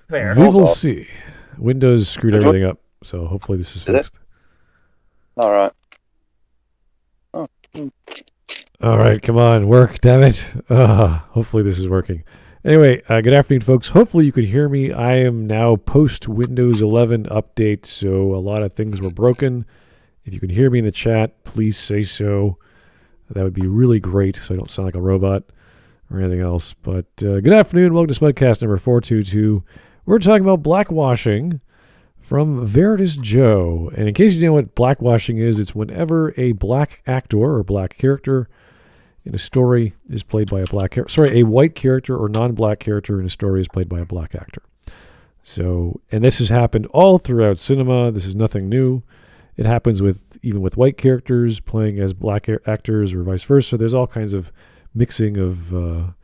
Fair. We will see. Windows screwed everything up, so hopefully this is fixed. All right. All right, come on, work, damn it. Hopefully this is working. Anyway, good afternoon, folks. Hopefully you could hear me. I am now post-Windows 11 update, so a lot of things were broken. If you can hear me in the chat, please say so. That would be really great, so I don't sound like a robot or anything else. But good afternoon. Welcome to Smudcast number 422. We're talking about Blackwashing from Veridis Joe. And in case you don't know what Blackwashing is, it's whenever a black actor or black character in a story is played by a black character. Sorry, a white character or non-black character in a story is played by a black actor. So, and this has happened all throughout cinema. This is nothing new. It happens even with white characters playing as black actors or vice versa. There's all kinds of mixing of the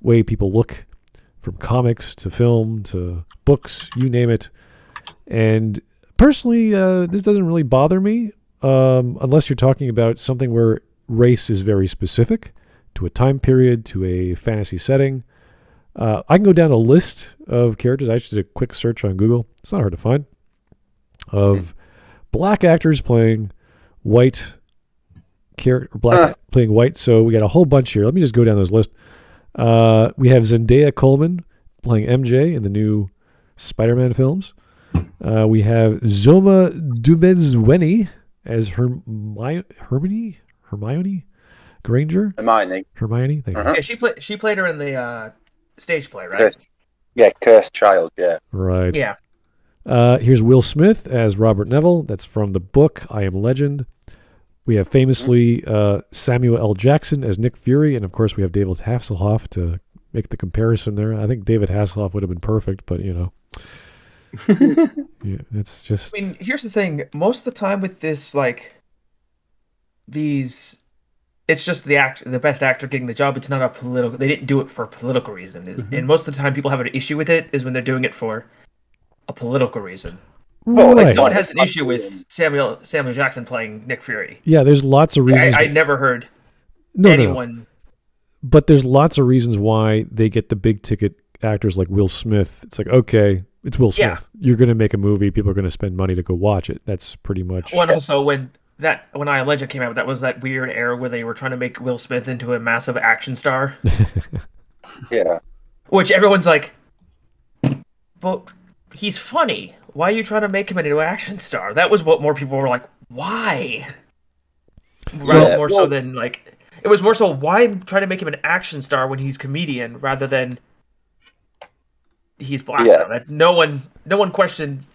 way people look, from comics to film to books, you name it. And personally, this doesn't really bother me unless you're talking about something where race is very specific to a time period, to a fantasy setting. I can go down a list of characters. I just did a quick search on Google. It's not hard to find. Of black actors playing white playing white. So we got a whole bunch here. Let me just go down this list. We have Zendaya Coleman playing MJ in the new Spider-Man films. We have Zoma Dumezweni as Hermione Granger. Hermione. Thank you. Yeah, she played her in the stage play, right? Cursed Child. Yeah. Right. Yeah. Here's Will Smith as Robert Neville. That's from the book I Am Legend. We have famously Samuel L. Jackson as Nick Fury, and of course we have David Hasselhoff to make the comparison there. I think David Hasselhoff would have been perfect, but you know. Yeah, it's just. I mean, here's the thing. Most of the time with this, it's just the best actor getting the job. It's not a political. They didn't do it for a political reason, and most of the time people have an issue with it is when they're doing it for a political reason. Right. Like no one has an issue with Samuel Jackson playing Nick Fury. Yeah, there's lots of reasons. I never heard anyone. No. But there's lots of reasons why they get the big ticket actors like Will Smith. It's like, okay, it's Will Smith. Yeah. You're going to make a movie. People are going to spend money to go watch it. That's pretty much. Well, and also when I Am Legend came out, that was that weird era where they were trying to make Will Smith into a massive action star. Yeah. Which everyone's like, but he's funny. Why are you trying to make him into an action star? That was what more people were like, why? So than like, it was more so, why try to make him an action star when he's comedian rather than he's black? Yeah. No one questioned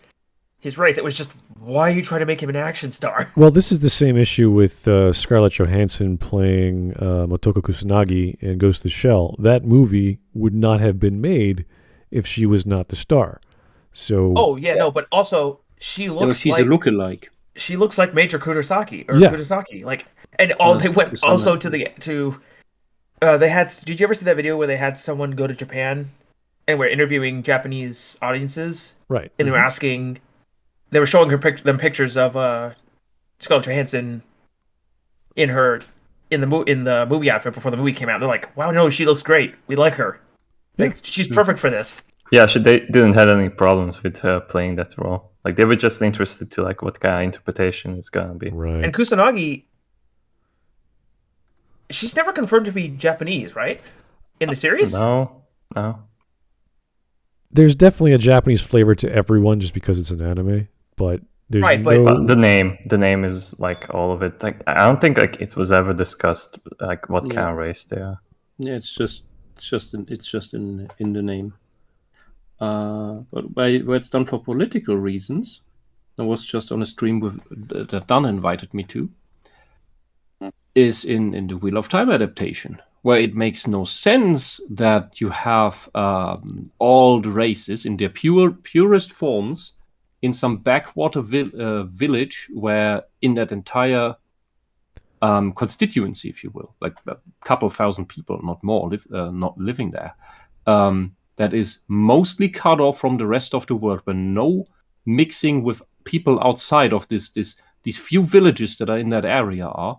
his race. It was just, why are you trying to make him an action star? Well, this is the same issue with Scarlett Johansson playing Motoko Kusanagi in Ghost of the Shell. That movie would not have been made if she was not the star. So. Oh yeah, no, but also she's a lookalike. She looks like Major Kurosaki Kurosaki, like, and they went also to they had. Did you ever see that video where they had someone go to Japan and were interviewing Japanese audiences? Right. And they were showing them pictures of Scarlett Johansson in the movie outfit before the movie came out. They're like, "Wow, no, she looks great. We like her. Like, she's perfect for this." Yeah, they didn't have any problems with her playing that role. Like, they were just interested to like what kind of interpretation it's gonna be. Right. And Kusanagi, she's never confirmed to be Japanese, right? In the series? No. There's definitely a Japanese flavor to everyone just because it's an anime, but there's but the name is like all of it. Like, I don't think like it was ever discussed like what kind of race they are. Yeah, it's just in the name. But where it's done for political reasons, I was just on a stream that Dunn invited me to, is in the Wheel of Time adaptation, where it makes no sense that you have all the races in their purest forms in some backwater village, where in that entire constituency, if you will, like a couple thousand people, not more, not living there. That is mostly cut off from the rest of the world, but no mixing with people outside of these few villages that are in that area are.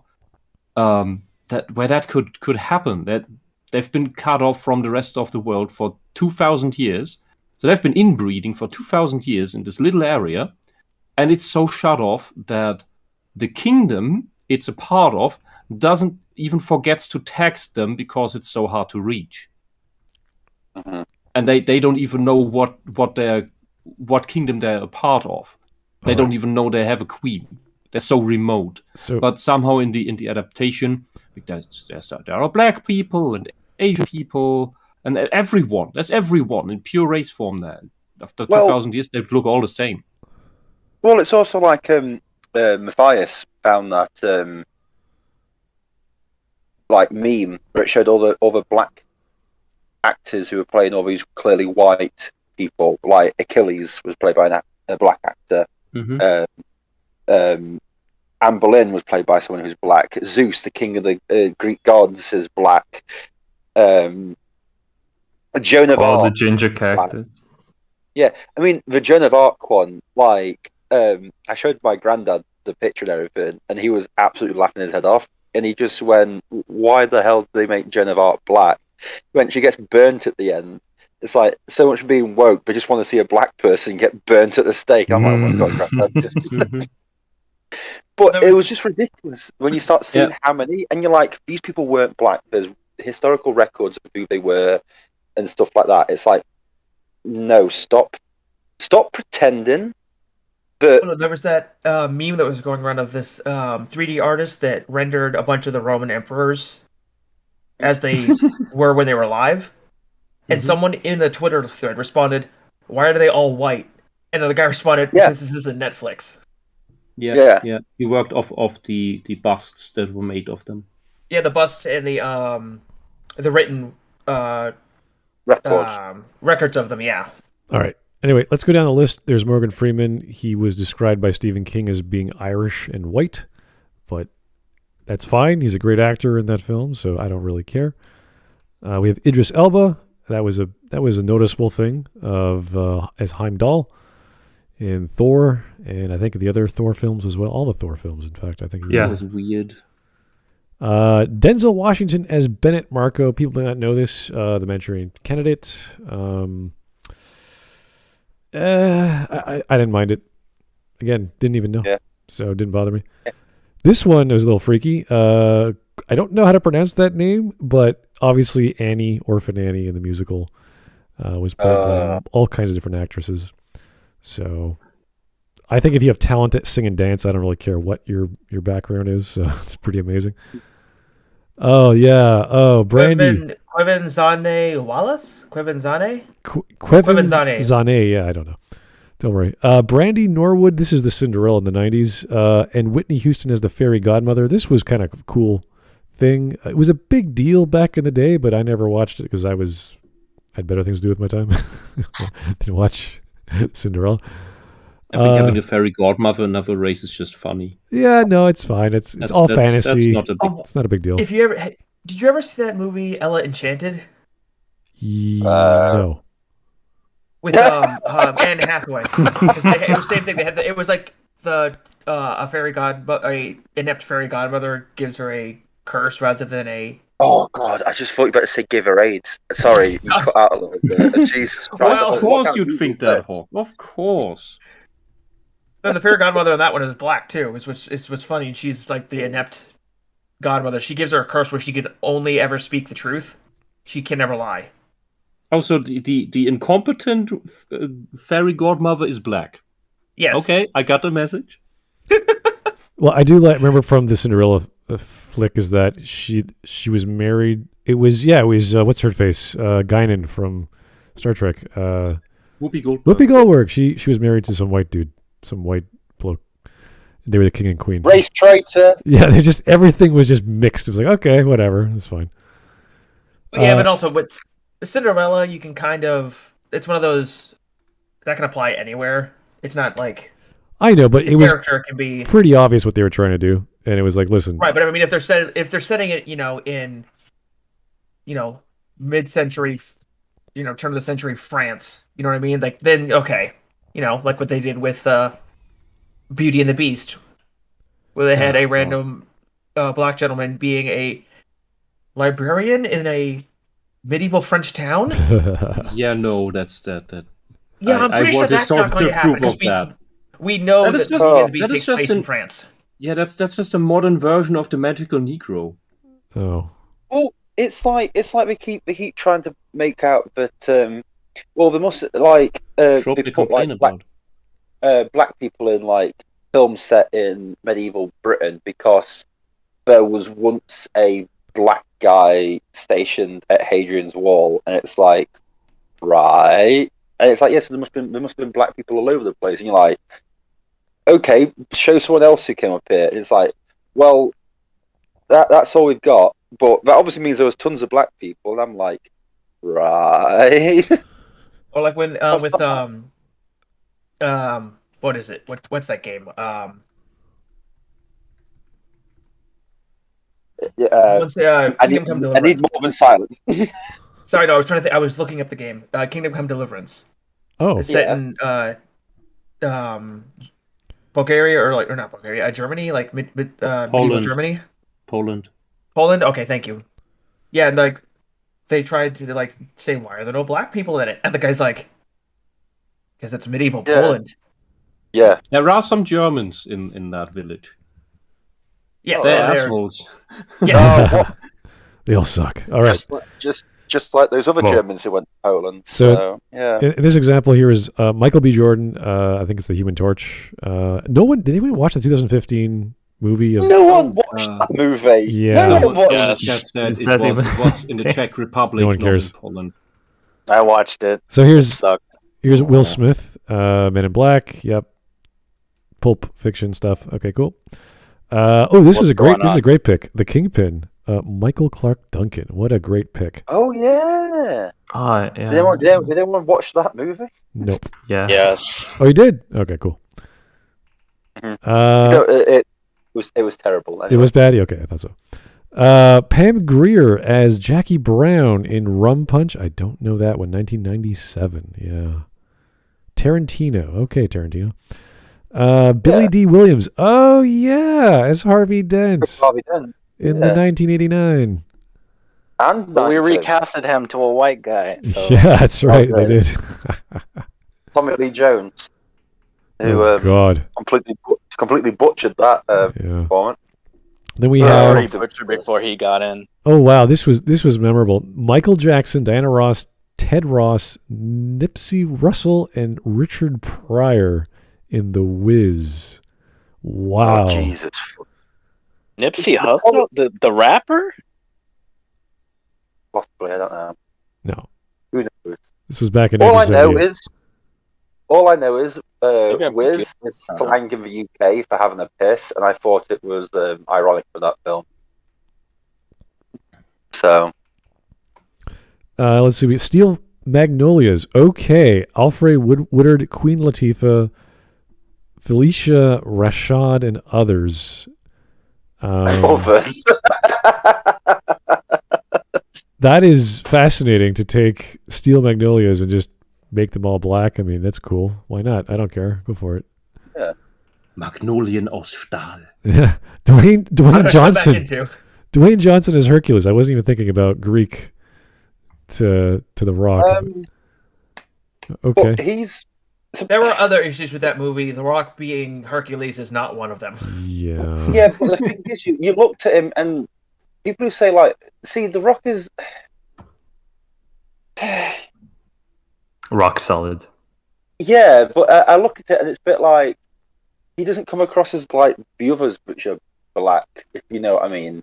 Where that could happen. That they've been cut off from the rest of the world for 2,000 years, So they've been inbreeding for 2,000 years in this little area, and it's so shut off that the kingdom it's a part of doesn't even forgets to tax them because it's so hard to reach. Mm-hmm. And they don't even know what kingdom they're a part of. They don't even know they have a queen. They're so remote. But somehow in the adaptation, there are black people and Asian people and everyone. There's everyone in pure race form there. After 2,000 years, they look all the same. Well, it's also like Matthias found that like meme where it showed all the black actors who were playing all these clearly white people. Like Achilles was played by a black actor. Mm-hmm. Anne Boleyn was played by someone who's black. Zeus, the king of the Greek gods, is black. Joan of All Arc, the ginger characters. Yeah, I mean the Joan of Arc one. Like, I showed my granddad the picture and everything, and he was absolutely laughing his head off. And he just went, "Why the hell did they make Joan of Arc black?" When she gets burnt at the end, it's like so much being woke, but just want to see a black person get burnt at the stake. I'm like, oh my god, granddad, just. But it was just ridiculous when you start seeing how many, and you're like, these people weren't black. There's historical records of who they were and stuff like that. It's like, no, stop pretending. But there was that meme that was going around of this 3D artist that rendered a bunch of the Roman emperors as they were when they were alive, and someone in the Twitter thread responded, "Why are they all white?" And then the guy responded, "Because this isn't Netflix." Yeah. He worked off the busts that were made of them. Yeah, the busts and the written records of them. Yeah. All right. Anyway, let's go down the list. There's Morgan Freeman. He was described by Stephen King as being Irish and white, but that's fine. He's a great actor in that film, so I don't really care. We have Idris Elba. That was a noticeable thing of as Heimdall in Thor, and I think the other Thor films as well. All the Thor films, in fact. I think. It was weird. Denzel Washington as Bennett Marco. People may not know this. The Manchurian Candidate. I didn't mind it. Again, didn't even know. Yeah. So it didn't bother me. Yeah. This one is a little freaky. I don't know how to pronounce that name, but obviously Annie, Orphan Annie in the musical, was played by all kinds of different actresses. So I think if you have talent at sing and dance, I don't really care what your background is. So it's pretty amazing. Oh, yeah. Oh, Brandy. Quevin Zane Wallace? Quevin Zane? Quevin Zane, yeah, I don't know. Don't worry. Brandy Norwood, this is the Cinderella in the 90s, and Whitney Houston as the fairy godmother. This was kind of a cool thing. It was a big deal back in the day, but I never watched it because I had better things to do with my time than watch Cinderella. I think having a fairy godmother in another race is just funny. Yeah, no, it's fine. It's all fantasy. It's not a big deal. Did you ever see that movie Ella Enchanted? No. With Anne Hathaway. It was the same thing. It was like a fairy a inept fairy godmother gives her a curse rather than a. Oh God! I just thought you were about to say give her AIDS. Sorry, you cut out a little bit. Jesus Christ! Well, of course you'd think that, Hawk. Of course. And the fairy godmother on that one is black too. It's what's funny. She's like the inept godmother. She gives her a curse where she can only ever speak the truth. She can never lie. Also, the incompetent fairy godmother is black. Yes. Okay, I got the message. Well, I do remember from the Cinderella flick is that she was married. It was what's her face? Guinan from Star Trek. Whoopi Goldberg. Whoopi Goldberg. She was married to some white dude, some white bloke. They were the king and queen. Race traitor. Yeah, everything was just mixed. It was like, okay, whatever, it's fine. Yeah, but also with the Cinderella, you can it's one of those that can apply anywhere. It's not like I know, but it was can be pretty obvious what they were trying to do, and it was like, listen, right. But I mean, if they're setting it, in mid-century, turn of the century France, you know what I mean? Like then, okay, like what they did with Beauty and the Beast, where they had a random black gentleman being a librarian in a medieval French town. Yeah, no, that's that Yeah, I'm pretty sure want that's not going to happen proof because of that. we know That is that just- Beauty and the Beast that is takes just place in France. Yeah, that's just a modern version of the magical Negro. Oh. Well, it's like they keep trying to make out that well, they must like Trope they they put complain like about. black people in like films set in medieval Britain because there was once a black guy stationed at Hadrian's Wall, and it's like, right, and it's like, yes, there must have been black people all over the place, and you're like, okay, show someone else who came up here. And it's like, well, that's all we've got, but that obviously means there was tons of black people, and I'm like, right. Or like when with what is it? What's that game? Once Kingdom Come Deliverance. I need more than silence. Sorry, no, I was trying to think. I was looking up the game. Kingdom Come Deliverance. Oh. It's set in Bulgaria or not Bulgaria, Germany, like medieval Poland. Germany. Poland. Okay, thank you. Yeah, and like they tried to like say, why are there no black people in it? And the guy's like, because it's medieval Poland. Yeah. There are some Germans in that village. Yes, They're they're- assholes. yes. They all suck. All right. Just like those other Well, Germans who went to Poland. so- So yeah. In this example here is Michael B. Jordan. I think it's the Human Torch. Did anyone watch the 2015 movie? Of, No one watched that movie. Yeah. No one watched Yes. it. That said, Is it that was, even- it was in the Czech Republic, No one not cares. in Poland. I watched it. So It here's sucked. Will Smith, Men in Black. Yep. Pulp Fiction stuff. Okay, cool. This is a great pick. The Kingpin. Michael Clark Duncan. What a great pick. Oh yeah. Yeah. Did anyone watch that movie? Nope. Yes. Yes. Oh, you did? Okay, cool. Mhm. Uh, No, it was terrible. It was bad? Okay, I thought so. Pam Grier as Jackie Brown in Rum Punch. I don't know that one. 1997. Yeah. Tarantino. Okay, Tarantino. Billy D. Williams. Oh, yeah. As Harvey Dent Harvey Dent. in the 1989. And But we that, recasted him to a white guy. So Yeah, that's right. They Okay. did. Tommy Lee Jones, who Oh, God. completely butchered that Yeah. performance. Then we Oh, have. butchered before he got in. Oh, wow. This was memorable. Michael Jackson, Diana Ross, Ted Ross, Nipsey Russell, and Richard Pryor in The Wiz. Wow. Oh, Jesus. Nipsey Hussle, the rapper. Possibly, I don't know. No. Who knows? This was back in All I know 1978. is Maybe I'm Wiz confused. is slang in the UK for having a piss, and I thought it was ironic for that film. So Let's see. Steel Magnolias. Okay. Alfred Woodard, Queen Latifah, Felicia Rashad, and others. others. That is fascinating to take Steel Magnolias and just make them all black. I mean, that's cool. Why not? I don't care. Go for it. Magnolien aus Stahl. Yeah. Dwayne Back Johnson. into. Dwayne Johnson as Hercules. I wasn't even thinking about Greek to The Rock. Okay. But he's There were other issues with that movie. The Rock being Hercules is not one of them. Yeah. yeah. But the thing is, you looked at him, and people who say The Rock is. Rock solid. Yeah, but I look at it and it's a bit like he doesn't come across as like the others, which are black, if you know what I mean.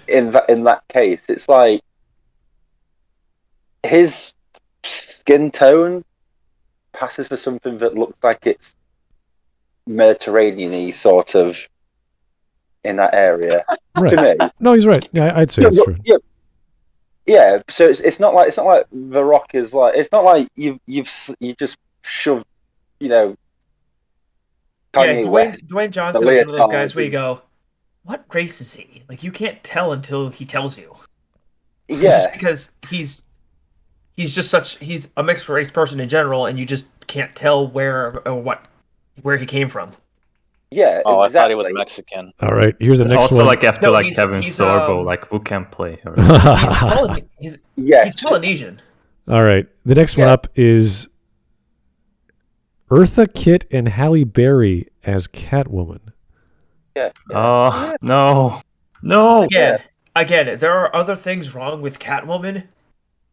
In that case, it's like his skin tone passes for something that looks like it's Mediterranean-y sort of in that area Right. to me. No, he's right. Yeah, I'd say that's true. Yeah. So it's not like The Rock is like, it's not like you just shoved, Kanye West. Dwayne Johnson The is one of those leotard. guys where you go, what race is he? Like, you can't tell until he tells you. Yeah. Just because he's a mixed race person in general, and you just can't tell where he came from. Yeah. Oh, exactly. I thought he was Mexican. All right. Here's the next Also, one. like after No, like he's- Kevin he's, Sorbo, like who can play? He's Yeah. Polynesian. All right. The next one Yeah. up is Eartha Kitt and Halle Berry as Catwoman. Yeah. Oh no! Again, there are other things wrong with Catwoman.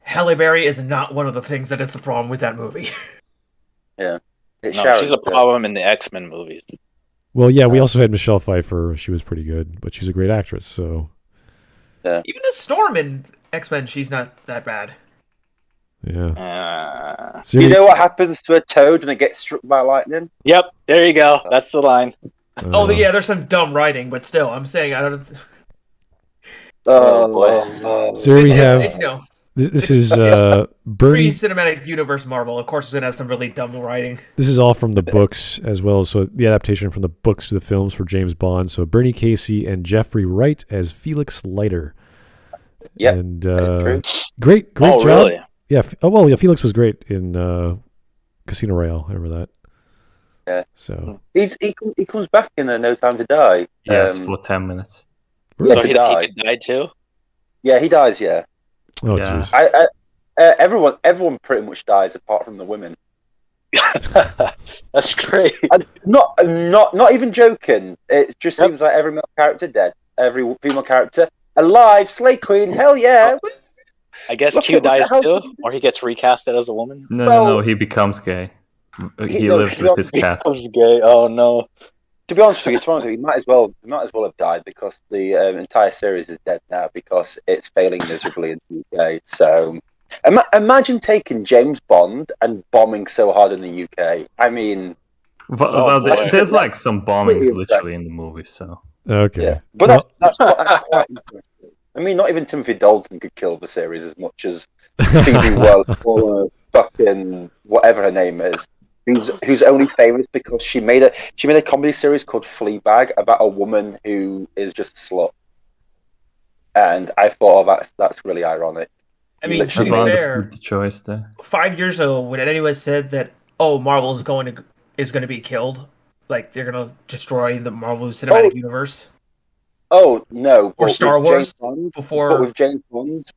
Halle Berry is not one of the things that is the problem with that movie. Yeah. It's No, Sharon, she's a problem in the X-Men movies. Well, yeah, we also had Michelle Pfeiffer. She was pretty good, but she's a great actress. So Even as Storm in X-Men, she's not that bad. yeah. You know what happens to a toad when it gets struck by lightning? Yep, there you go. That's the line. There's some dumb writing, but still, I'm saying I don't. Oh, boy. So here we have. It's, you know, This is Bernie. Pre-cinematic universe Marvel. Of course, it's gonna have some really dumb writing. This is all from the books as well. So the adaptation from the books to the films for James Bond. So Bernie Casey and Jeffrey Wright as Felix Leiter. Yeah, and true. great Oh, job. really? Yeah. Felix was great in Casino Royale. I remember that. Yeah. So he comes back in No Time to Die. Yes, for 10 minutes. Yeah, So he he died. died too? Yeah, he dies. Yeah. Oh Yeah. jeez. Everyone pretty much dies apart from the women. That's great. And not even joking. It just seems like every male character dead, every female character alive. Slay Queen, hell yeah! I guess Look Q at what the dies hell- too, or he gets recasted as a woman. No, he becomes gay. He no, lives with his cat. Becomes gay. Oh no. To be honest with you, he might as well have died because the entire series is dead now because it's failing miserably in the UK. So imagine taking James Bond and bombing so hard in the UK. I mean, Well, boy. there's like some bombings Pretty literally in the movie, so. Okay. yeah, but that's quite interesting. I mean, not even Timothy Dalton could kill the series as much as Phoebe Waller or fucking whatever her name is. Who's only famous because she made a comedy series called Fleabag about a woman who is just a slut, and I thought, that's really ironic. I mean, to I've be fair, understood the choice there. 5 years ago, when anyone said that, Marvel is going to be killed, like they're going to destroy the Marvel Cinematic Universe. Oh no! Or but Star with Wars James Bond, before- but with James Bond,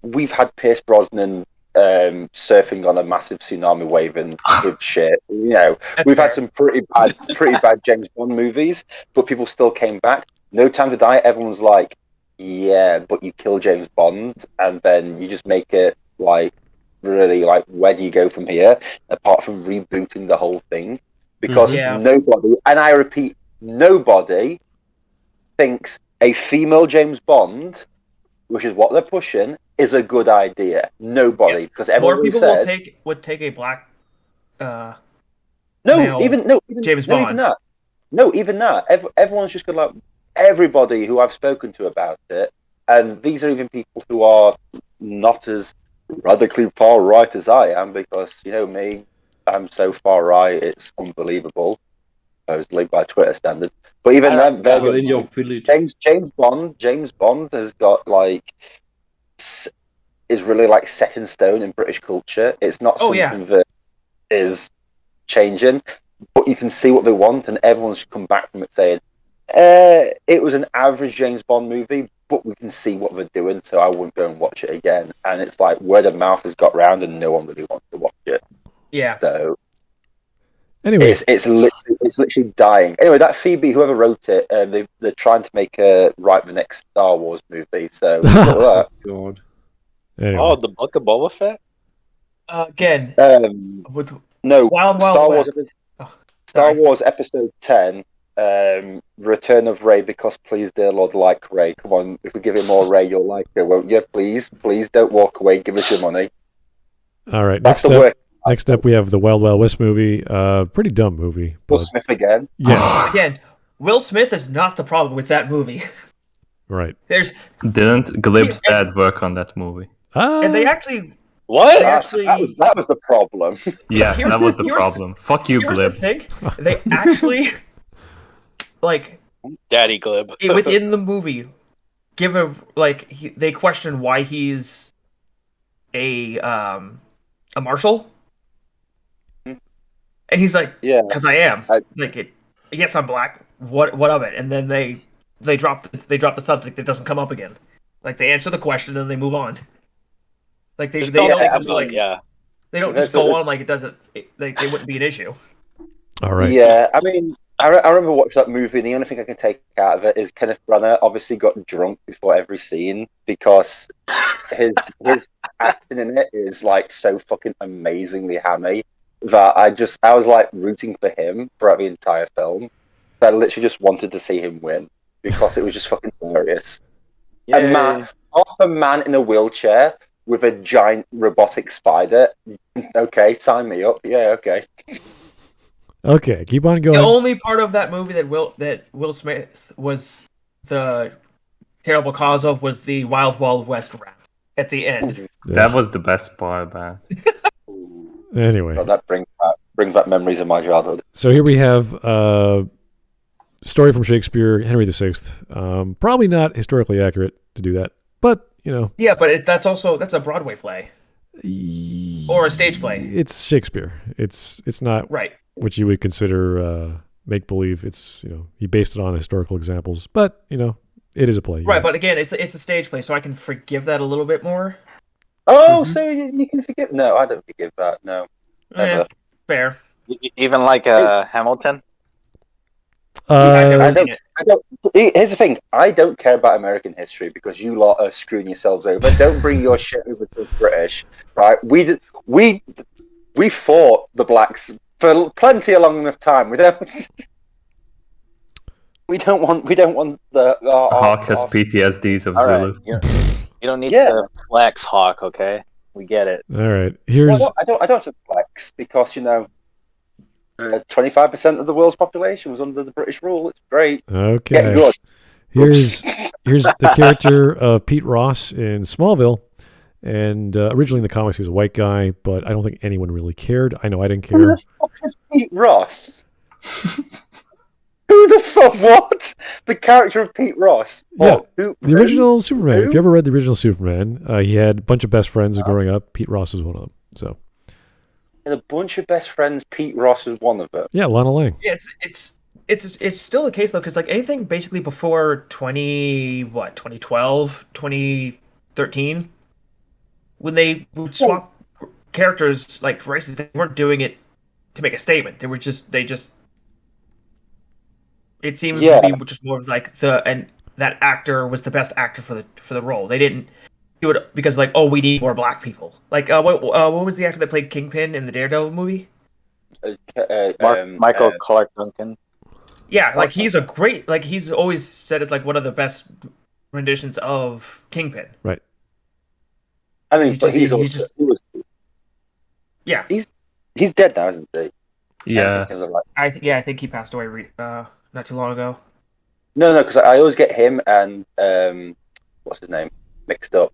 we've had Pierce Brosnan surfing on a massive tsunami wave and good shit. You know, That's we've fair. had some pretty bad James Bond movies, but people still came back. No Time to Die. Everyone's like, yeah, but you kill James Bond, and then you just make it like really like where do you go from here? Apart from rebooting the whole thing, because Yeah. nobody, and I repeat, nobody thinks a female James Bond, which is what they're pushing, is a good idea. Nobody, Yes. because everyone More people says would take a black. male Even James Bond. that. No, even that. Everyone's just going like everybody who I've spoken to about it, and these are even people who are not as radically far right as I am, because you know me, I'm so far right, it's unbelievable, supposedly by Twitter standards. But even then, they're Well, in your village. James Bond has got like is really like set in stone in British culture. It's not something that is changing, but you can see what they want, and everyone's should come back from it saying it was an average James Bond movie, but we can see what they're doing, so I wouldn't go and watch it again. And it's like word of mouth has got round, and no one really wants to watch it. Yeah. So Anyway, it's literally dying. Anyway, that Phoebe, whoever wrote it, they're trying to make her write the next Star Wars movie. So God. anyway. Oh, the Book of Boba Fett? Again, with no, Wild Star West. Wars. Oh, Star sorry. Wars Episode 10, Return of Rey, because please, dear Lord, like Rey. Come on, if we give him more Rey, you'll like her, won't you? Please don't walk away. Give us your money. All right. That's Next up, we have the Wild Wild West movie. Pretty dumb movie. Will But, Smith again. yeah. Again, Will Smith is not the problem with that movie. Right. There's Didn't Glib's dad work on that movie? and they actually What? That was the problem. Yes, Here's that was the- the here's- problem. Fuck you, here's the Glib. thing. They actually like Daddy Glib. within the movie give they question why he's a marshal, and he's like, Yeah. because I am. Yes, I'm black. What of it? And then they drop the subject that doesn't come up again. Like they answer the question and they move on. Like they Just don't call it just Emily, like yeah. They don't just go on like it doesn't. Like it wouldn't be an issue. All right. Yeah, I mean, I remember watching that movie, and the only thing I can take out of it is Kenneth Branagh obviously got drunk before every scene because his acting in it is like so fucking amazingly hammy that I was like rooting for him throughout the entire film. I literally just wanted to see him win because it was just fucking hilarious. Off a man in a wheelchair with a giant robotic spider. Okay, sign me up. Yeah, okay. Okay, keep on going. The only part of that movie that Will Smith was the terrible cause of was the Wild Wild West rap at the end. That was the best part about it. Anyway. So that brings back memories of my childhood. So here we have a story from Shakespeare, Henry VI. Probably not historically accurate to do that, but, you know. Yeah, but that's a Broadway play. Or a stage play. It's Shakespeare. It's not right. What you would consider make-believe. It's, you know, he based it on historical examples, but, you know, it is a play. Right, but again, it's a stage play, so I can forgive that a little bit more. Oh, so you can forgive? No, I don't forgive that. No, never. Fair. Even like Hamilton. I don't. Here's the thing: I don't care about American history because you lot are screwing yourselves over. Don't bring your shit over to the British, right? We fought the blacks for plenty of long enough time. We don't want the Hawk has PTSDs of Zulu. Right. You don't need the flex, Hawk. Okay, we get it. All right, here's. Well, I don't flex because 25% of the world's population was under the British rule. It's great. Okay. Getting good. Here's the character of Pete Ross in Smallville. And originally in the comics, he was a white guy, but I don't think anyone really cared. I know I didn't care. Who the fuck is Pete Ross? Who the fuck? What? The character of Pete Ross? Yeah, the original Superman. Who? If you ever read the original Superman, he had a bunch of best friends growing up. Pete Ross was one of them. So. And a bunch of best friends. Pete Ross was one of them. Yeah, Lana Lang. Yeah, it's still the case though, because like anything basically before 2012, 2013. When they would swap characters like races, they weren't doing it to make a statement. It seemed to be just more of like that actor was the best actor for the role. They didn't do it because like, oh, we need more black people. Like what was the actor that played Kingpin in the Daredevil movie? Michael Clark Duncan. Yeah, like he's a great, like he's always said it's like one of the best renditions of Kingpin. Right. I mean, he's dead now, isn't he? Yes. I think he passed away not too long ago. No, because I always get him and what's his name mixed up.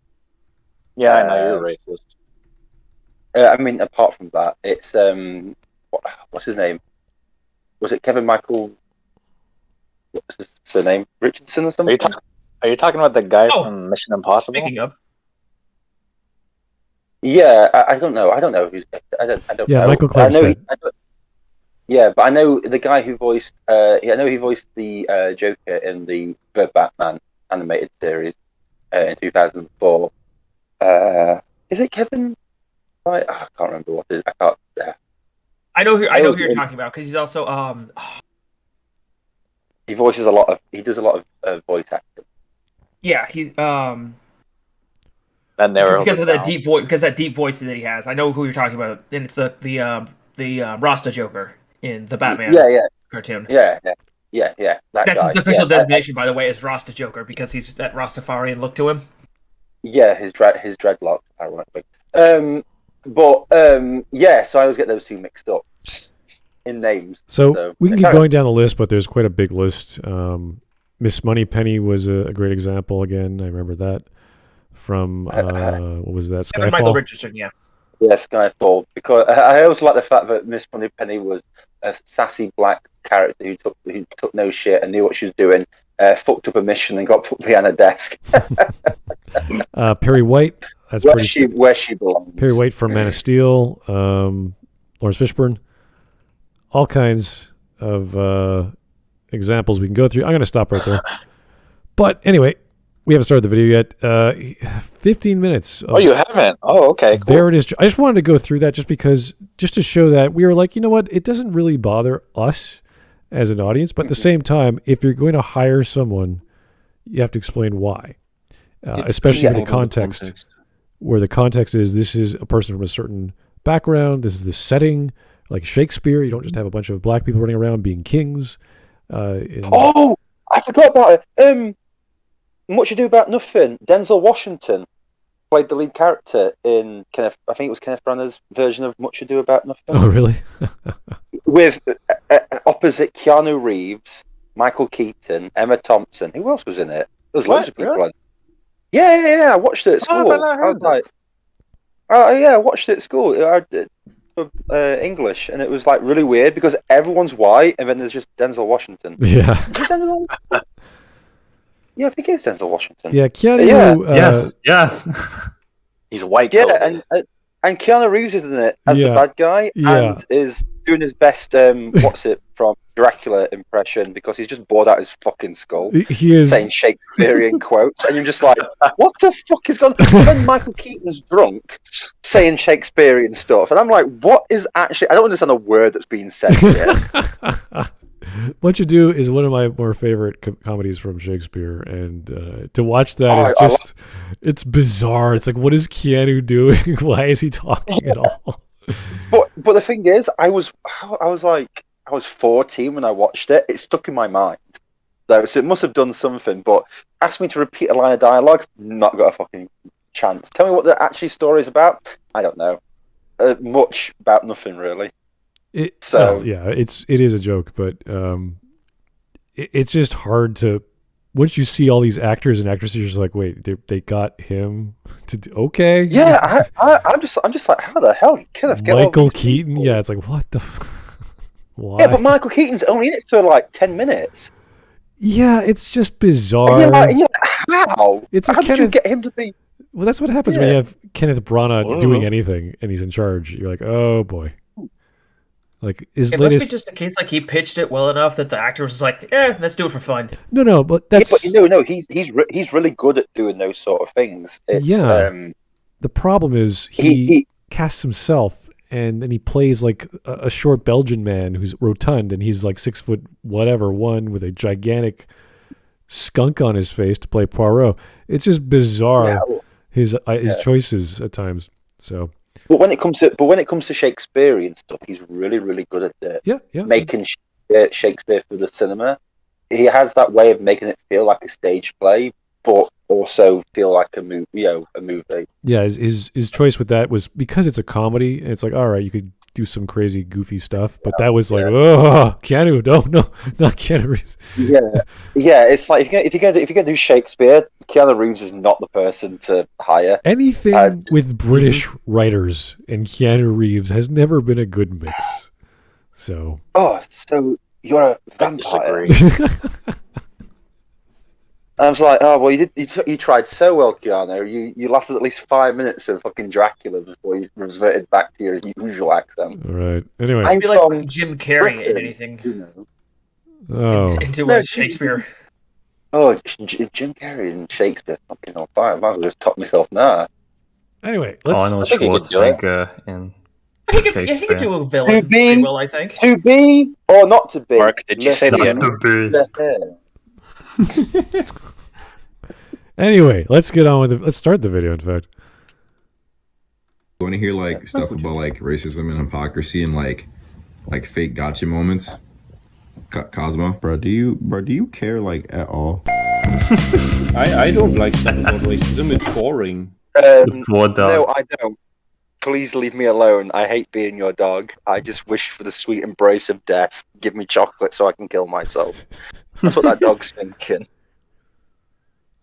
Yeah, I know you're racist. I mean, apart from that, it's what's his name? Was it Kevin Michael? What's his surname? Richardson or something? Are you talking about the guy from Mission Impossible? Speaking of. Yeah, I don't know. I don't know who's. I don't yeah, know. Michael Clark's dead. Yeah, but I know the guy who voiced. I know he voiced the Joker in the Batman animated series in 2004. Is it Kevin? I can't remember what it is. I can't. I know who you're talking about because he's also He voices a lot of. He does a lot of voice acting. Yeah, he's And because of that deep voice, that he has. I know who you're talking about, and it's the Rasta Joker in the Batman cartoon. Yeah. That's his official designation, by the way, is Rasta Joker because he's that Rastafarian look to him. Yeah, his dreadlocks, ironically. So I always get those two mixed up in names. So we can keep going down the list, but there's quite a big list. Miss Moneypenny was a great example. Again, I remember that from what was that? Skyfall. Michael Richardson, yeah. Yeah, Skyfall. Because I also like the fact that Miss Moneypenny was a sassy black character who took no shit and knew what she was doing. Fucked up a mission and got put behind a desk. Perry White. That's where she belongs. Perry White from Man of Steel. Lawrence Fishburne. All kinds of examples we can go through. I'm going to stop right there. But anyway, We haven't started the video yet. 15 minutes. Oh, you haven't? Oh, okay. Cool. Veridis Joe. I just wanted to go through that just to show that we were like, you know what? It doesn't really bother us as an audience, but at the same time, if you're going to hire someone, you have to explain why, especially with the context, where the context is this is a person from a certain background, this is the setting, like Shakespeare. You don't just have a bunch of black people running around being kings. Oh, I forgot about it. Much Ado About Nothing. Denzel Washington played the lead character in I think it was Kenneth Branagh's version of Much Ado About Nothing. Oh, really? With opposite Keanu Reeves, Michael Keaton, Emma Thompson. Who else was in it? There was loads of people. Really? Yeah. I watched it at school. I watched it at school. I did for English, and it was like really weird because everyone's white, and then there's just Denzel Washington. Yeah. Yeah, I think it's Denzel Washington. Yeah, Keanu. Yes. He's a white. Yeah, and Keanu Reeves is in it as the bad guy, and is doing his best. What's it from Dracula impression because he's just bored out his fucking skull. He is saying Shakespearean quotes, and you're just like, what the fuck is going on? Then Michael Keaton's drunk saying Shakespearean stuff, and I'm like, what is actually? I don't understand a word that's being said here. What You Do is one of my more favorite comedies from Shakespeare, and to watch that is just, it's bizarre. It's like, what is Keanu doing? Why is he talking at all? But the thing is, I was 14 when I watched it. It stuck in my mind, so it must have done something. But asked me to repeat a line of dialogue, not got a fucking chance. Tell me what the actual story is about. I don't know. Much about nothing really. It is a joke, but it's just hard to. Once you see all these actors and actresses, you're just like, wait, they got him to do, okay? Yeah, I'm just like, how the hell can I get Michael Keaton? People? Yeah, it's like, what the. Why? Yeah, but Michael Keaton's only in it for like 10 minutes. Yeah, it's just bizarre. And you're like, how? How did you get him to be? Well, that's what happens when you have Kenneth Branagh doing anything and he's in charge. You're like, oh boy. Like it must be just a case like he pitched it well enough that the actor was like, let's do it for fun. No, but that's he's really good at doing those sort of things. The problem is he casts himself and then he plays like a short Belgian man who's rotund and he's like 6'1" with a gigantic skunk on his face to play Poirot. It's just bizarre his choices at times. So. But when it comes to Shakespearean stuff, he's really, really good at it. Yeah. Making Shakespeare for the cinema. He has that way of making it feel like a stage play, but also feel like a movie. Yeah, his choice with that was because it's a comedy, and it's like, all right, you could do some crazy, goofy stuff, but that was like, Keanu, no, not Keanu Reeves. Yeah. It's like if you're gonna do Shakespeare, Keanu Reeves is not the person to hire. Anything with British writers and Keanu Reeves has never been a good mix. So. Oh, so you're a vampire. I was like, oh well, you tried so well, Keanu. You lasted at least 5 minutes of fucking Dracula before you reverted back to your usual accent. All right. Anyway, I'd be like Jim Carrey in anything. Into Shakespeare. Oh, Jim Carrey and Shakespeare, fucking on fire. I might as well just top myself now. Anyway, let's. Arnold Schwarzenegger in Shakespeare. He could do a villain pretty well, I think. To be or not to be. Mark, did you say the To be. Anyway, let's get on with let's start the video, in fact. You want to hear like stuff about like racism and hypocrisy and like fake gotcha moments? Cosmo, bro, do you care like at all? I don't like talking about racism. It's boring. No, I don't. Please leave me alone. I hate being your dog. I just wish for the sweet embrace of death. Give me chocolate so I can kill myself. That's what that dog's thinking.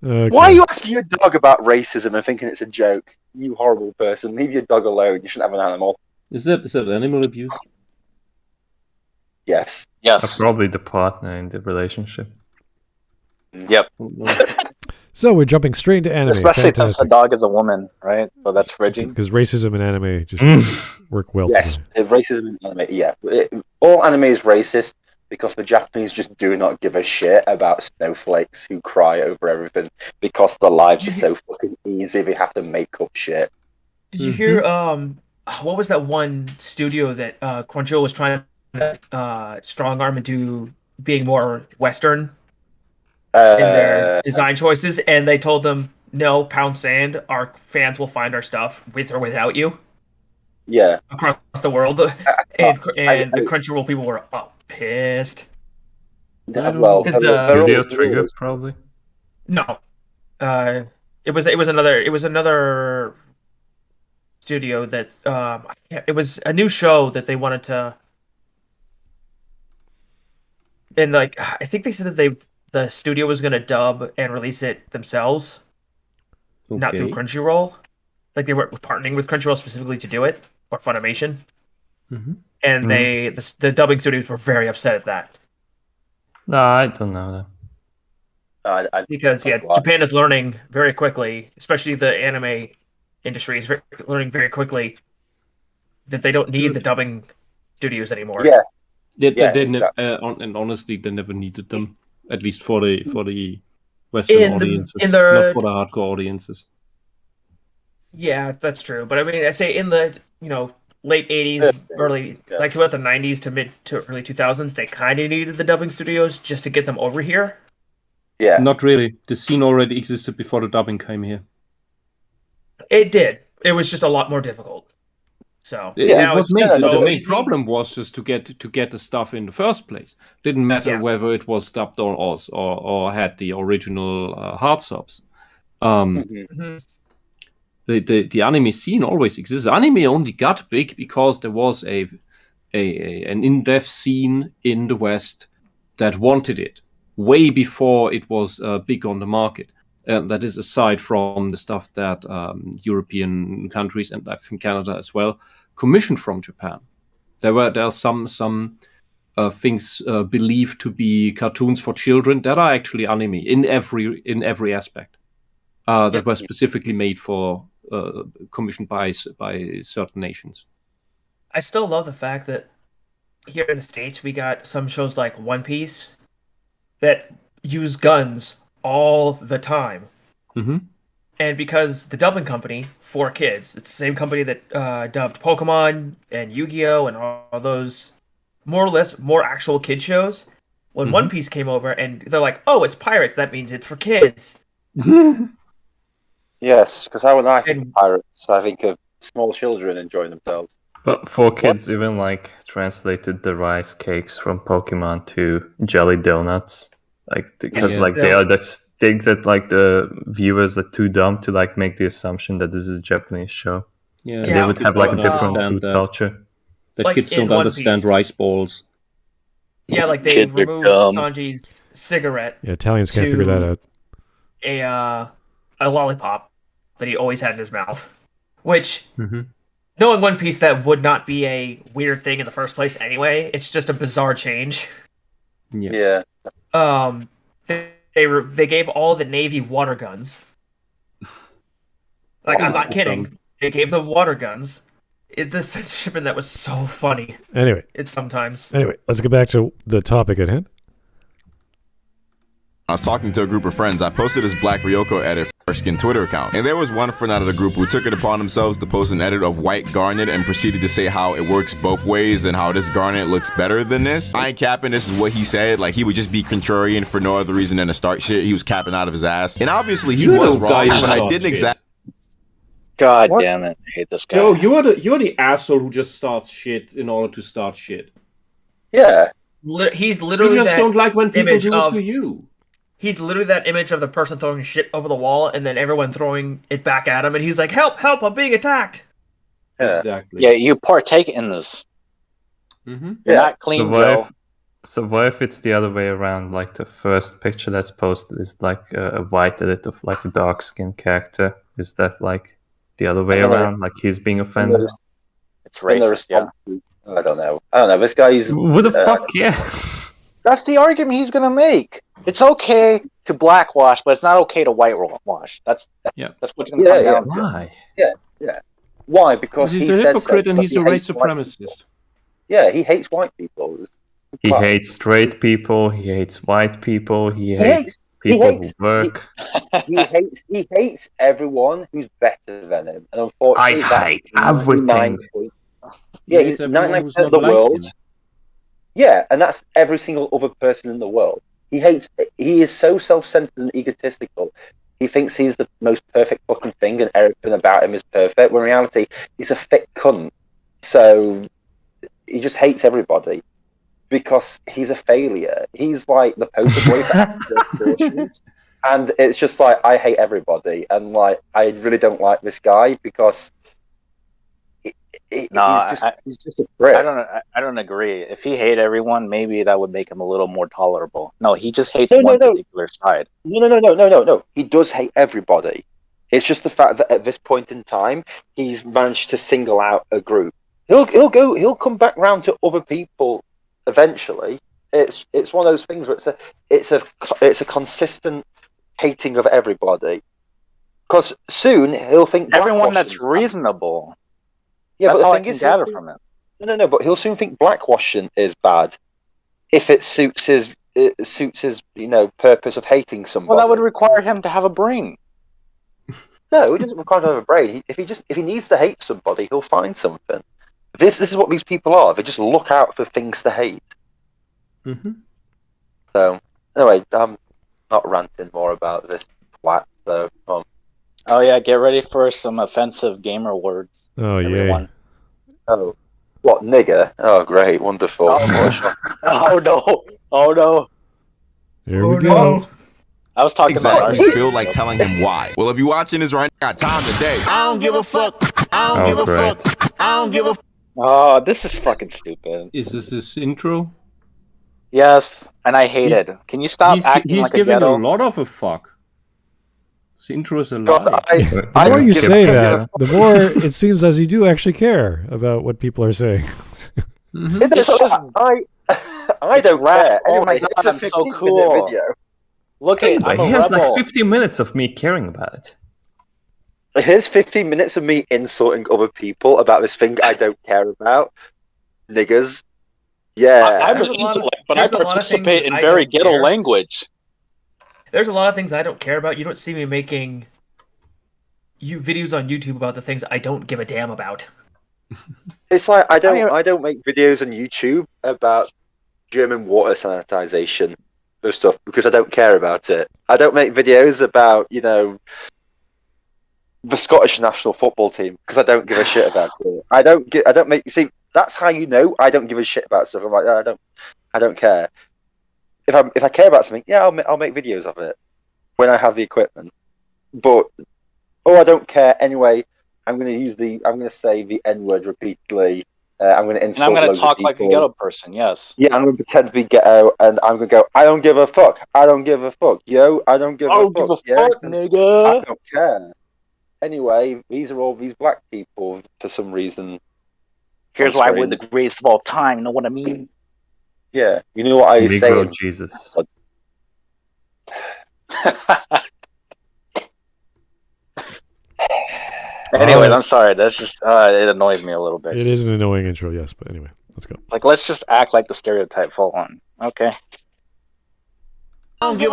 Okay. Why are you asking your dog about racism and thinking it's a joke? You horrible person. Leave your dog alone. You shouldn't have an animal. Is that animal abuse? Yes. That's probably the partner in the relationship. Yep. So we're jumping straight into anime. Especially since the dog is a woman, right? So that's frigid. Because racism and anime just work well yes, together. Racism in anime, yeah. All anime is racist because the Japanese just do not give a shit about snowflakes who cry over everything because their lives are so fucking easy. They have to make up shit. Did you hear? What was that one studio that Crunchyroll was trying to strong arm into being more Western in their design choices, and they told them, "No, pound sand. Our fans will find our stuff with or without you." Yeah, across the world, and the Crunchyroll people were pissed. Well, Studio Trigger probably. No, it was another studio that's it was a new show that they wanted to, and like I think they said that the studio was going to dub and release it themselves, not through Crunchyroll. Like they were partnering with Crunchyroll specifically to do it, or Funimation, and the dubbing studios were very upset at that. No, I don't know that. Because Japan is learning very quickly, especially the anime industry is learning very quickly that they don't need the dubbing studios anymore. Yeah, and honestly, they never needed them. At least for the Western audiences, not for the hardcore audiences. Yeah, that's true. But I mean, I say in the late '80s, early like throughout the '90s to mid to early 2000s, they kind of needed the dubbing studios just to get them over here. Yeah, not really. The scene already existed before the dubbing came here. It did. It was just a lot more difficult. So the main problem was just to get the stuff in the first place. Didn't matter whether it was dubbed or had the original hard subs. The anime scene always existed. Anime only got big because there was an in-depth scene in the West that wanted it way before it was big on the market. That is aside from the stuff that European countries and I think Canada as well commissioned from Japan. There are some things believed to be cartoons for children that are actually anime in every aspect that were specifically made for commissioned by certain nations. I still love the fact that here in the States we got some shows like One Piece that use guns all the time. And because the dubbing company, 4Kids, it's the same company that dubbed Pokemon and Yu-Gi-Oh! And all those more or less more actual kid shows, when One Piece came over and they're like, oh, it's pirates, that means it's for kids. Yes, because when I think of pirates, I think of small children enjoying themselves. But 4Kids even like translated the rice cakes from Pokemon to jelly donuts. Like because they are just think that like the viewers are too dumb to like make the assumption that this is a Japanese show. Yeah, and they would have like a different food culture. The kids don't understand rice balls. Yeah, like they removed Sanji's cigarette. Yeah, Italians can't figure that out. A lollipop that he always had in his mouth, which knowing One Piece, that would not be a weird thing in the first place anyway. It's just a bizarre change. Yeah. They gave all the Navy water guns. Like, I'm not kidding. They gave them water guns. This shipment that was so funny. Anyway. Anyway, let's get back to the topic at hand. I was talking to a group of friends. I posted this Black Ryoko edit for our Skin Twitter account. And there was one friend out of the group who took it upon themselves to post an edit of white garnet and proceeded to say how it works both ways and how this garnet looks better than this. I ain't capping, this is what he said. Like, he would just be contrarian for no other reason than to start shit. He was capping out of his ass. And obviously he was wrong, but I didn't exactly... God damn it. I hate this guy. Joe, you're the asshole who just starts shit in order to start shit. Yeah. He's literally You just don't like when people do it to you. He's literally that image of the person throwing shit over the wall and then everyone throwing it back at him, and he's like, help, I'm being attacked. Yeah. Exactly. Yeah, you partake in this. You're not clean, Joe. So what if it's the other way around? Like the first picture that's posted is like a white edit of like a dark skinned character. Is that like the other way around? Like he's being offended? It's racist, yeah. I don't know. This guy's... What the fuck, yeah. That's the argument he's going to make. It's okay to blackwash, but it's not okay to whitewash. That's what's going to come down to. Why? Yeah. Why? Because he's a hypocrite and he's a race supremacist. Yeah, he hates white people. He hates straight people. He hates white people. He hates people who work. He hates everyone who's better than him, and unfortunately, I hate everything. Yeah, he's 99% of the world. Yeah, and that's every single other person in the world. He is so self-centered and egotistical. He thinks he's the most perfect fucking thing and everything about him is perfect, when in reality, he's a thick cunt. So he just hates everybody because he's a failure. He's like the poster boy for aspirations. And it's just like, I hate everybody. And like, I really don't like this guy because he's just a prick. I don't agree. If he hated everyone, maybe that would make him a little more tolerable. No, he just hates one particular side. No. He does hate everybody. It's just the fact that at this point in time, he's managed to single out a group. He'll come back round to other people eventually. It's one of those things where it's a consistent hating of everybody. Because soon he'll think everyone that's reasonable. Yeah, that's but all the I thing can gather from it. No, but he'll soon think blackwashing is bad if it suits his purpose of hating somebody. Well, that would require him to have a brain. No, it doesn't require him to have a brain. If he needs to hate somebody, he'll find something. This is what these people are. They just look out for things to hate. Mm-hmm. So anyway, I'm not ranting more about this twat. So oh yeah, get ready for some offensive gamer words. Oh everyone. Yeah. Oh, what, nigger? Oh great, wonderful. Oh no. Here we go. I was talking exactly. about You feel like telling him why. Well, if you're watching this right now, I got time today. I don't give a fuck. I don't give a fuck. I don't give a. Oh, this is fucking stupid. Is this intro? Yes, and I hate it. Can you stop acting like a ghetto? He's giving a lot of a fuck. This intro is a lie. The more you say that, the more it seems as you do actually care about what people are saying. Mm-hmm. I don't care. Oh my god, I'm so cool. Video. Look at I'm a here's rebel. like 50 minutes of me caring about it. Here's 15 minutes of me insulting other people about this thing I don't care about. Niggers. Yeah. I'm an intellect, but I participate in very ghetto language. There's a lot of things I don't care about. You don't see me making videos on YouTube about the things I don't give a damn about. It's like I don't make videos on YouTube about German water sanitization or stuff because I don't care about it. I don't make videos about, the Scottish national football team because I don't give a shit about it. I don't make. See, that's how you know I don't give a shit about stuff. I'm like, I don't care. If I care about something, yeah, I'll make videos of it when I have the equipment. But I don't care anyway. I'm going to say the N word repeatedly. I'm going to insult. And I'm going to talk like a ghetto person. Yes. Yeah, I'm going to pretend to be ghetto, and I'm going to go. I don't give a fuck. I don't give a fuck. Yo, I don't give a fuck. Give a fuck, nigga. I don't care. Anyway, these are all these black people for some reason. Here's why we're the greatest of all time. You know what I mean? Yeah, you know what I say. Jesus. Anyway, I'm sorry. That's just it annoys me a little bit. It is an annoying intro, yes, but anyway, let's go. Like, let's just act like the stereotype full on. Okay. I don't give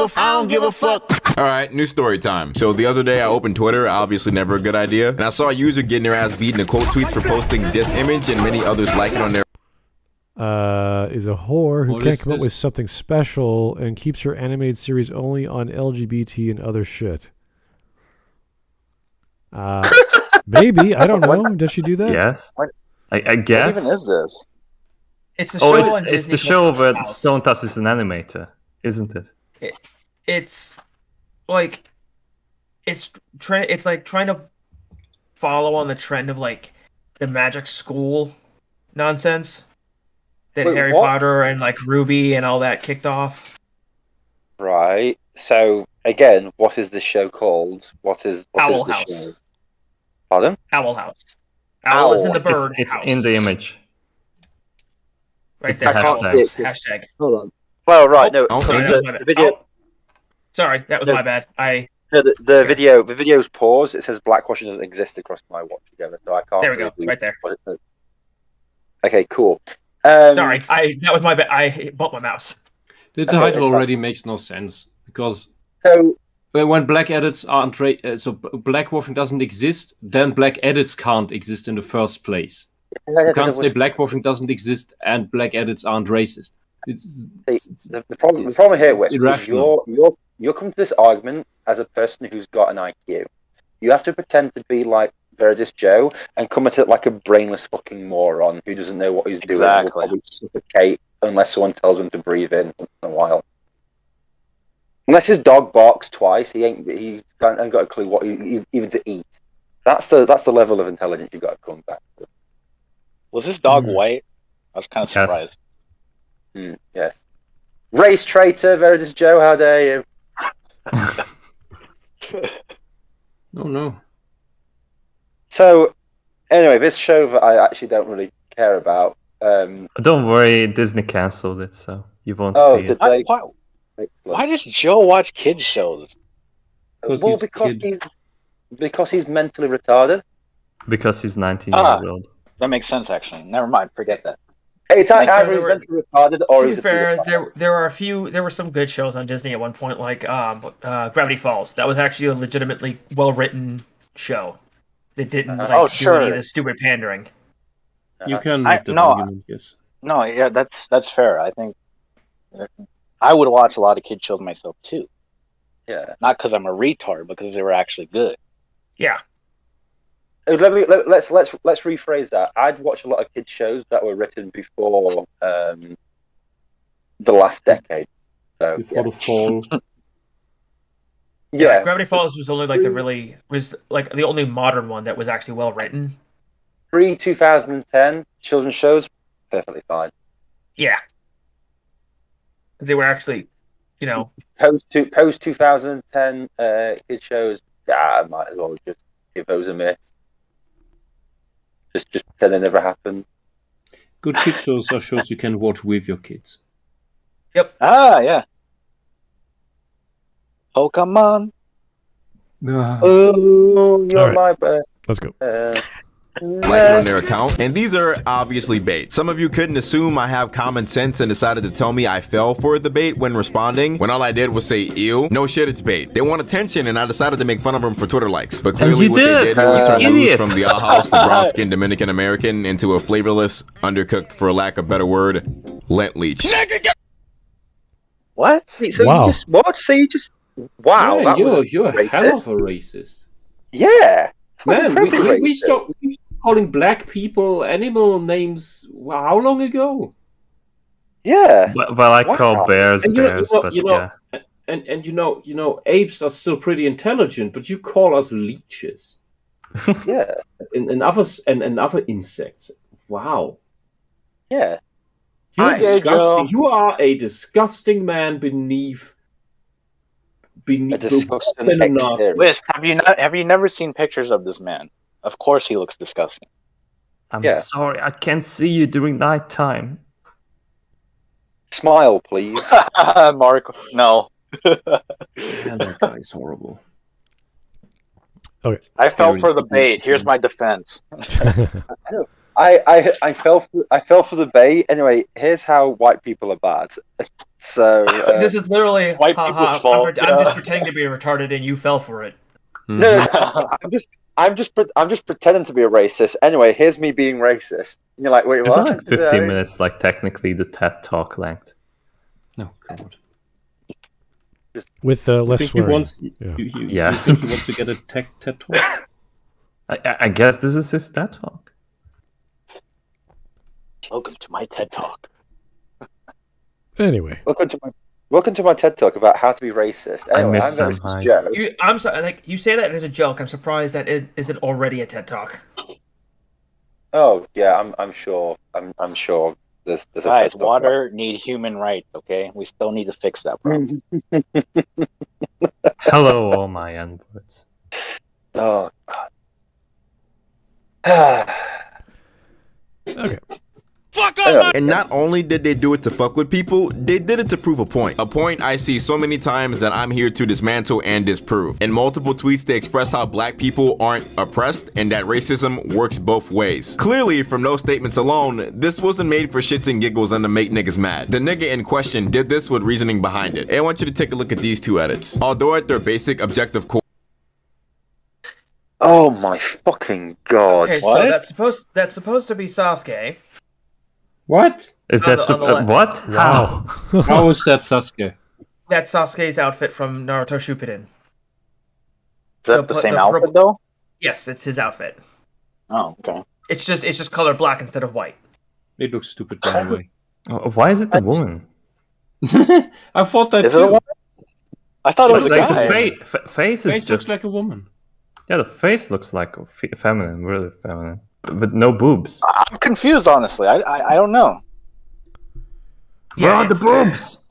a fuck. All right, new story time. So the other day I opened Twitter, obviously never a good idea, and I saw a user getting their ass beaten in quote tweets for posting this image and many others like it on their is a whore who can't come up with something special and keeps her animated series only on LGBT and other shit. Maybe, I don't know. Does she do that? Yes. I guess. What even is this? It's a show on it's Disney the show where House. Stone Tuss is an animator, isn't it? It's like it's like trying to follow on the trend of like the magic school nonsense that Harry Potter and like Ruby and all that kicked off. Right. So again, what is the show called? What is Owl the House. show? Pardon? Owl House. Owl is in the bird It's house. in the image. Right It's there. the Hashtag. Hold on. Well, right. No. Sorry, that was my bad. The video. Sorry, that was my bad. The video's paused. It says blackwashing doesn't exist across my watch together, so I can't. There we go. Right there. Okay, cool. Sorry, that was my bad. I bumped my mouse. The title already makes no sense because when black edits aren't so blackwashing doesn't exist, then black edits can't exist in the first place. You can't say blackwashing doesn't exist and black edits aren't racist. The problem here, Whisp, is you're coming to this argument as a person who's got an IQ. You have to pretend to be like Veridis Joe and come at it like a brainless fucking moron who doesn't know what he's doing and will probably suffocate unless someone tells him to breathe in once in a while. Unless his dog barks twice, he ain't got a clue what even to eat. That's the level of intelligence you've got to come back to. Was this dog white? I was kind of surprised. Yes. Race traitor, Veridis Joe, how dare you? No. So, anyway, this show that I actually don't really care about. Don't worry, Disney cancelled it, so you won't see it. Why does Joe watch kids shows? Because he's mentally retarded. Because he's 19 years old. That makes sense, actually. Never mind, forget that. Hey, it's either he's mentally retarded or he's. To be fair, there were some good shows on Disney at one point, like Gravity Falls. That was actually a legitimately well-written show. It didn't do any of the stupid pandering. You can make the argument, yes. No, yeah, that's fair. I think I would watch a lot of kid shows myself too. Yeah, not because I'm a retard, but because they were actually good. Yeah. Let's rephrase that. I'd watch a lot of kids shows that were written before the last decade. So, before the fall. Yeah, Gravity Falls was only the only modern one that was actually well written. Pre-2010 children's shows, perfectly fine. Yeah, they were actually, post 2010 kid shows. I might as well just give those a miss. Just pretend they never happened. Good kid shows are shows you can watch with your kids. Yep. Yeah. Pokemon. Oh, you're my best. Let's go. Like on their account, and these are obviously bait. Some of you couldn't assume I have common sense and decided to tell me I fell for the bait when responding, when all I did was say ew. No shit, it's bait. They want attention and I decided to make fun of them for Twitter likes. But clearly what they did was turn loose from the house, the brown-skinned Dominican American into a flavorless, undercooked, for lack of a better word, lent leech. What? So wow. Wow. Yeah, you're a hell of a racist. Yeah. Man, we stopped calling black people animal names how long ago? Yeah. Well, I call bears bears, but yeah. And apes are still pretty intelligent, but you call us leeches. Yeah. and other insects. Wow. Yeah. You're disgusting. You are a disgusting man beneath a disgusting exterior. Wisp, have you never seen pictures of this man? Of course he looks disgusting. I'm sorry, I can't see you during nighttime. Smile, please. Mark, no. That guy is horrible. Okay. I fell for the bait. Here's my defense. I fell for the bait. Anyway, here's how white people are bad. So this is literally white people's fault. I'm just pretending to be retarded, and you fell for it. No, I'm just pretending to be a racist. Anyway, here's me being racist. And you're like, wait, It's what? like 15 minutes, like technically the TED Talk length. No, God. With less swearing. Yes. You think he wants to get a TED Talk? I guess this is his TED Talk. Welcome to my TED Talk. Anyway. Welcome to my TED Talk about how to be racist. Anyway, I miss Sam Hyde. I'm sorry, like you say that as a joke. I'm surprised that it isn't already a TED Talk. Oh yeah, I'm sure. I'm sure. There's guys, water need human rights. Okay, we still need to fix that problem. Hello, all my N-words. Oh. Okay. Fuck And not only did they do it to fuck with people, they did it to prove a point. A point I see so many times that I'm here to dismantle and disprove. In multiple tweets, they expressed how black people aren't oppressed and that racism works both ways. Clearly, from those statements alone, this wasn't made for shits and giggles and to make niggas mad. The nigga in question did this with reasoning behind it. And I want you to take a look at these two edits. Although at their basic objective core. Oh my fucking god! Okay, what? so that's supposed to be Sasuke. What? Is On that the left. what? Wow. How is that Sasuke? That's Sasuke's outfit from Naruto Shippuden. Is that the same outfit purple- though? Yes, it's his outfit. Oh, okay. It's just colored black instead of white. It looks stupid by the way. Why is it the woman? I thought that Is it a too. woman? I thought it was a Like guy. the face is Face just looks like a woman. yeah. The face looks like feminine, really feminine, but no boobs. I'm confused, honestly. I don't know. Where are the it's- boobs?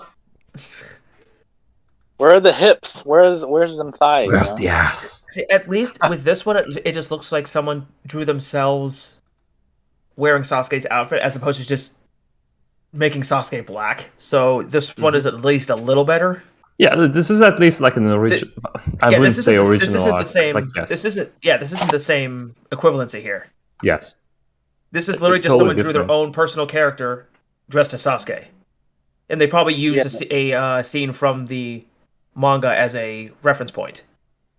Where are the hips? Where's them thighs? Where's you the know? ass? See, at least with this one, it just looks like someone drew themselves wearing Sasuke's outfit as opposed to just making Sasuke black. So this one is at least a little better. Yeah, this is at least like an original. I Yeah, wouldn't say original. This isn't the art, same. but yes. This isn't the same equivalency here. Yes. This is literally just Totally someone drew their different. own personal character dressed as Sasuke, and they probably used a scene from the manga as a reference point.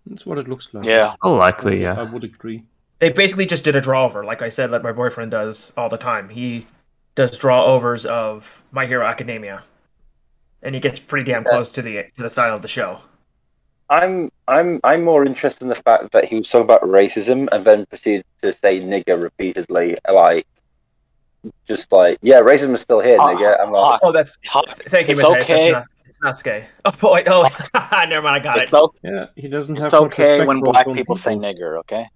That's what it looks like. Yeah. Oh, likely, yeah. I would agree. They basically just did a draw over, like I said, like my boyfriend does all the time. He does draw overs of My Hero Academia, and he gets pretty damn close to the style of the show. I'm more interested in the fact that he was talking about racism and then proceeded to say nigger repeatedly, like just like racism is still here, nigger. I'm like, Oh, that's thank you, It's Matthias. okay. It's not Sasuke. Oh boy, oh never mind, I got it. It's, okay, Yeah, he doesn't have it's much okay respect when for his black own people say nigger, okay?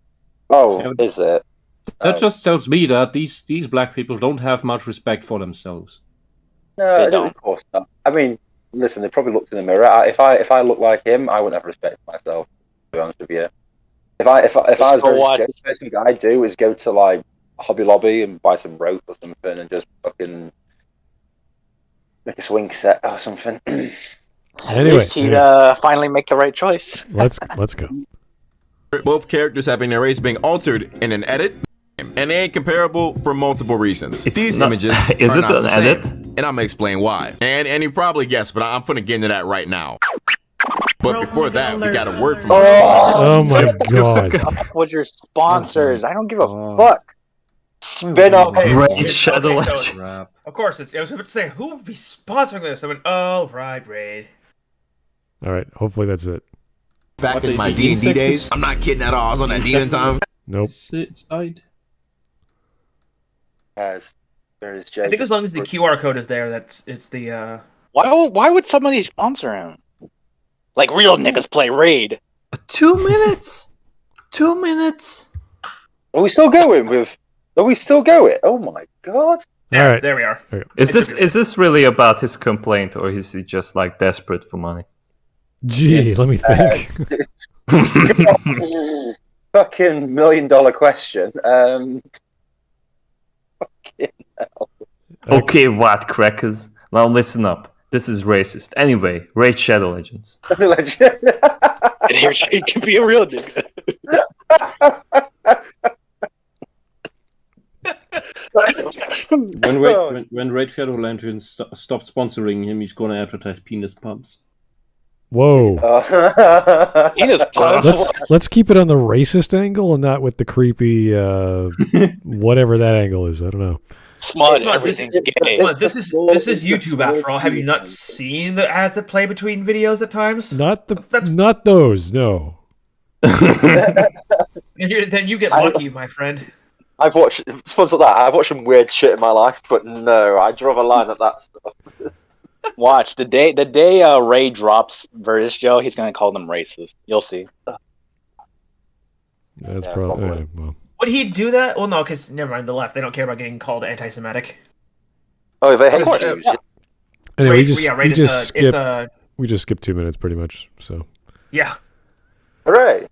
oh, is it? That just tells me that these black people don't have much respect for themselves. No, They don't. of course not. I mean, listen, they probably looked in the mirror. If I look like him, I wouldn't have respect for myself. To be honest with you, if I was go very watch- scared, the first thing I'd do is go to like Hobby Lobby and buy some rope or something and just fucking make a swing set or something. At Anyway, least he'd finally make the right choice. let's go. Both characters having their race being altered in an edit, and they ain't comparable for multiple reasons. It's These not- images is are it not an the same, edit? and I'm gonna explain why. And you probably guessed, but I'm gonna get into that right now. But before that, we got a word from our Oh sponsor. my god. Fuck was your sponsors? I don't give a Oh. fuck. Spin off. Okay, Great okay, Shadow so- Legends. Crap. Of course, I was about to say, who would be sponsoring this? I went, oh, right, Raid. All right, hopefully that's it. Back What, in the my D&D D&D days, I'm not kidding at all. I was on that demon time. Nope. Sit side. As there is I think as long as the QR code is there, it's the. Why would somebody sponsor him? Like real niggas play Raid. 2 minutes. 2 minutes. Are we still going with? Are we still going? Oh my god! All right. There we are. Is this really about his complaint, or is he just like desperate for money? Gee, let me think. Fucking $1 million question. Fucking hell. Okay, what crackers? Now listen up. This is racist. Anyway, Raid Shadow Legends. And here's how you can be a real nigga. When Raid Shadow Legends stops sponsoring him, he's gonna advertise penis pumps. Whoa. Penis pumps. Let's keep it on the racist angle and not with the creepy whatever that angle is. I don't know. Smud, Smud, everything's this- gay. Come on, this is YouTube after all. Have you not seen the ads that play between videos at times? Not That's- not those. No. Then you get lucky, my friend. I've watched sponsor that. I've watched some weird shit in my life, but no, I draw the line at that stuff. Watch the day Ray drops Veridis Joe, he's gonna call them racist. You'll see. That's Yeah, probably probably. well. Would he do that? Well, no, because never mind. The left, they don't care about getting called anti-Semitic. Oh, they hate Of course, Jews. yeah. Anyway, Raid- yeah, Raid is we just skipped 2 minutes pretty much. So yeah. Hooray!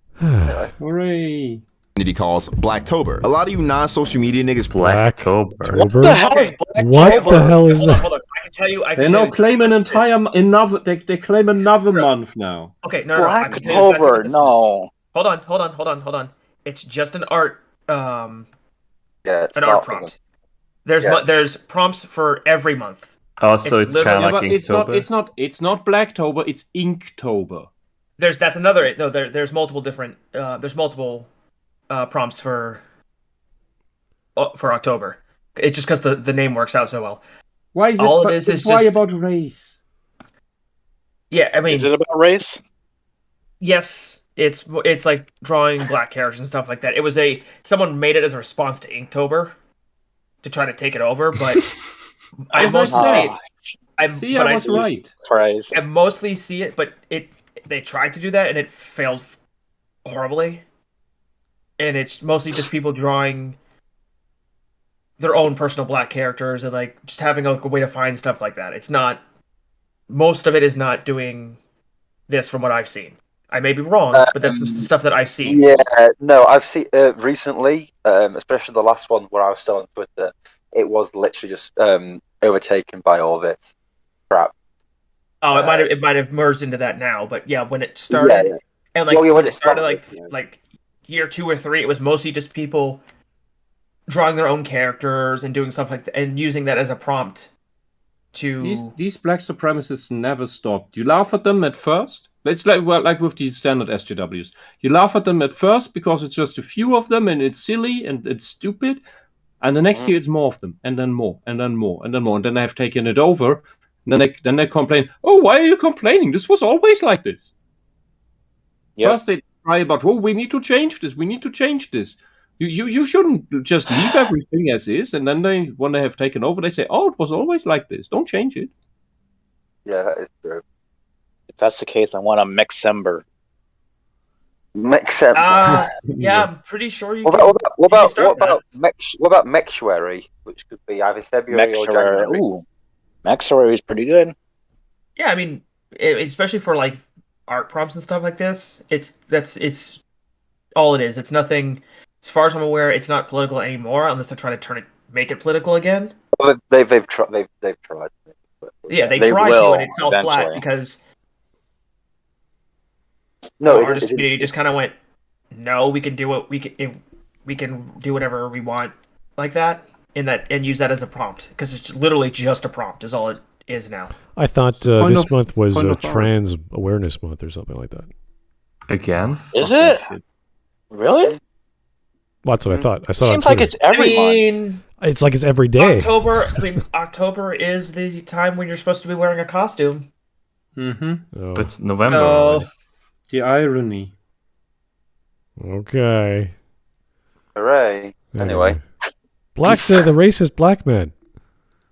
Hooray! he calls Blacktober. A lot of you non-social media niggas Blacktober. What the hell is Blacktober? What the hell is that? Hold on. I can tell you. They now claim an entire another. They claim another month now. Okay, no. I can tell you exactly what Blacktober, this no. is. Hold on. It's just an art. Yeah, an art prompt. There's prompts for every month. Oh, so it's kind of like Inktober. It's not Blacktober. It's Inktober. That's another. No, there's multiple different. There's multiple prompts for October. It's just because the name works out so well. Why is it? All it is why just about race? Yeah, I mean, Is it about race? Yes, it's like drawing black characters and stuff like that. It was someone made it as a response to Inktober to try to take it over, but I mostly see it. I was right. Crazy. I mostly see it, but they tried to do that and it failed horribly. And it's mostly just people drawing their own personal black characters and like just having a way to find stuff like that. It's not. Most of it is not doing this from what I've seen. I may be wrong, but that's the stuff that I've seen. Yeah, no, I've seen recently, especially the last one where I was still on Twitter. It was literally just overtaken by all this crap. Oh, it might have merged into that now, but yeah, when it started, and like when it started, like year 2 or 3, it was mostly just people drawing their own characters and doing stuff like that, and using that as a prompt to these black supremacists never stopped. You laugh at them at first. It's like with these standard SJWs. You laugh at them at first because it's just a few of them and it's silly and it's stupid. And the next year it's more of them, and then more, and then more, and then more, and then they have taken it over. And then they complain, "Oh, why are you complaining? This was always like this." Yep. First they cry about, "Oh, we need to change this. We need to change this." You shouldn't just leave everything as is. And then when they have taken over, they say, "Oh, it was always like this. Don't change it." Yeah, that is true. If that's the case, I want a Mexember. Mexember. Yeah, I'm pretty sure you. What about Mexuary, which could be either February or January? Ooh, Mexuary is pretty good. Yeah, I mean, especially for like art prompts and stuff like this, it's all it is. It's nothing. As far as I'm aware, it's not political anymore, unless they're trying to make it political again. Well, they've tried. Yeah, they tried to, and it fell flat because the artist community just kind of went, "No, we can do what we can do whatever we want like that, and use that as a prompt because it's literally just a prompt is all it is now." I thought this month was Trans Awareness Month or something like that. Again? Is it? Really? Well, that's what I thought. I saw. Seems like it's every month. It's like it's every day. October is the time when you're supposed to be wearing a costume. Mm-hmm. Oh. But it's November already. The irony. Okay. Hooray. Anyway. The racist black man.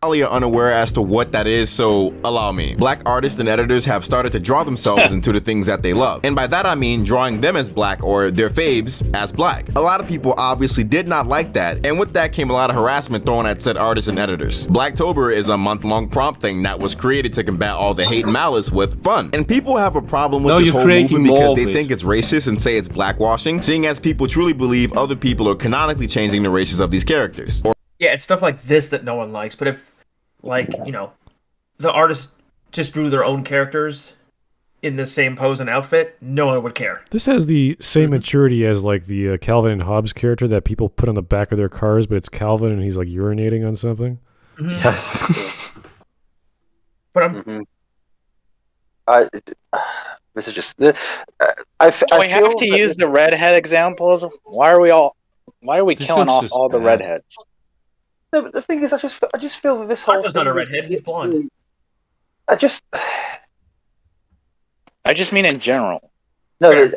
Probably are unaware as to what that is, so allow me. Black artists and editors have started to draw themselves into the things that they love. And by that I mean drawing them as black or their faves as black. A lot of people obviously did not like that, and with that came a lot of harassment thrown at said artists and editors. Blacktober is a month-long prompt thing that was created to combat all the hate and malice with fun. And people have a problem with this whole movement because they think it's racist and say it's blackwashing, seeing as people truly believe other people are canonically changing the races of these characters. Yeah, it's stuff like this that no one likes, but if the artist just drew their own characters in the same pose and outfit, no one would care. This has the same maturity as like the Calvin and Hobbes character that people put on the back of their cars, but it's Calvin and he's like urinating on something. Mm-hmm. Yes. But this is just. Do we have to use the redhead examples? Why are we killing off all the redheads? No, but the thing is, I just feel that this whole Marco's not a redhead, he's blonde. I just mean in general. No,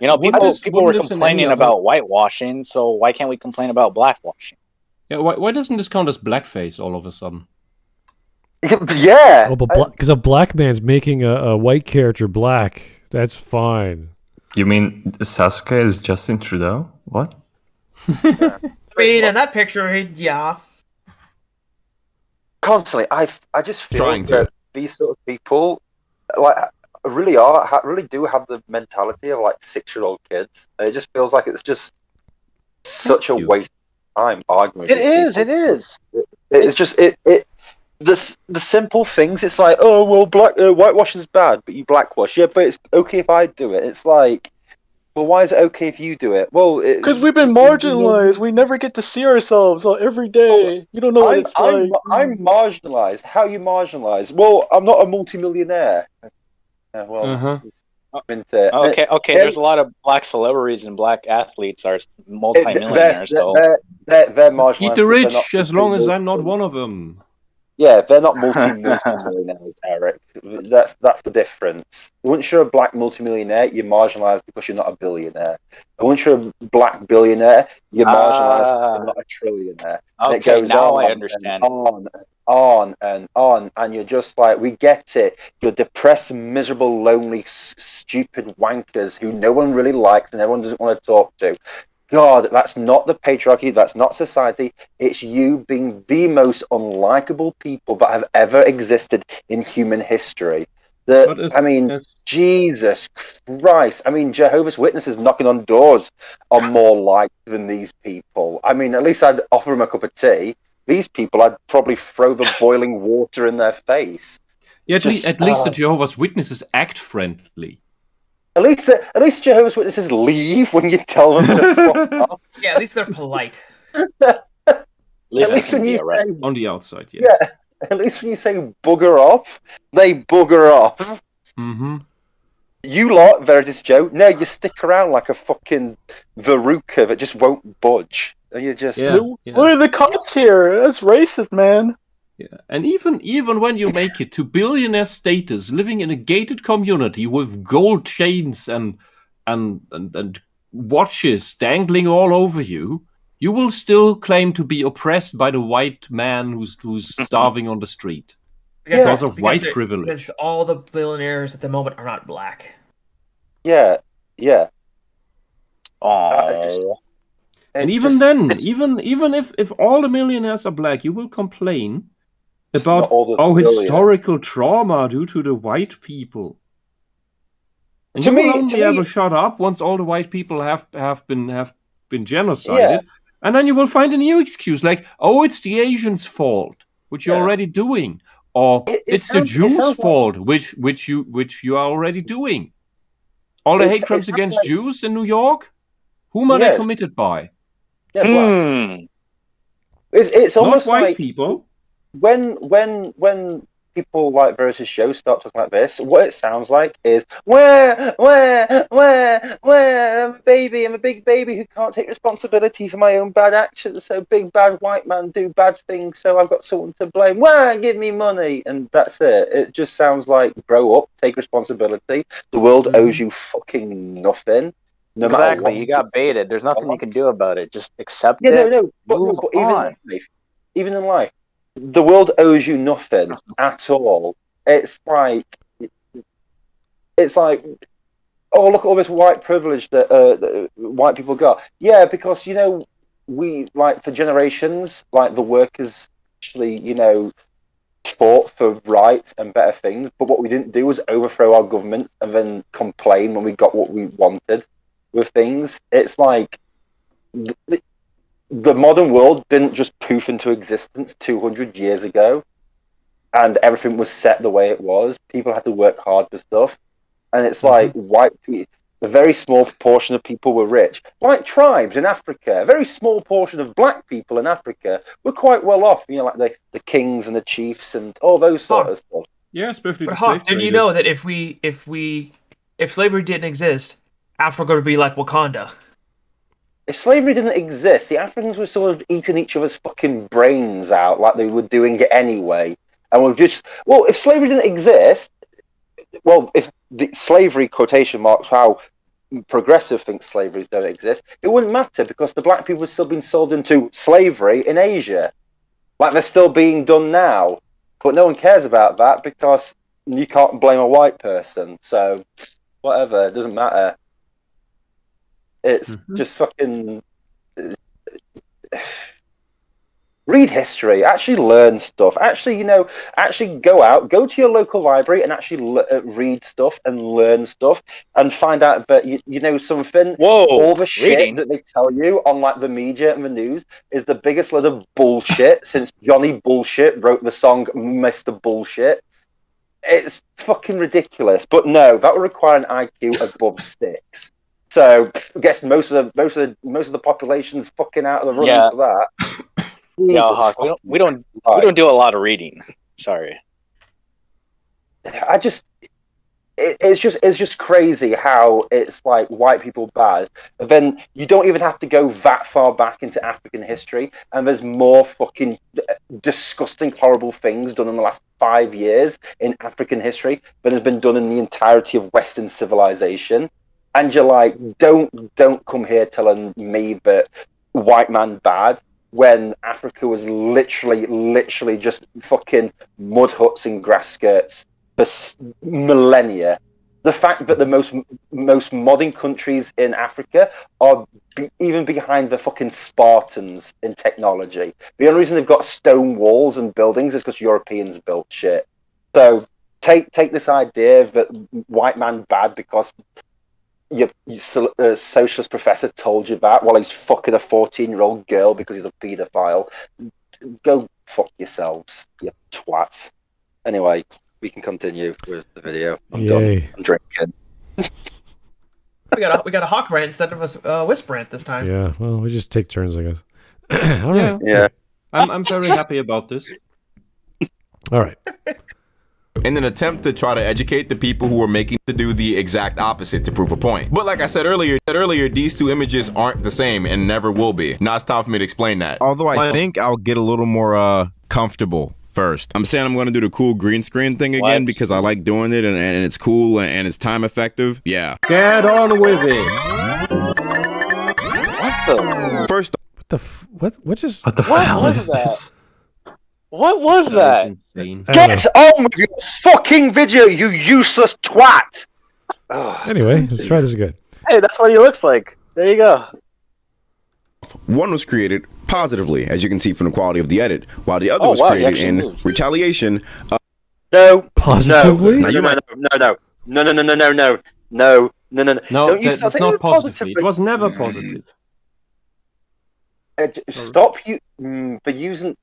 people were complaining about whitewashing, so why can't we complain about blackwashing? Yeah, why doesn't this count as blackface all of a sudden? Yeah. Well, but because a black man's making a white character black, that's fine. You mean Sasuke is Justin Trudeau? What? I mean, in that picture, yeah. Constantly, I just feel that these sort of people, really do have the mentality of like 6-year-old kids. It just feels like it's just such a waste of time arguing. It is. It's just the simple things. It's like, oh well, whitewashing is bad, but you blackwash. Yeah, but it's okay if I do it. It's like, well, why is it okay if you do it? Well, because we've been marginalized. We never get to see ourselves every day. You don't know what it's like. I'm marginalized. How are you marginalized? Well, I'm not a multimillionaire. Okay. There's a lot of black celebrities and black athletes are multimillionaires. They're marginalized. Eat the rich, as long as I'm not one of them. Yeah, they're not multi-millionaires, Eric. That's the difference. Once you're a black multimillionaire, you're marginalized because you're not a billionaire. And once you're a black billionaire, you're marginalized because you're not a trillionaire. Okay, it goes now I understand. On, and you're just like, we get it. You're depressed, miserable, lonely, stupid wankers who no one really likes and everyone doesn't want to talk to. God, that's not the patriarchy, that's not society. It's you being the most unlikable people that have ever existed in human history. Jesus Christ. I mean, Jehovah's Witnesses knocking on doors are more liked than these people. I mean, at least I'd offer them a cup of tea. These people, I'd probably throw the boiling water in their face. Yeah, at least the Jehovah's Witnesses act friendly. At least Jehovah's Witnesses leave when you tell them to fuck off. Yeah, at least they're polite. At least when you say, on the outside, yeah. At least when you say bugger off, they bugger off. Mm-hmm. You lot, Veridis Joe, no, you stick around like a fucking Veruca that just won't budge. And you just Why are the cops here? That's racist, man. Yeah, and even when you make it to billionaire status, living in a gated community with gold chains and watches dangling all over you, you will still claim to be oppressed by the white man who's starving on the street. Because of white privilege. Because all the billionaires at the moment are not black. Yeah. And even then, even if all the millionaires are black, you will complain about historical trauma due to the white people. And you will only ever shut up once all the white people have been genocided, and then you will find a new excuse like, "Oh, it's the Asians' fault," which you're already doing, or it's the Jews' fault, which you are already doing. All the hate crimes against Jews in New York, whom are they committed by? It's almost not white like people. When people like Veridis Joe start talking like this, what it sounds like is, where, I'm a baby, I'm a big baby who can't take responsibility for my own bad actions, so big bad white man do bad things, so I've got someone to blame, give me money, and that's it. It just sounds like, grow up, take responsibility, the world owes you fucking nothing. No exactly, you got baited, there's nothing you can do about it, just accept it. But even in life, the world owes you nothing at all. It's like, oh, look at all this white privilege that white people got. Yeah, because, we, for generations, the workers actually, fought for rights and better things. But what we didn't do was overthrow our government and then complain when we got what we wanted with things. It's like, the modern world didn't just poof into existence 200 years ago and everything was set the way it was. People had to work hard for stuff. And it's like a very small proportion of people were rich. Like tribes in Africa, a very small portion of black people in Africa were quite well off. Like the kings and the chiefs and all those sort of stuff. Yeah, especially the slave traders. Did you know that if slavery didn't exist, Africa would be like Wakanda? If slavery didn't exist, the Africans were sort of eating each other's fucking brains out like they were doing it anyway. And if slavery didn't exist, if the slavery quotation marks how progressive thinks slavery don't exist, it wouldn't matter because the black people were still being sold into slavery in Asia. Like they're still being done now. But no one cares about that because you can't blame a white person. So, whatever, it doesn't matter. It's just fucking... read history, actually learn stuff. Actually, actually go to your local library and actually read stuff and learn stuff and find out that you know something. Whoa! All the shit Reading? that they tell you on like the media and the news is the biggest load of bullshit since Johnny Bullshit wrote the song Mr. Bullshit. It's fucking ridiculous. But no, that would require an IQ above 6. So I guess most of the population's fucking out of the running for that. Yeah, Hawk, we don't do a lot of reading. Sorry. It's just crazy how it's like white people bad. But then you don't even have to go that far back into African history, and there's more fucking disgusting, horrible things done in the last 5 years in African history than has been done in the entirety of Western civilization. And you're like, don't come here telling me that white man bad, when Africa was literally just fucking mud huts and grass skirts for millennia. The fact that the most modern countries in Africa are even behind the fucking Spartans in technology. The only reason they've got stone walls and buildings is because Europeans built shit. So take this idea that white man bad because your socialist professor told you that while he's fucking a 14-year-old girl because he's a paedophile. Go fuck yourselves, you twats. Anyway, we can continue with the video. I'm done. I'm drinking. we got a Hawk rant instead of a Wisp rant this time. Yeah, well, we just take turns, I guess. All right. Yeah. I'm very happy about this. All right. In an attempt to try to educate the people who are making to do the exact opposite to prove a point. But like I said earlier, these two images aren't the same and never will be. Now it's time for me to explain that. Although I think I'll get a little more comfortable first. I'm saying I'm going to do the cool green screen thing again because I like doing it and it's cool and it's time effective. Yeah. Get on with it. First, what the hell is this? What was that? Get on with your fucking video, you useless twat! Anyway, let's try this again. Hey, that's what he looks like. There you go. One was created positively, as you can see from the quality of the edit, while the other was created in retaliation. No. Positively? No. No, that's not positive. It was never positive. Stop you for using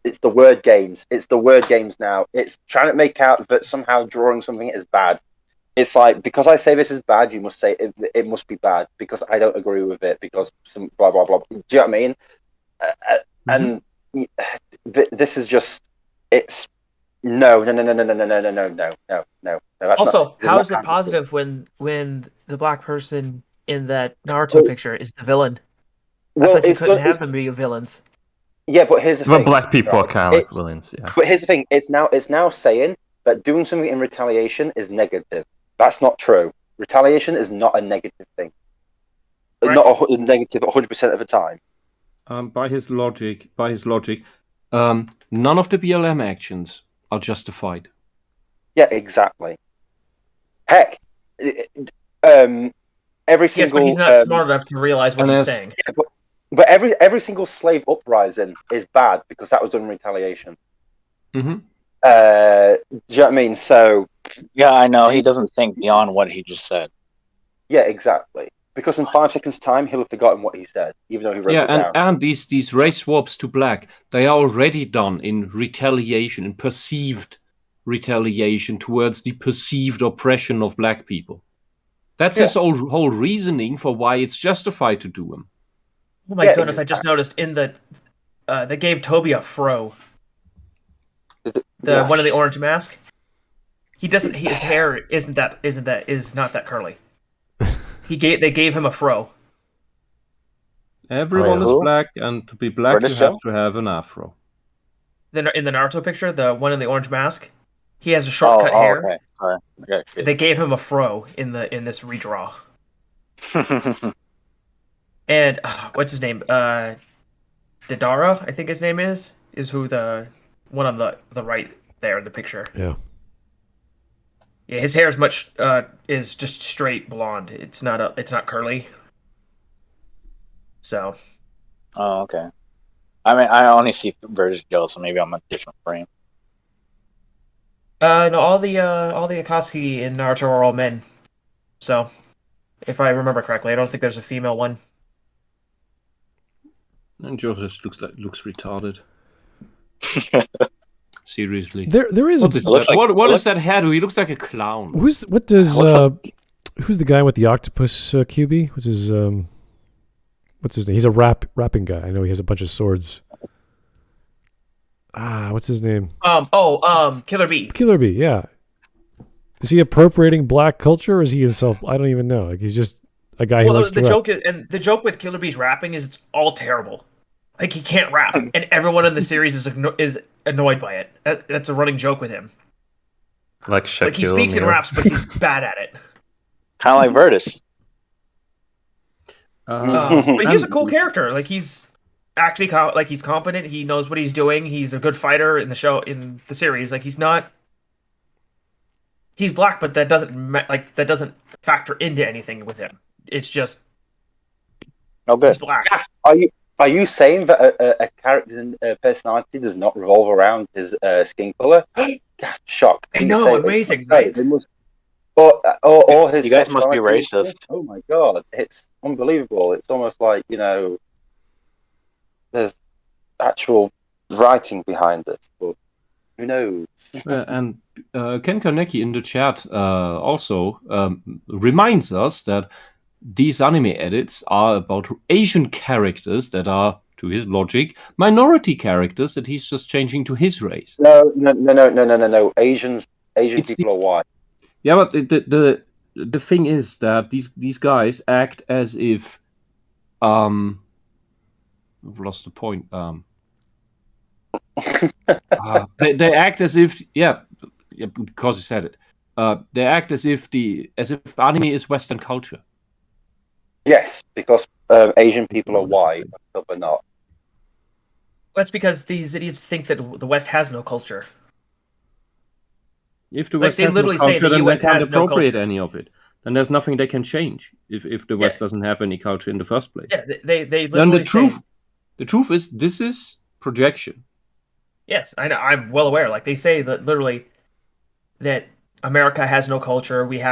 it's the word games. It's the word games now. It's trying to make out that somehow drawing something is bad. It's like, because I say this is bad, you must say it must be bad because I don't agree with it because some blah blah blah. Do you know what I mean? And this is just no. Also, how is it positive when the black person in that Naruto picture is the villain? I thought you couldn't have them be villains. Yeah, but here's the thing. Well, black people are kind of like villains, yeah. But here's the thing. It's now saying that doing something in retaliation is negative. That's not true. Retaliation is not a negative thing. Right. Not a negative 100% of the time. By his logic, none of the BLM actions are justified. Yeah, exactly. Heck, every single... Yes, but he's not smart enough to realize what he's saying. Yeah, but every single slave uprising is bad because that was done in retaliation. Mm-hmm. Do you know what I mean? So... Yeah, I know. He doesn't think beyond what he just said. Yeah, exactly. Because in 5 seconds' time, he'll have forgotten what he said, even though he wrote it down. And these race swaps to black, they are already done in retaliation, in perceived retaliation towards the perceived oppression of black people. That's his whole reasoning for why it's justified to do them. Oh my goodness! I just noticed in the they gave Toby a fro. The one in the orange mask. He doesn't. His hair is not that curly. They gave him a fro. Everyone is black, and to be black, you have to have an afro. Then in the Naruto picture, the one in the orange mask, he has a shortcut hair. Okay. All right. Okay. They gave him a fro in this redraw. And what's his name? Didara, I think his name is who the one on the right there in the picture. Yeah. Yeah, his hair is just straight blonde. It's not curly. So. Oh, okay. I mean, I only see Veridis Joe, so maybe I'm a different frame. No, all the Akatsuki in Naruto are all men. So, if I remember correctly, I don't think there's a female one. And Joe just looks retarded. Seriously. There is what is that hairdo? He looks like a clown. Who's the guy with the octopus QB? What's his name? He's a rapping guy. I know he has a bunch of swords. What's his name? Killer Bee. Killer Bee, yeah. Is he appropriating black culture, or is he himself? I don't even know. Like, he's just a guy who likes to rap. The joke with Killer Bee's rapping is it's all terrible. Like, he can't rap, and everyone in the series is annoyed by it. That's a running joke with him. Like Shaquille Like, he speaks and raps, but he's bad at it. Kind of like Veridis. But he's a cool character. Like, he's actually he's competent. He knows what he's doing. He's a good fighter in the series. Like, he's black, but that doesn't factor into anything with him. It's just he's black. Are you saying that a character's personality does not revolve around his skin color? Shock! I know, amazing, right? Or his. You guys must be racist. Oh my god, it's unbelievable. It's almost like, there's actual writing behind it, but who knows? And Ken Kaneki in the chat also reminds us that these anime edits are about Asian characters that are, to his logic, minority characters that he's just changing to his race. No. Asian people are white. Yeah, but the thing is that these guys act as if I've lost the point. They act as if because you said it. They act as if anime is Western culture. Yes, because Asian people are white, but not. That's because these idiots think that the West has no culture. If the West has no culture, then they can't appropriate any of it. Then there's nothing they can change if the West doesn't have any culture in the first place. Yeah, they then the truth is this is projection. Yes, I know. I'm well aware. Like, they say that literally that America has no culture. We're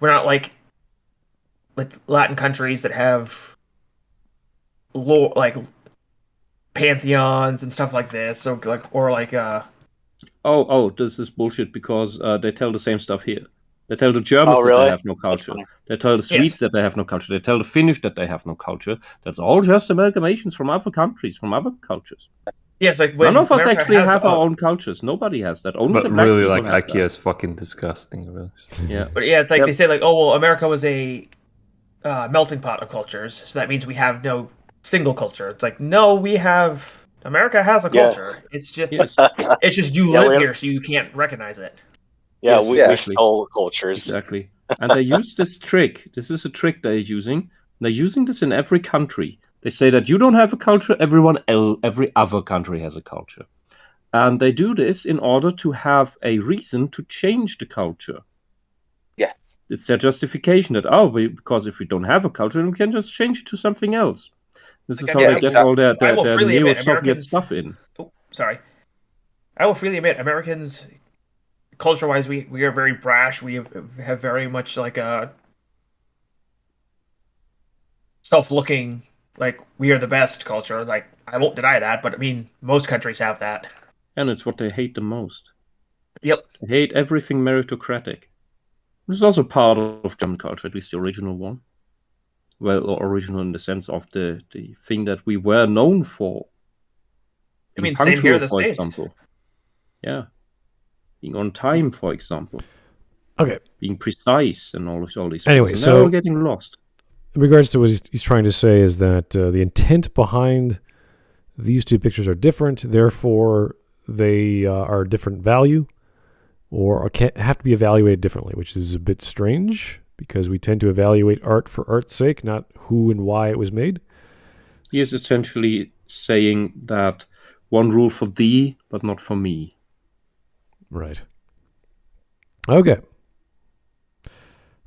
not like Latin countries that have pantheons and stuff like this. So this is bullshit because they tell the same stuff here. They tell the Germans that they have no culture. They tell the Swedes that they have no culture. They tell the Finnish that they have no culture. That's all just amalgamations from other countries, from other cultures. Yes, like none of us actually have our own cultures. Nobody has that. Only but the black really, people like, have IKEA is fucking disgusting. Really. Yeah, but yeah, it's like they say, like, oh well, America was a melting pot of cultures, so that means we have no single culture. It's like, no, America has a culture. It's just you live here, so you can't recognize it. Yeah, we stole cultures. Exactly. And they use this trick. This is a trick they're using. They're using this in every country. They say that you don't have a culture, every other country has a culture. And they do this in order to have a reason to change the culture. Yeah. It's their justification that, because if we don't have a culture, we can just change it to something else. This is how they get all their neo-Soviet stuff in. Oh, sorry. I will freely admit, Americans, culture-wise, we are very brash. We have very much like a self-looking, like, we are the best culture. Like, I won't deny that, but I mean, most countries have that. And it's what they hate the most. Yep. They hate everything meritocratic. Which is also part of German culture, at least the original one. Well, or original in the sense of the thing that we were known for. I mean, same here in the States. Example. Yeah. Being on time, for example. Okay. Being precise and all these anyway, things. So now we're getting lost. In regards to what he's trying to say is that the intent behind these two pictures are different, therefore they are different value or have to be evaluated differently, which is a bit strange because we tend to evaluate art for art's sake, not who and why it was made. He is essentially saying that one rule for thee, but not for me. Right. Okay.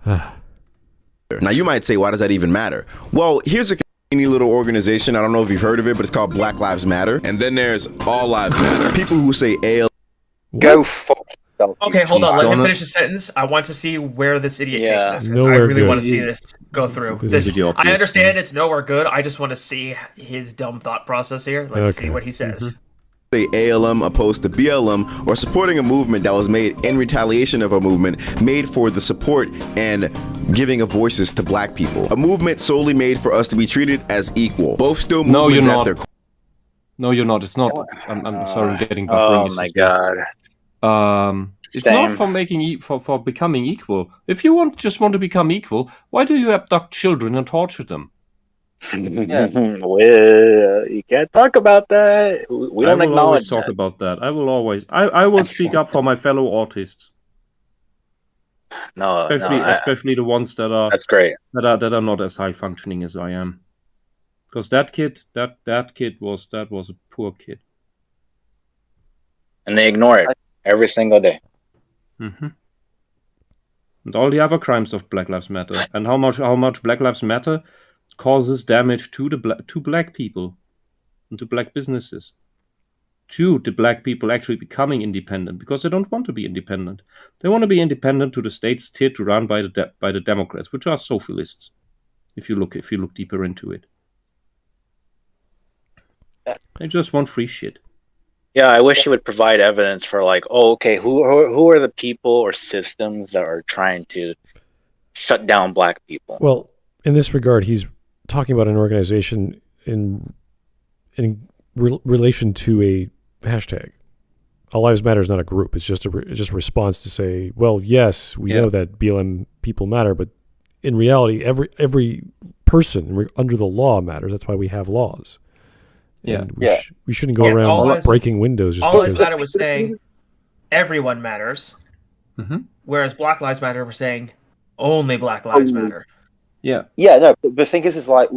Now you might say, why does that even matter? Well, here's a Any little organization, I don't know if you've heard of it, but it's called Black Lives Matter. And then there's All Lives Matter. People who say AL. Go fuck yourself. Okay, hold on. Let him finish the sentence. I want to see where this idiot takes this. 'Cause I Nowhere really good. want to see this go through. I understand it's nowhere good. I just want to see his dumb thought process here. Let's see what he says. Say ALM opposed to BLM, or supporting a movement that was made in retaliation of a movement made for the support and giving of voices to black people. A movement solely made for us to be treated as equal. Both still movements No, you're at not. their core. No, you're not. It's not. I'm sorry, I'm getting buffering. Oh my god. It's not for making for becoming equal. If you just want to become equal, why do you abduct children and torture them? Well, you can't talk about that. We don't acknowledge talk about that. I will always. I will speak up for my fellow autists. No, especially the ones that are. That's great. That are not as high functioning as I am. Because that kid was a poor kid. And they ignore it every single day. Mm-hmm. And all the other crimes of Black Lives Matter, and how much Black Lives Matter causes damage to black people and to black businesses, to the black people actually becoming independent because they don't want to be independent. They want to be independent to the states run by the Democrats, which are socialists. If you look deeper into it, they just want free shit. Yeah, I wish you would provide evidence for who are the people or systems that are trying to shut down black people. Well, in this regard, he's talking about an organization in relation to a hashtag. All Lives Matter is not a group. It's just a response to say, well, yes, we know that BLM people matter, but in reality, every person under the law matters. That's why we have laws. And we shouldn't go around breaking windows. All Lives Matter was saying everyone matters, whereas Black Lives Matter was saying only Black Lives Matter. Yeah, no, but the thing is like,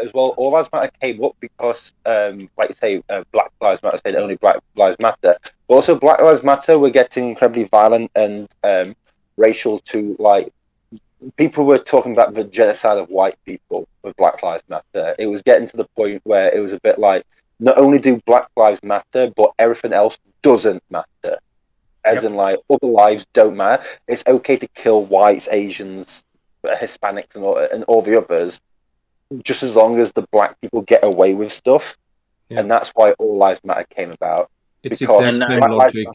as well, All Lives Matter came up because, like you say, Black Lives Matter said only Black Lives Matter. But also, Black Lives Matter were getting incredibly violent and racial to, like, people were talking about the genocide of white people with Black Lives Matter. It was getting to the point where it was a bit like, not only do Black Lives matter, but everything else doesn't matter. As in, like, other lives don't matter. It's okay to kill whites, Asians, Hispanics, and all the others, just as long as the black people get away with stuff. And that's why All Lives Matter came about. It's exact same logic.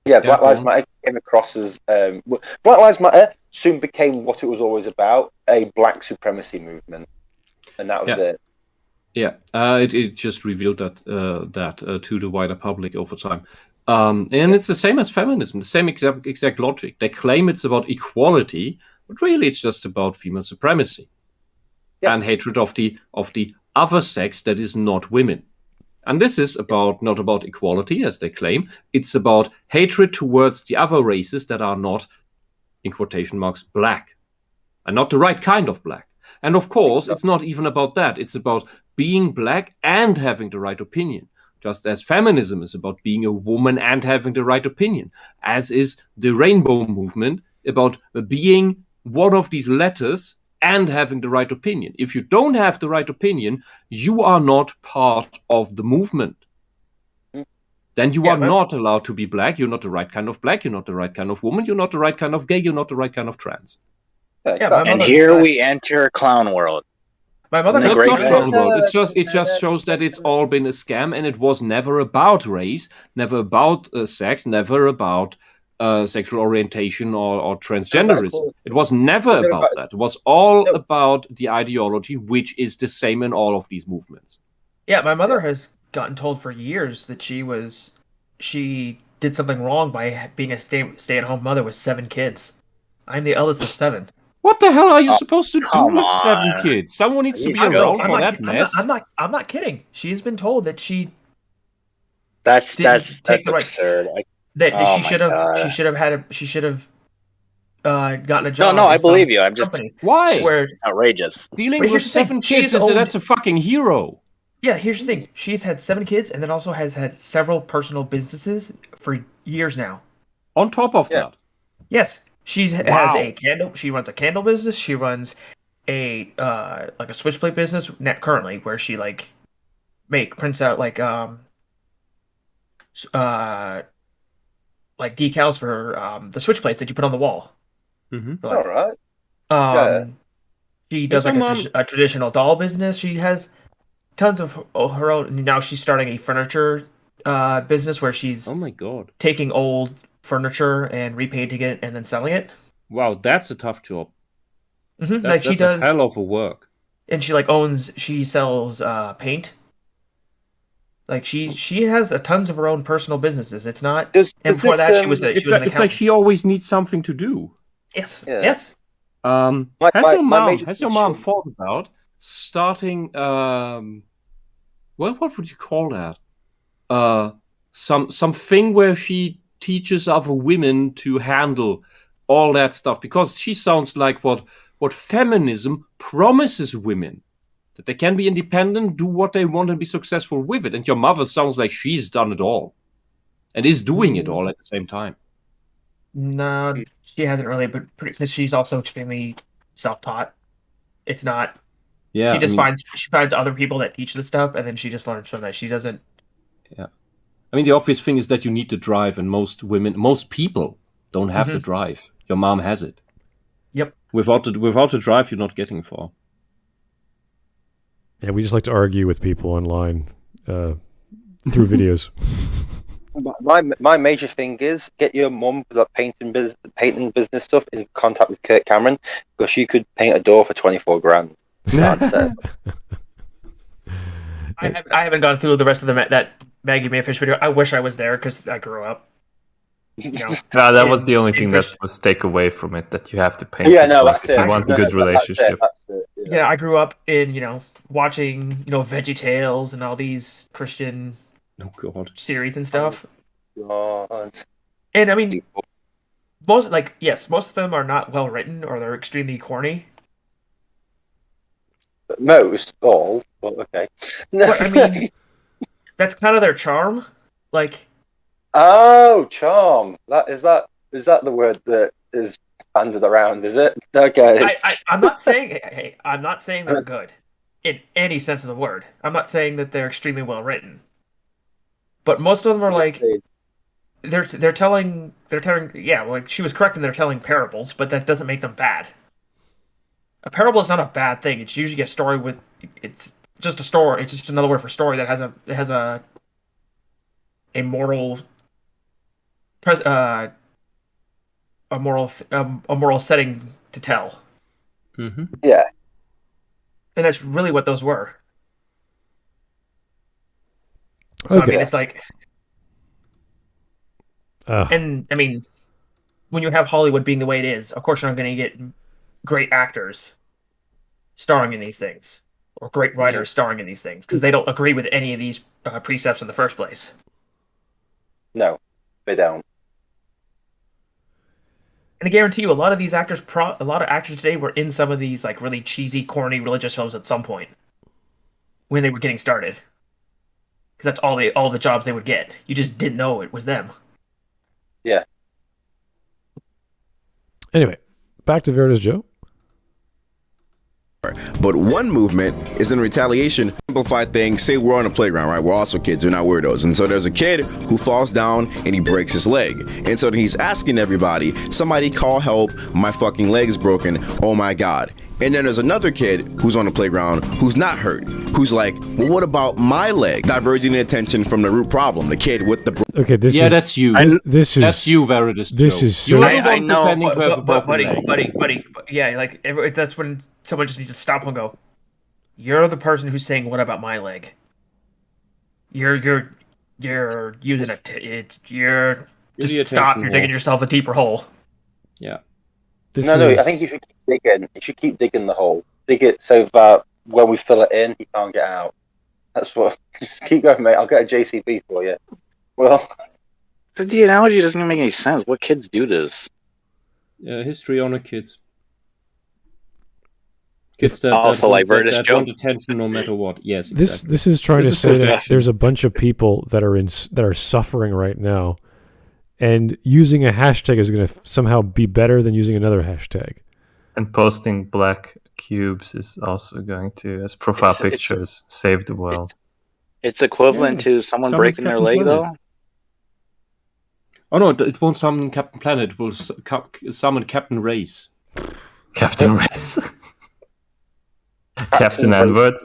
Black Lives Matter came across as Black Lives Matter soon became what it was always about, a black supremacy movement, and that was it. Yeah, it just revealed that to the wider public over time. And it's the same as feminism, the same exact logic. They claim it's about equality, but really it's just about female supremacy and hatred of the other sex that is not women. And this is not about equality, as they claim. It's about hatred towards the other races that are not, in quotation marks, black, and not the right kind of black. And of course, it's not even about that. It's about being black and having the right opinion. Just as feminism is about being a woman and having the right opinion, as is the rainbow movement about being one of these letters and having the right opinion. If you don't have the right opinion, you are not part of the movement. Then you are not allowed to be black. You're not the right kind of black. You're not the right kind of woman. You're not the right kind of gay. You're not the right kind of trans. And here we enter clown world. My mother not clown world. It just shows that it's all been a scam, and it was never about race, never about sex, never about sexual orientation or transgenderism. It was never about that. It was all about the ideology, which is the same in all of these movements. Yeah, my mother has gotten told for years that she did something wrong by being a stay-at-home mother with 7 kids. I'm the eldest of 7. What the hell are you supposed to do with 7 kids? Someone needs to be around for that mess. I'm not kidding. She's been told that she that's take the absurd. She should have gotten a job. No, I believe you. I'm just why? Where outrageous. Dealing with 7 kids that's a fucking hero. Yeah, here's the thing. She's had 7 kids and then also has had several personal businesses for years now. On top of that. Yes. She has a candle. She runs a candle business. She runs a like a switchblade business currently, where she like prints out like decals for the switchblades that you put on the wall. Mm-hmm. All right. She does like a traditional doll business. She has tons of her own. Now she's starting a furniture business where she's oh my god, taking old furniture and repainting it and then selling it. Wow, that's a tough job. Mm-hmm. Like she does a hell of a work. And she sells paint. Like she has tons of her own personal businesses. It's not. And before that, she was an accountant. It's like she always needs something to do. Yes. Yeah. Yes. Has your mom thought about starting? What would you call that? Something where she teaches other women to handle all that stuff, because she sounds like what feminism promises women, that they can be independent, do what they want, and be successful with it. And your mother sounds like she's done it all and is doing it all at the same time. No, she hasn't really, but because she's also extremely self-taught. It's not. Yeah, she finds other people that teach this stuff, and then she just learns from that. She doesn't. Yeah, I mean, the obvious thing is that you need to drive, and most people don't have to drive. Your mom has it. Yep. Without the drive, you're not getting far. Yeah, we just like to argue with people online through videos. My major thing is get your mum for that painting business stuff in contact with Kirk Cameron, because she could paint a door for $24,000. That's it. I haven't gone through the rest of that Maggie Mayfish video. I wish I was there because I grew up. That was the only thing that was take away from it, that you have to paint. Yeah, no, that's if you want a good relationship. That's it. Yeah, I grew up in watching VeggieTales and all these Christian series and stuff. God. And I mean, most of them are not well written, or they're extremely corny. All, but okay. But, I mean, that's kind of their charm. Like, oh, charm. Is that the word that is banded around? Is it? Okay. I'm not saying. Hey, I'm not saying they're good in any sense of the word. I'm not saying that they're extremely well written. But most of them are like, they're telling. Yeah, like she was correct in they're telling parables, but that doesn't make them bad. A parable is not a bad thing. It's usually a story with. It's just a story. It's just another word for story that has a moral. A moral setting to tell. Mm-hmm. Yeah. And that's really what those were. So, I mean, it's like, and I mean, when you have Hollywood being the way it is, of course you're not going to get great actors starring in these things, or great writers starring in these things, because they don't agree with any of these precepts in the first place. No, they don't. And I guarantee you, a lot of actors today were in some of these like really cheesy, corny religious films at some point when they were getting started. Because that's all the jobs they would get. You just didn't know it was them. Yeah. Anyway, back to Veridis Joe. But one movement is in retaliation. Simplify things. Say we're on a playground, right? We're also kids. We're not weirdos. And so there's a kid who falls down and he breaks his leg. And so he's asking everybody, somebody call help. My fucking leg is broken. Oh my God. And then there's another kid who's on the playground who's not hurt, who's like, well, what about my leg? Diverging the attention from the root problem, the kid with the... That's you. That's you, Veridis Joe. This is so... I know, but buddy, yeah, like, that's when someone just needs to stop and go, you're the person who's saying, what about my leg? You're using it. Just stop, you're digging yourself a deeper hole. Yeah. I think you should keep digging. You should keep digging the hole. Dig it so that when we fill it in, he can't get out. That's what. Just keep going, mate. I'll get a JCB for you. Well, the analogy doesn't even make any sense. What kids do this? History honor kids. Kids that want attention no matter what. Yes. Exactly. This is trying to say that there's a bunch of people that are suffering right now. And using a hashtag is going to somehow be better than using another hashtag. And posting black cubes is also going to, as profile pictures, save the world. It's equivalent to someone breaking their leg, though. Oh no, it won't summon Captain Planet. It will summon Captain Race. Captain Race. Captain N-word.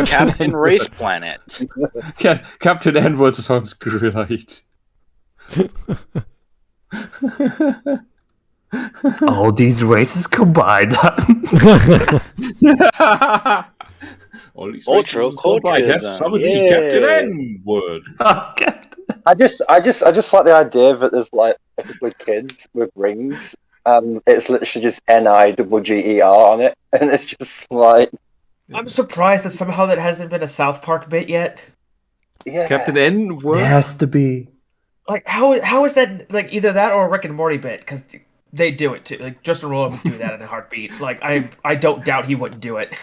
Captain Race Planet. Captain N-word sounds great. All these races combined. All these races combined have summoned the Captain N-word. I just like the idea that there's like a couple of kids with rings, and it's literally just NIGGER on it, and it's just like. I'm surprised that somehow that hasn't been a South Park bit yet. Yeah. Captain N-word? It has to be. Like, how is that, like, either that or a Rick and Morty bit? Because they do it, too. Like, Justin Roiland would do that in a heartbeat. Like, I don't doubt he wouldn't do it.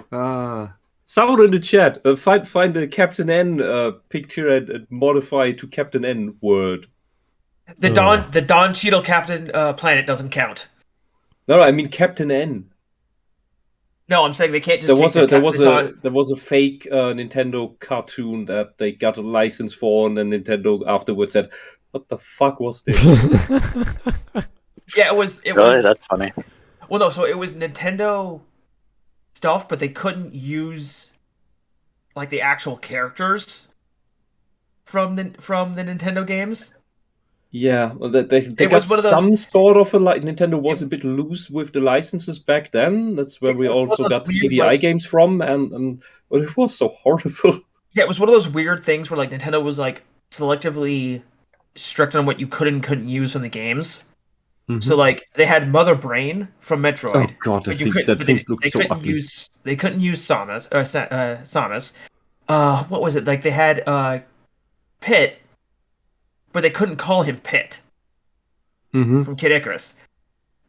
Someone in the chat, find the Captain N picture and modify to Captain N-word. The Don Cheadle Captain Planet doesn't count. No, I mean Captain N. No, I'm saying they can't just. There was a fake Nintendo cartoon that they got a license for, and then Nintendo afterwards said, "What the fuck was this?" Yeah, it was. Really, that's funny. Well, no, so it was Nintendo stuff, but they couldn't use like the actual characters from the Nintendo games. Yeah, well, they got some sort of Nintendo was a bit loose with the licenses back then. That's where we also got CDI games from, and well, it was so horrible. Yeah, it was one of those weird things where like Nintendo was like selectively strict on what you could and couldn't use from the games. Mm-hmm. So like they had Mother Brain from Metroid. Oh god, that thing looks so ugly. They couldn't use Samus. What was it? Like they had Pit. But they couldn't call him Pit from Kid Icarus.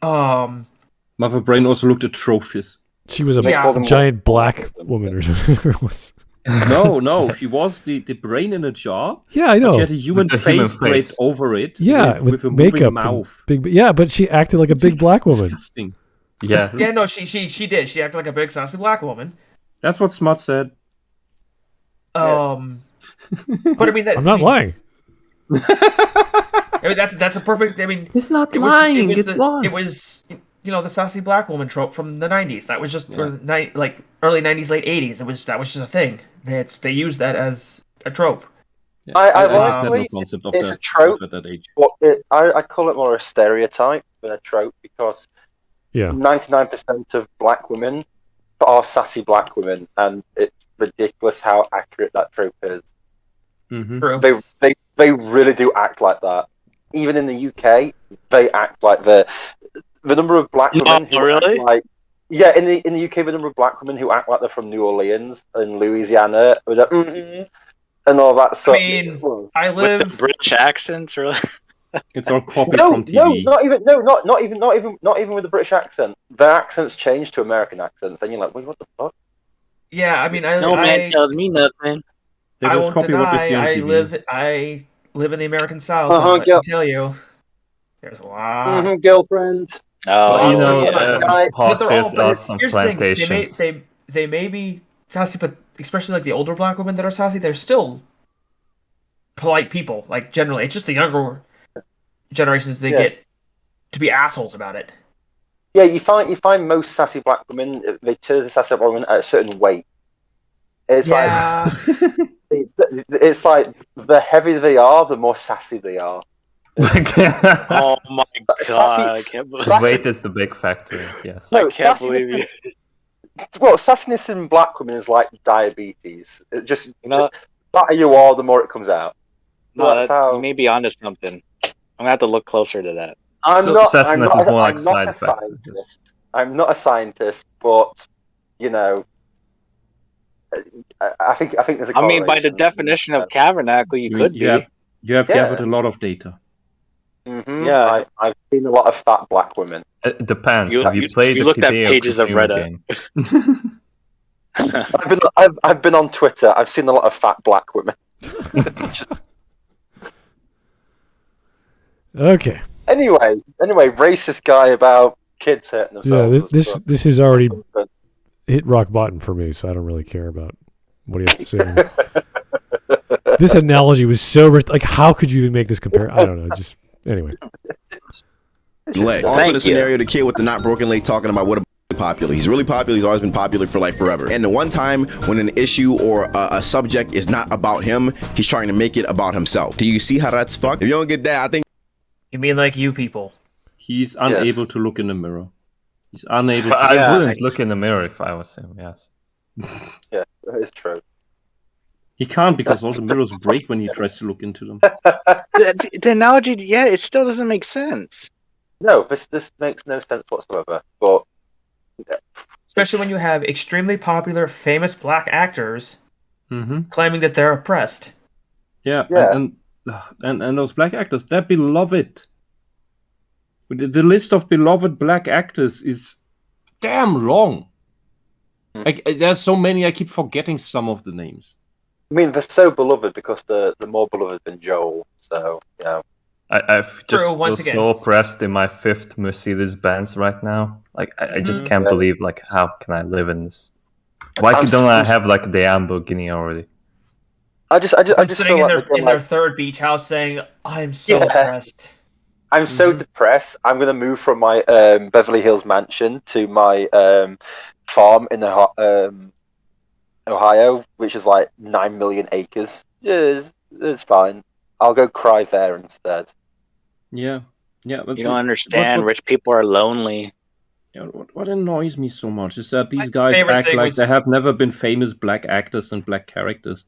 Mother Brain also looked atrocious. She was a giant black woman or something. No, she was the brain in a jar. Yeah, I know. She had a human face draped over it. Yeah, with a makeup, mouth. But she acted like a big black woman. Disgusting. Yeah. Yeah, no, she did. She acted like a big sassy black woman. That's what Smut said. But I mean, I'm not lying. I mean, that's a perfect. I mean, it's not lying. It was the sassy black woman trope from the 90s. That was just like early 90s, late 80s. That was just a thing. They used that as a trope. Yeah. I it's a trope. At that age. I call it more a stereotype than a trope because 99% of black women are sassy black women, and it's ridiculous how accurate that trope is. Mm-hmm. They really do act like that. Even in the UK, they act like the number of black women who act like in the UK, the number of black women who act like they're from New Orleans and Louisiana and all that stuff. I mean, I live with the British accents, really. It's all copied from TV. Not even with the British accent. Their accents change to American accents, and you're like, wait, what the fuck? Yeah, I mean, man tells me nothing. I won't deny. I live in the American South. And I can tell you, there's a lot. Girlfriend. Oh, but they're all. Here's the thing: they may be sassy, but especially like the older black women that are sassy, they're still polite people. Like generally, it's just the younger generations they get to be assholes about it. Yeah, you find most sassy black women, they turn the sassy black women at a certain weight. It's like it's like the heavier they are, the more sassy they are. Oh my god! Weight is the big factor. Yes, no, I can't believe you. Well, sassiness in black women is like diabetes. It just the fatter you are, the more it comes out. No, you may be onto something. I'm gonna have to look closer to that. I'm not a scientist, but I think there's a. I mean, by the definition of Tabernacle, you could be. You have gathered a lot of data. Mm-hmm. Yeah, I've seen a lot of fat black women. It depends. Have you played the looked at pages of Reddit? I've been on Twitter. I've seen a lot of fat black women. Okay. Anyway, racist guy about kids hurting themselves. Yeah, this is already hit rock bottom for me, so I don't really care about what he has to say. This analogy was so like, how could you even make this comparison? I don't know. Just anyway. Leg. Also, the scenario, the kid with the not broken leg talking about what popular. He's really popular. He's always been popular for like forever. And the one time when an issue or a subject is not about him, he's trying to make it about himself. Do you see how that's fucked? If you don't get that, I think. You mean like you people? He's unable to look in the mirror. He's unable to. I wouldn't look in the mirror if I was him. Yes. Yeah, that is true. He can't because all the mirrors break when he tries to look into them. The analogy, it still doesn't make sense. No, this makes no sense whatsoever. But especially when you have extremely popular, famous black actors claiming that they're oppressed. Yeah. And those black actors, they're beloved. The list of beloved black actors is damn long. Like, there's so many, I keep forgetting some of the names. I mean, they're so beloved because they're more beloved than Joel. So, I've just feel so oppressed in my 5th Mercedes-Benz right now. Like, I just can't believe, like, how can I live in this? Why don't I have, like, the Lamborghini already? I just sitting feel in their third beach house saying, I'm so oppressed. I'm so depressed. I'm going to move from my Beverly Hills mansion to my farm in Ohio, which is like 9 million acres. It's fine. I'll go cry there instead. Yeah. But you don't understand. Rich people are lonely. Yeah, what annoys me so much is that these guys act like they have never been famous black actors and black characters.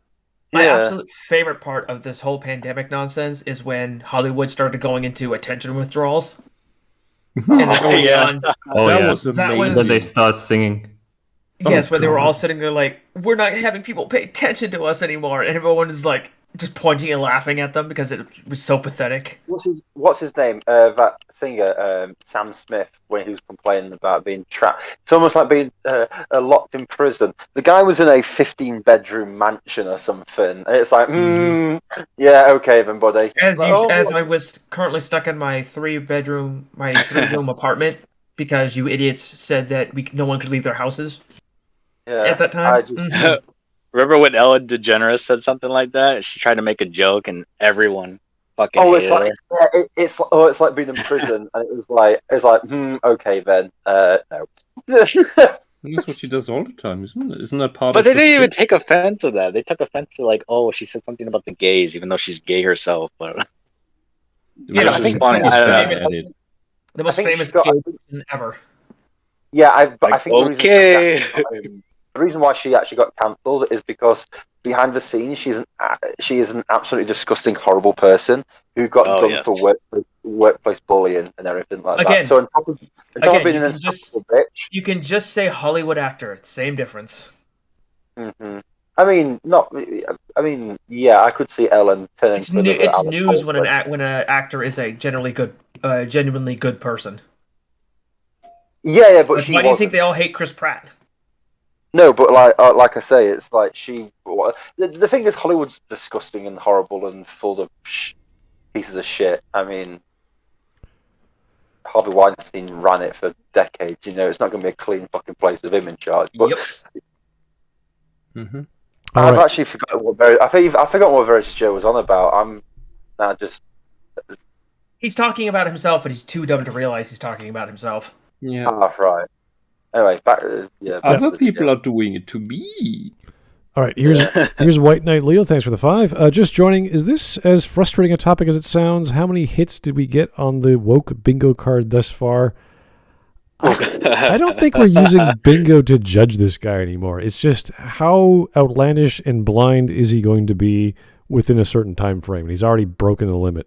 My absolute favorite part of this whole pandemic nonsense is when Hollywood started going into attention withdrawals. And was amazing. Then they start singing. Yes, when they were all sitting there like, we're not having people pay attention to us anymore, and everyone is like just pointing and laughing at them because it was so pathetic. What's his name? That singer, Sam Smith, when he was complaining about being trapped. It's almost like being locked in prison. The guy was in a 15-bedroom mansion or something. And it's like, yeah, okay then, buddy. As I was currently stuck in my 3-room apartment because you idiots said that no one could leave their houses. Yeah, at that time. Remember when Ellen DeGeneres said something like that? She tried to make a joke, and everyone fucking. It's like being in prison, and it's like, okay then, no. That's what she does all the time, isn't it? Isn't that part? But they didn't even take offense to that. They took offense to like, she said something about the gays, even though she's gay herself. But yeah, I think funny. The most famous gay ever. Yeah, I think the reason why she actually got cancelled is because behind the scenes she is an absolutely disgusting, horrible person who got done for workplace bullying and everything like that. So on top of being an insufferable bitch, you can just say Hollywood actor. Same difference. Mm-hmm. I could see Ellen turning. It's news when an actor is a genuinely good person. Yeah, but why do you think they all hate Chris Pratt? No, but like I say, it's like the thing is, Hollywood's disgusting and horrible and full of pieces of shit. I mean, Harvey Weinstein ran it for decades. It's not going to be a clean fucking place with him in charge. But I've actually forgotten what I forgot what Veridis Joe was on about. I'm now just. He's talking about himself, but he's too dumb to realize he's talking about himself. Yeah. Right. Anyway, other people are doing it to me. All right, here's White Knight Leo. Thanks for the 5. Just joining. Is this as frustrating a topic as it sounds? How many hits did we get on the woke bingo card thus far? I don't think we're using bingo to judge this guy anymore. It's just how outlandish and blind is he going to be within a certain time frame? And he's already broken the limit.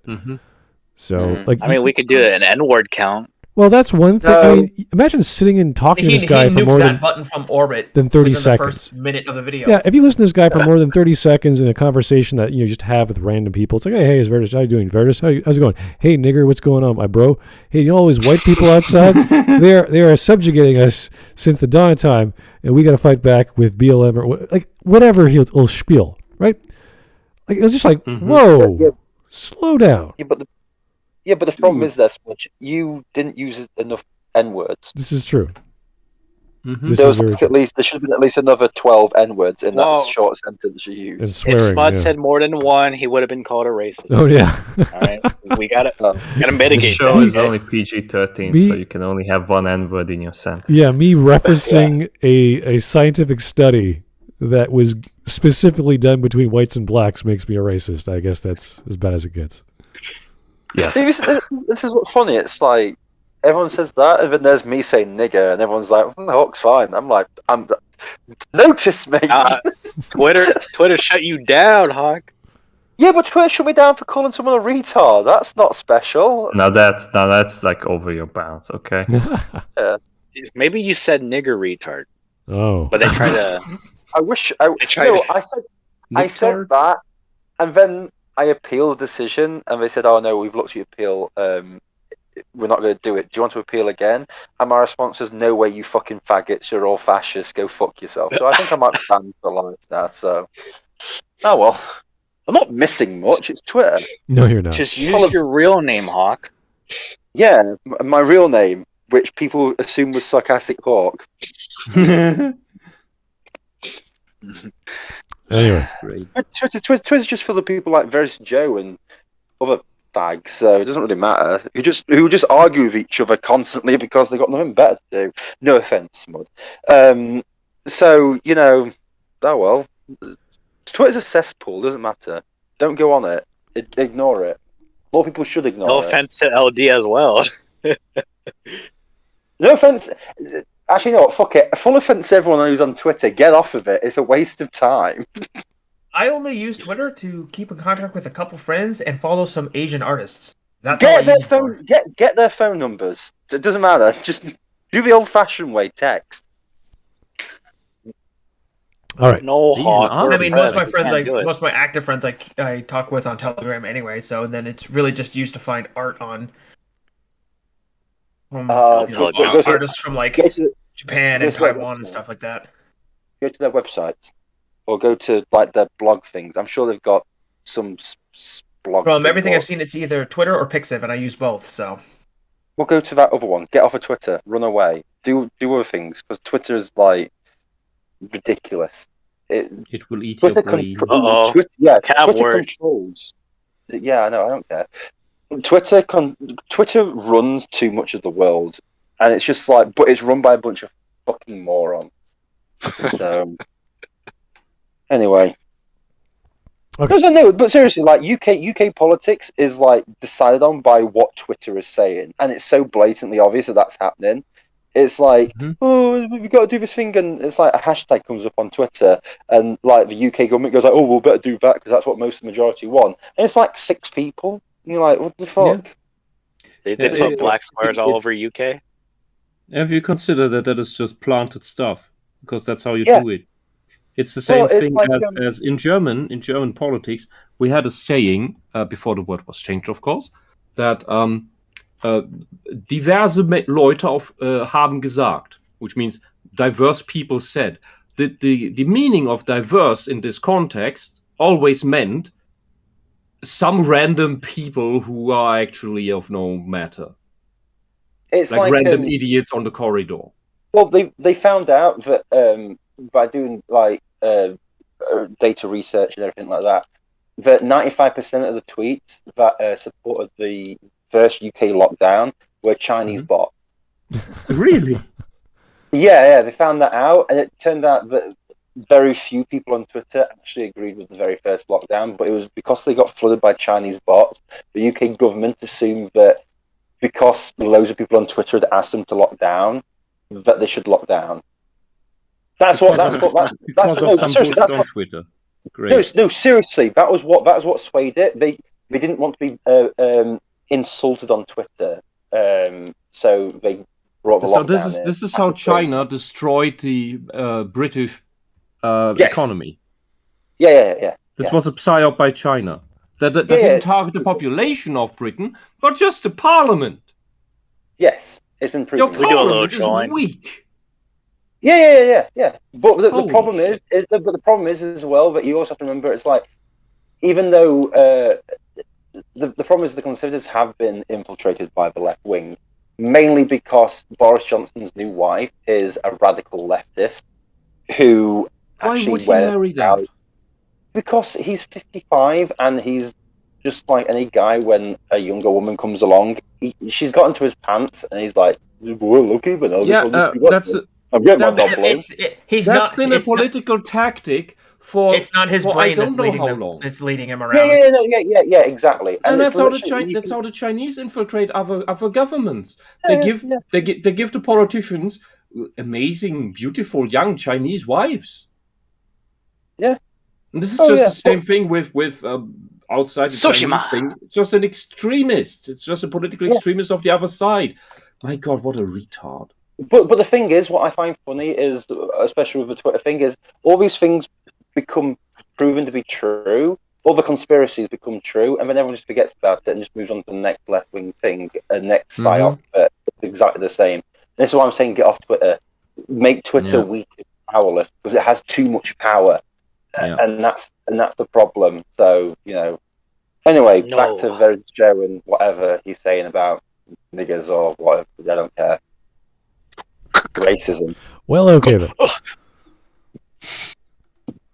So, we could do an N-word count. Well, that's one thing. I mean, imagine sitting and talking to this guy for more than button from orbit than 30 seconds. The first minute of the video. Yeah, if you listen to this guy for more than 30 seconds in a conversation that you just have with random people, it's like, hey, Veridis, how you doing, Veridis? How's it going? Hey, nigger, what's going on, my bro? Hey, all these white people outside? they are subjugating us since the dawn of time, and we got to fight back with BLM or whatever he'll spiel, right? Like it's just like, whoa, slow down. Yeah, but the problem is this: you didn't use enough N-words. This is true. Mm-hmm. This is very true. There should have been at least another 12 N-words in that short sentence you used. And swearing, if Smud said more than one, he would have been called a racist. Oh yeah. All right, we gotta The mitigate. show is only PG-13, so you can only have one N-word in your sentence. Yeah, me referencing a scientific study that was specifically done between whites and blacks makes me a racist. I guess that's as bad as it gets. Yes. See, this is what's funny. It's like everyone says that, and then there's me saying nigger, and everyone's like, "Hawk's fine." I'm like, notice me. Twitter shut you down, Hawk. Yeah, but Twitter shut me down for calling someone a retard. That's not special. Now that's like over your bounds, okay? Maybe you said nigger retard, Oh. but they try to. I said that, and then I appealed the decision, and they said, "Oh no, we've looked at your appeal. We're not going to do it. Do you want to appeal again?" And my response was, "No way, you fucking faggots! You're all fascists. Go fuck yourself." So I think I might be banned for life now. So, oh well. I'm not missing much. It's Twitter. No, you're not. Just use your real name, Hawk. Yeah, my real name, which people assume was Sarcastic Hawk. Anyway, Twitter's just full of people like Veridis Joe and other fags, so it doesn't really matter. Who just argue with each other constantly because they've got nothing better to do. No offense, Smud. So oh well. Twitter's a cesspool. Doesn't matter. Don't go on it. Ignore it. More people should ignore it. No offense to LD as well. No offense. Actually, no. Fuck it. Full offense to everyone who's on Twitter. Get off of it. It's a waste of time. I only use Twitter to keep in contact with a couple friends and follow some Asian artists. That's get their phone. Get their phone numbers. It doesn't matter. Just do the old-fashioned way. Text. all right. No, Hawk. I mean, most of my friends, Can't do it. most of my active friends, I talk with on Telegram anyway. So then it's really just used to find art on artists from like Japan and Taiwan and stuff like that. Go to their websites, or go to like their blog things. I'm sure they've got some blog. From everything I've seen, it's either Twitter or Pixiv, and I use both. So we'll go to that other one. Get off of Twitter. Run away. Do other things, because Twitter is like ridiculous. It will eat Twitter your brain. Twitter controls. Yeah, I know. I don't care. Twitter runs too much of the world, and it's just like, but it's run by a bunch of fucking morons. So, anyway, okay. No, but seriously, like UK politics is like decided on by what Twitter is saying, and it's so blatantly obvious that that's happening. It's like, oh, we've got to do this thing, and it's like a hashtag comes up on Twitter, and like the UK government goes like, oh, we'll better do that because that's what most of the majority want, and it's like 6 people, and you're like, what the fuck? Yeah. They put black squares all over UK. Have you considered that is just planted stuff? Because that's how you do it. It's the same thing like, as in German politics. We had a saying before the word was changed, of course, that diverse Leute haben gesagt, which means diverse people said. The meaning of diverse in this context always meant some random people who are actually of no matter. It's like random idiots on the corridor. Well, they found out that by doing like data research and everything like that, that 95% of the tweets that supported the first UK lockdown were Chinese bots. Really? Yeah, they found that out, and it turned out that very few people on Twitter actually agreed with the very first lockdown, but it was because they got flooded by Chinese bots. The UK government assumed that because loads of people on Twitter had asked them to lock down, that they should lock down. That's what Twitter. Great. No, seriously, that was what swayed it. They didn't want to be insulted on Twitter, so they brought the lockdown. So this is how China destroyed the British economy. Yeah. This was a psyop by China. That didn't target the population of Britain, but just the parliament. Yes, it's been proven. Your parliament is weak. Yeah. But the problem is as well that you also have to remember, it's like, even though the problem is the Conservatives have been infiltrated by the left wing, mainly because Boris Johnson's new wife is a radical leftist who Why actually would he wears marry that? because he's 55 and he's just like any guy. When a younger woman comes along, she's got into his pants and he's like, well, look, even I'll just I'm getting my top blown. That's been a political tactic for. It's not his brain that's leading him. Long. It's leading him around. Yeah, exactly. And that's how the Chinese infiltrate other governments. They give the politicians amazing, beautiful young Chinese wives. Yeah. And this is just the same thing with outside the Chinese thing. It's just an extremist. It's just a political extremist of the other side. My God, what a retard. But the thing is, what I find funny is, especially with the Twitter thing, is all these things become proven to be true. All the conspiracies become true, and then everyone just forgets about it and just moves on to the next left-wing thing, and next psyop. It's exactly the same. And this is why I'm saying get off Twitter. Make Twitter weak and powerless, because it has too much power. And that's the problem. So, anyway, back to Veridis Joe and whatever he's saying about niggers or whatever. I don't care. Racism. Well, okay then.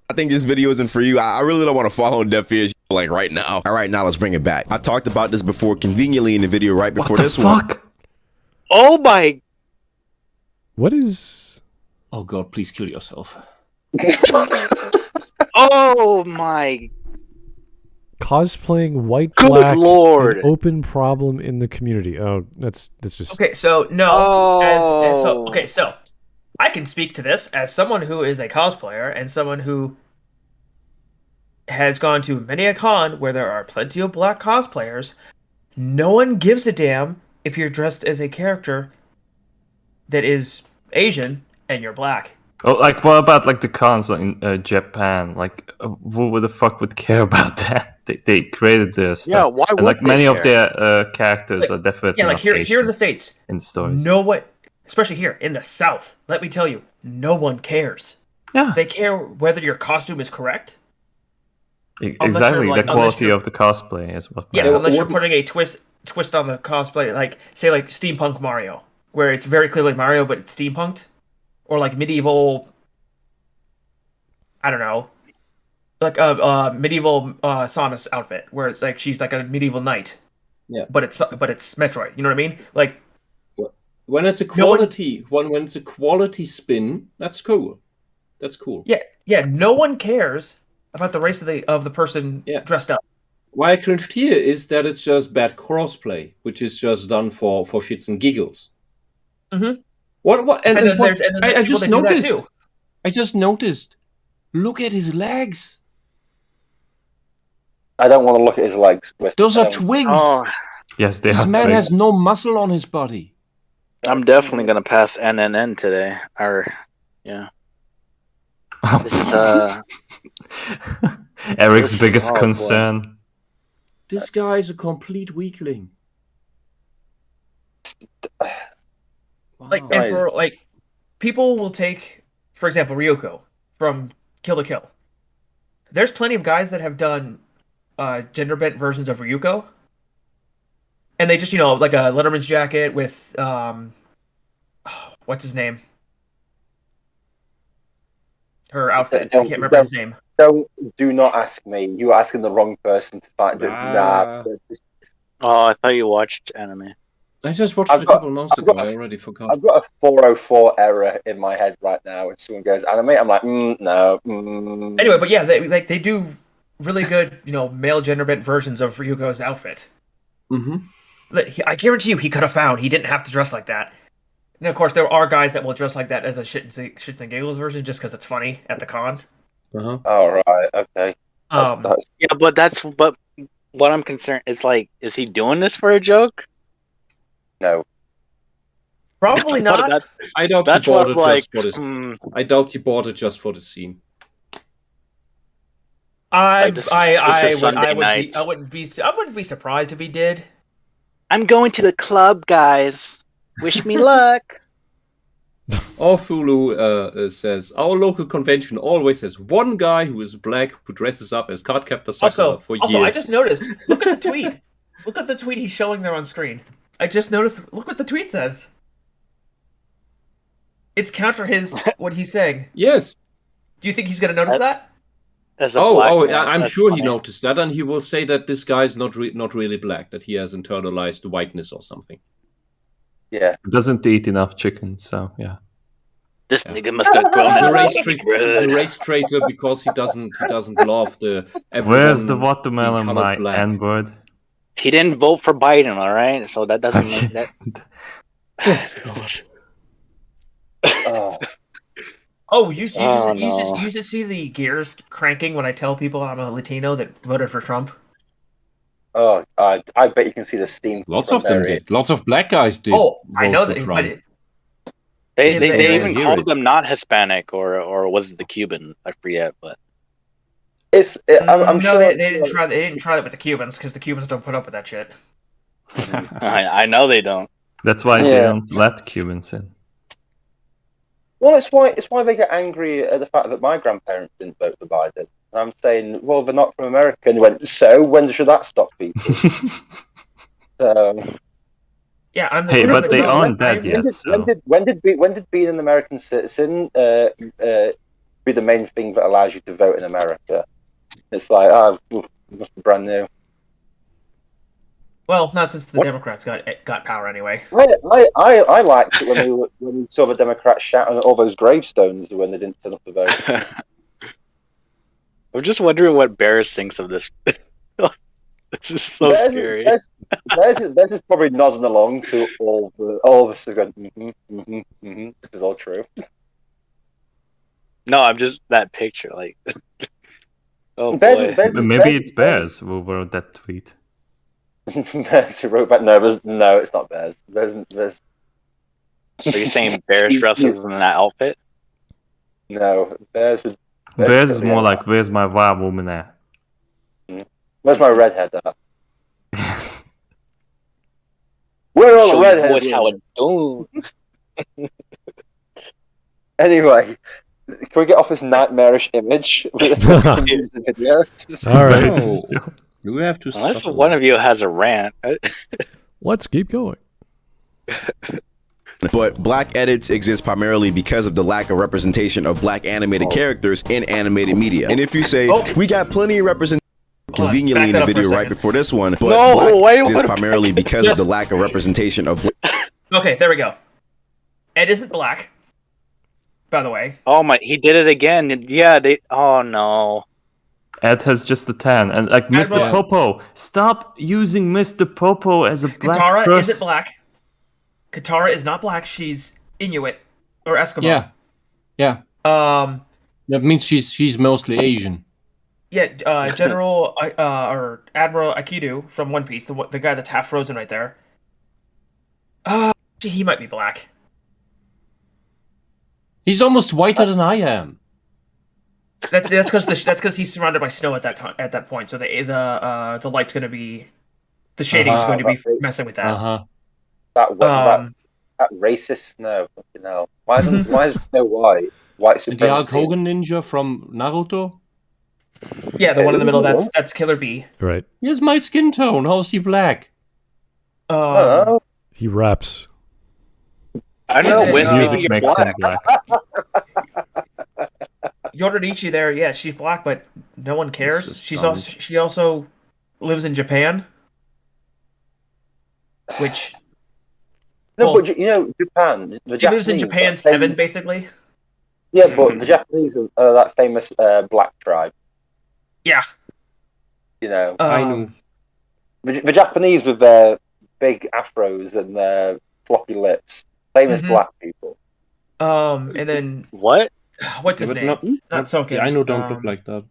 I think this video isn't for you. I really don't want to follow deaf ears like right now. All right, now let's bring it back. I talked about this before conveniently in the video right before this one. Oh my! What is? Oh God! Please kill yourself. Oh my! Cosplaying white Good black, Lord. an open problem in the community. Oh, that's just okay. So no, so I can speak to this as someone who is a cosplayer and someone who has gone to many a con where there are plenty of black cosplayers. No one gives a damn if you're dressed as a character that is Asian and you're black. Oh, like what about like the cons in Japan? Like, who the fuck would care about that? They created this stuff. Yeah, why would and, like they many care? of their characters are definitely like here in the States, in stories. No one, especially here in the South. Let me tell you, no one cares. Yeah, they care whether your costume is correct. Exactly, the quality of the cosplay is what. Yes, unless you're putting a twist on the cosplay, like say like steampunk Mario, where it's very clearly Mario but it's steampunked. Or like medieval, I don't know, like a medieval Samus outfit where it's like she's like a medieval knight. Yeah. But it's Metroid. You know what I mean? Like when it's a quality when it's a quality spin, that's cool. That's cool. Yeah. No one cares about the race of the person dressed up. Why I cringed here is that it's just bad crossplay, which is just done for shits and giggles. Mm-hmm. What? And then there's I people just that do that noticed. too. I just noticed. Look at his legs. I don't want to look at his legs. Those are twigs. Oh, yes, they are. This man has no muscle on his body. I'm definitely gonna pass NNN today. This is Eric's biggest concern. This guy is a complete weakling. Like, and for like, people will take, for example, Ryoko from Kill la Kill. There's plenty of guys that have done gender bent versions of Ryuko, and they just like a Letterman's jacket with what's his name? Her outfit. I can't remember his name. Do not ask me. You're asking the wrong person to find it. Nah. Oh, I thought you watched anime. I just watched it a couple months ago. I already forgot. I've got a 404 error in my head right now. When someone goes anime, I'm like, no. Anyway, but yeah, they do really good, male gender bent versions of Ryuko's outfit. Mm-hmm. I guarantee you, he could have found. He didn't have to dress like that. And of course, there are guys that will dress like that as a shits and giggles version, just because it's funny at the con. Uh-huh. Oh right, okay. Yeah, but what I'm concerned is like, is he doing this for a joke? No. Probably not. I doubt he bought it just for this. I doubt he bought it just for the scene. I wouldn't be surprised if he did. I'm going to the club, guys. Wish me luck. Fulu says, our local convention always has one guy who is black who dresses up as Cardcaptor Sakura for years. Also, I just noticed, look at the tweet. Look at the tweet he's showing there on screen. I just noticed. Look what the tweet says. It's counter what he's saying. Yes. Do you think he's going to notice that? I'm sure he noticed that, and he will say that this guy's not really black, that he has internalized whiteness or something. Yeah. He doesn't eat enough chicken, so yeah. This nigga must have grown He's up. a race traitor because he doesn't love the. Where's the watermelon, my N-word? He didn't vote for Biden, all right? So that doesn't make that. Oh, you just see the gears cranking when I tell people I'm a Latino that voted for Trump. Oh, I bet you can see the steam. Lots of them did. Lots of black guys did. Oh, I know that. But they even called them not Hispanic or was it the Cuban? I forget, but I'm sure they didn't try. They didn't try that with the Cubans because the Cubans don't put up with that shit. I know they don't. That's why they don't let Cubans in. Well, it's why they get angry at the fact that my grandparents didn't vote for Biden. And I'm saying, well, they're not from America. And he went, so when should that stop people? Yeah, I'm. Hey, but they aren't dead yet. When did being an American citizen be the main thing that allows you to vote in America? It's like, it must be brand new. Well, not since the Democrats got power anyway. I liked it when we saw the Democrats shout on all those gravestones when they didn't turn up to vote. I'm just wondering what Barris thinks of this. This is so scary. This is probably nodding along to all of us are going, this is all true. No, I'm just that picture, like. Oh boy. Maybe it's Bears who wrote that tweet. Bears who wrote back? No, it's not Bears. There's. Are you saying Bears dresses in that outfit? No, Bears was. Bears is more like, where's my wild woman at? Where's my redhead at? Where are all the redheads? How it Anyway, can we get off this nightmarish image? All right. You have to. Unless one of you has a rant. Let's keep going. But black edits exist primarily because of the lack of representation of black animated characters in animated media. And if you say, we got plenty of representation conveniently in the video right before this one, but black exists primarily because of the lack of representation of... Okay, there we go. Ed isn't black, by the way. Oh my, he did it again. Yeah, oh no. Ed has just a tan, and like Mr. Popo, stop using Mr. Popo as a black Katara person. isn't black. Katara is not black. She's Inuit or Eskimo. Yeah. That means she's mostly Asian. Yeah, General or Admiral Aikido from One Piece, the guy that's half frozen right there. He might be black. He's almost whiter than I am. That's because he's surrounded by snow at that point. So the light's going to be, the shading's going to be messing with that. That racist snow. Fucking hell. Why is Snow White supremacy? The Hulk Hogan ninja from Naruto. Yeah, the one in the middle. That's Killer Bee. Right. Here's my skin tone. How's he black? He raps. I know. Wisp makes him black. Yorodichi there, yeah, she's black, but no one cares. She also lives in Japan, which. But you know, Japan. She lives in Japan's heaven, basically. Yeah, but the Japanese are that famous black tribe. Yeah. You know, I know. The Japanese with their big afros and their floppy lips, famous black people. And then what? What's his name? Not Soken. Yeah, I know. Don't look like that.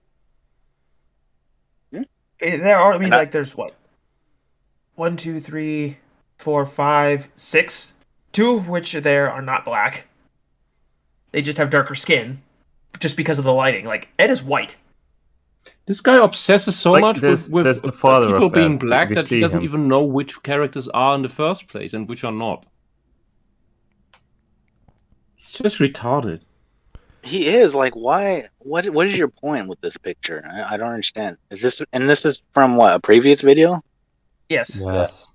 There are. I mean, like, there's what? 1, 2, 3, 4, 5, 6. 2 of which there are not black. They just have darker skin, just because of the lighting. Like, Ed is white. This guy obsesses so much with the father people of being Ed. black We that he see doesn't him. even know which characters are in the first place and which are not. He's just retarded. He is like, why? What is your point with this picture? I don't understand. This is from what, a previous video? Yes. Yes.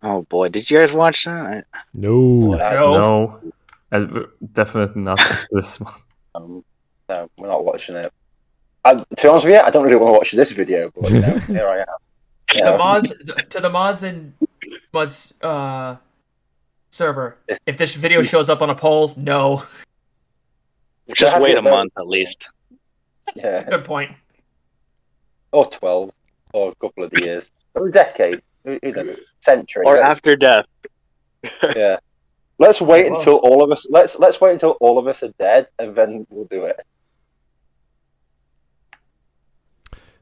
Oh boy, did you guys watch that? No. Definitely not after this one. No, we're not watching it. To be honest with you, I don't really want to watch this video, but here I am. The mods in Mud's server. If this video shows up on a poll, no. Just wait a month at least. Yeah. Good point. Or 12, or a couple of years, or a decade, century, or after death. Yeah. Let's wait until all of us. Let's wait until all of us are dead, and then we'll do it.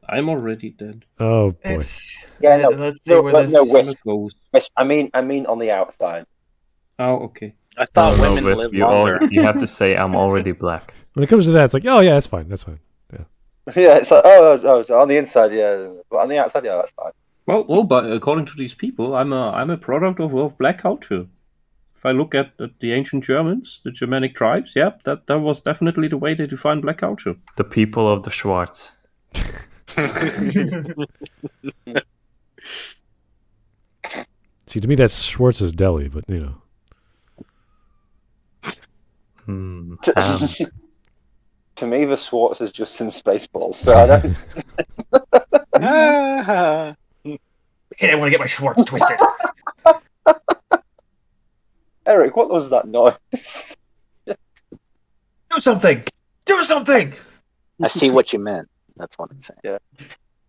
I'm already dead. Oh boy. Let's see where this goes. Wisp, I mean on the outside. Oh, okay. I thought women live longer. You have to say I'm already black. When it comes to that, it's like, oh yeah, that's fine. That's fine. Yeah. Yeah, it's like oh, on the inside, yeah, but on the outside, yeah, that's fine. Well, but according to these people, I'm a product of black culture. If I look at the ancient Germans, the Germanic tribes, yeah, that was definitely the way they define black culture. The people of the Schwarz. See, to me, that's Schwartz's deli, but you To know. me, the Schwartz is just in Spaceballs, so I don't. Hey, I want to get my Schwartz twisted. Eric, what was that noise? Do something! Do something! I see what you meant. That's what I'm saying. Yeah.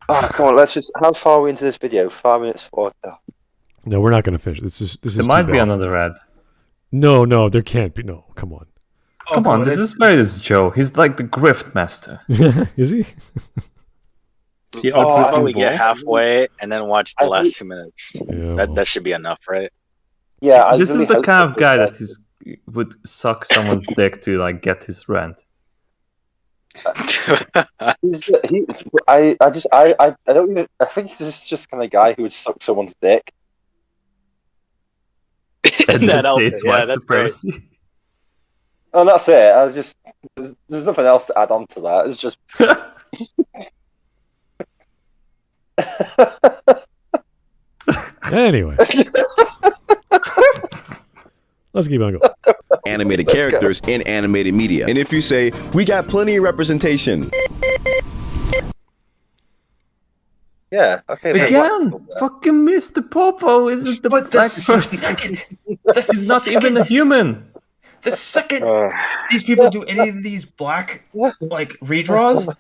Oh, come on, let's just. How far are we into this video? 5 minutes 4. Oh. No, we're not going to finish. This is. There might be another ad. No, there can't be. No, come on. Come on, this is Veridis Joe. He's like the grift master. Is he? How about we get halfway and then watch the last 2 minutes? Yeah, that should be enough, right? Yeah, this is the kind of guy that would suck someone's dick to like get his rant. I don't even. I think he's just kind of guy who would suck someone's dick. And that it's white supremacy. Right. Oh, that's it. I was just there's nothing else to add on to that. It's just. Anyway. Let's keep on going. Animated characters in animated media. And if you say, we got plenty of representation. Yeah, okay. Again, fucking Mr. Popo isn't the black person. This is not even a human. The second these people do any of these black like redraws,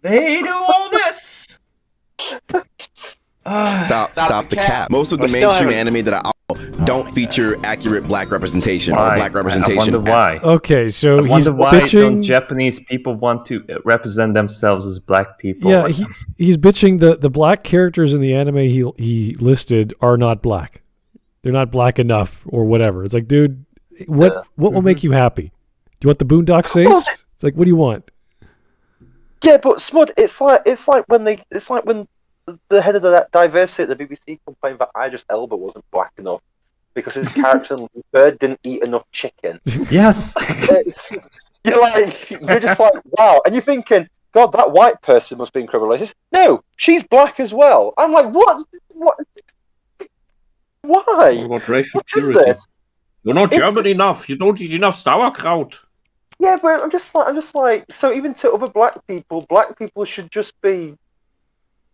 they do all this. Stop the cap. Most of the mainstream anime that I don't feature accurate black representation or black representation. I wonder why. Okay, so I wonder why bitching. Don't Japanese people want to represent themselves as black people? Yeah, he's bitching the black characters in the anime he listed are not black. They're not black enough or whatever. It's like, dude, what will make you happy? Do you want the Boondock Saints? It's like, what do you want? Yeah, but Smud, it's like when the head of the diversity at the BBC complained that Idris Elba wasn't black enough because his character in Bird didn't eat enough chicken. Yes. You're just like, wow, and you're thinking, God, that white person must be incredibly racist. No, she's black as well. I'm like, what? Why? What racial purity? This? You're not German enough. You don't eat enough sauerkraut. Yeah, but I'm just like, so even to other black people should just be,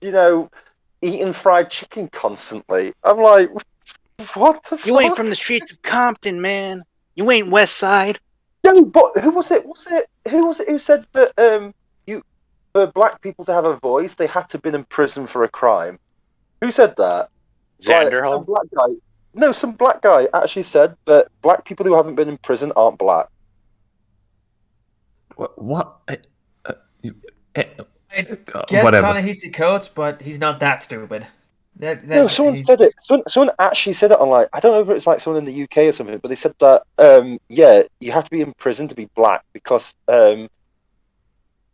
eating fried chicken constantly. I'm like, what the fuck? You ain't from the streets of Compton, man. You ain't West Side. No, but who was it? Who was it who said that for black people to have a voice, they had to have been in prison for a crime? Who said that? Vanderhall? Some black guy actually said that black people who haven't been in prison aren't black. What? I guess whatever. Ta-Nehisi Coates, but he's not that stupid. No, someone said it. Someone actually said it on I don't know if it's like someone in the UK or something, but they said that you have to be in prison to be black because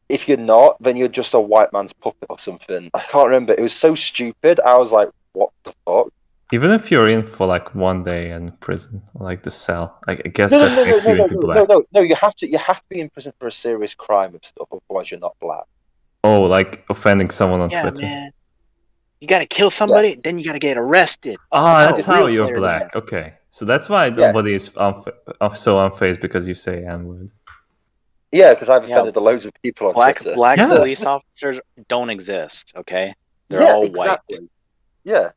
if you're not, then you're just a white man's puppet or something. I can't remember. It was so stupid. I was like, what the fuck? Even if you're in for like 1 day in prison, like the cell, I guess that makes you into black. No, you have to be in prison for a serious crime and stuff, otherwise you're not black. Oh, like offending someone on Twitter. Man. You got to kill somebody, then you got to get arrested. That's how real you're players black. are. Okay, so that's why nobody is so unfazed because you say N-word. Yeah, because I've offended loads of people on Twitter. Black police officers don't exist. Okay, they're all exactly. white. Yeah,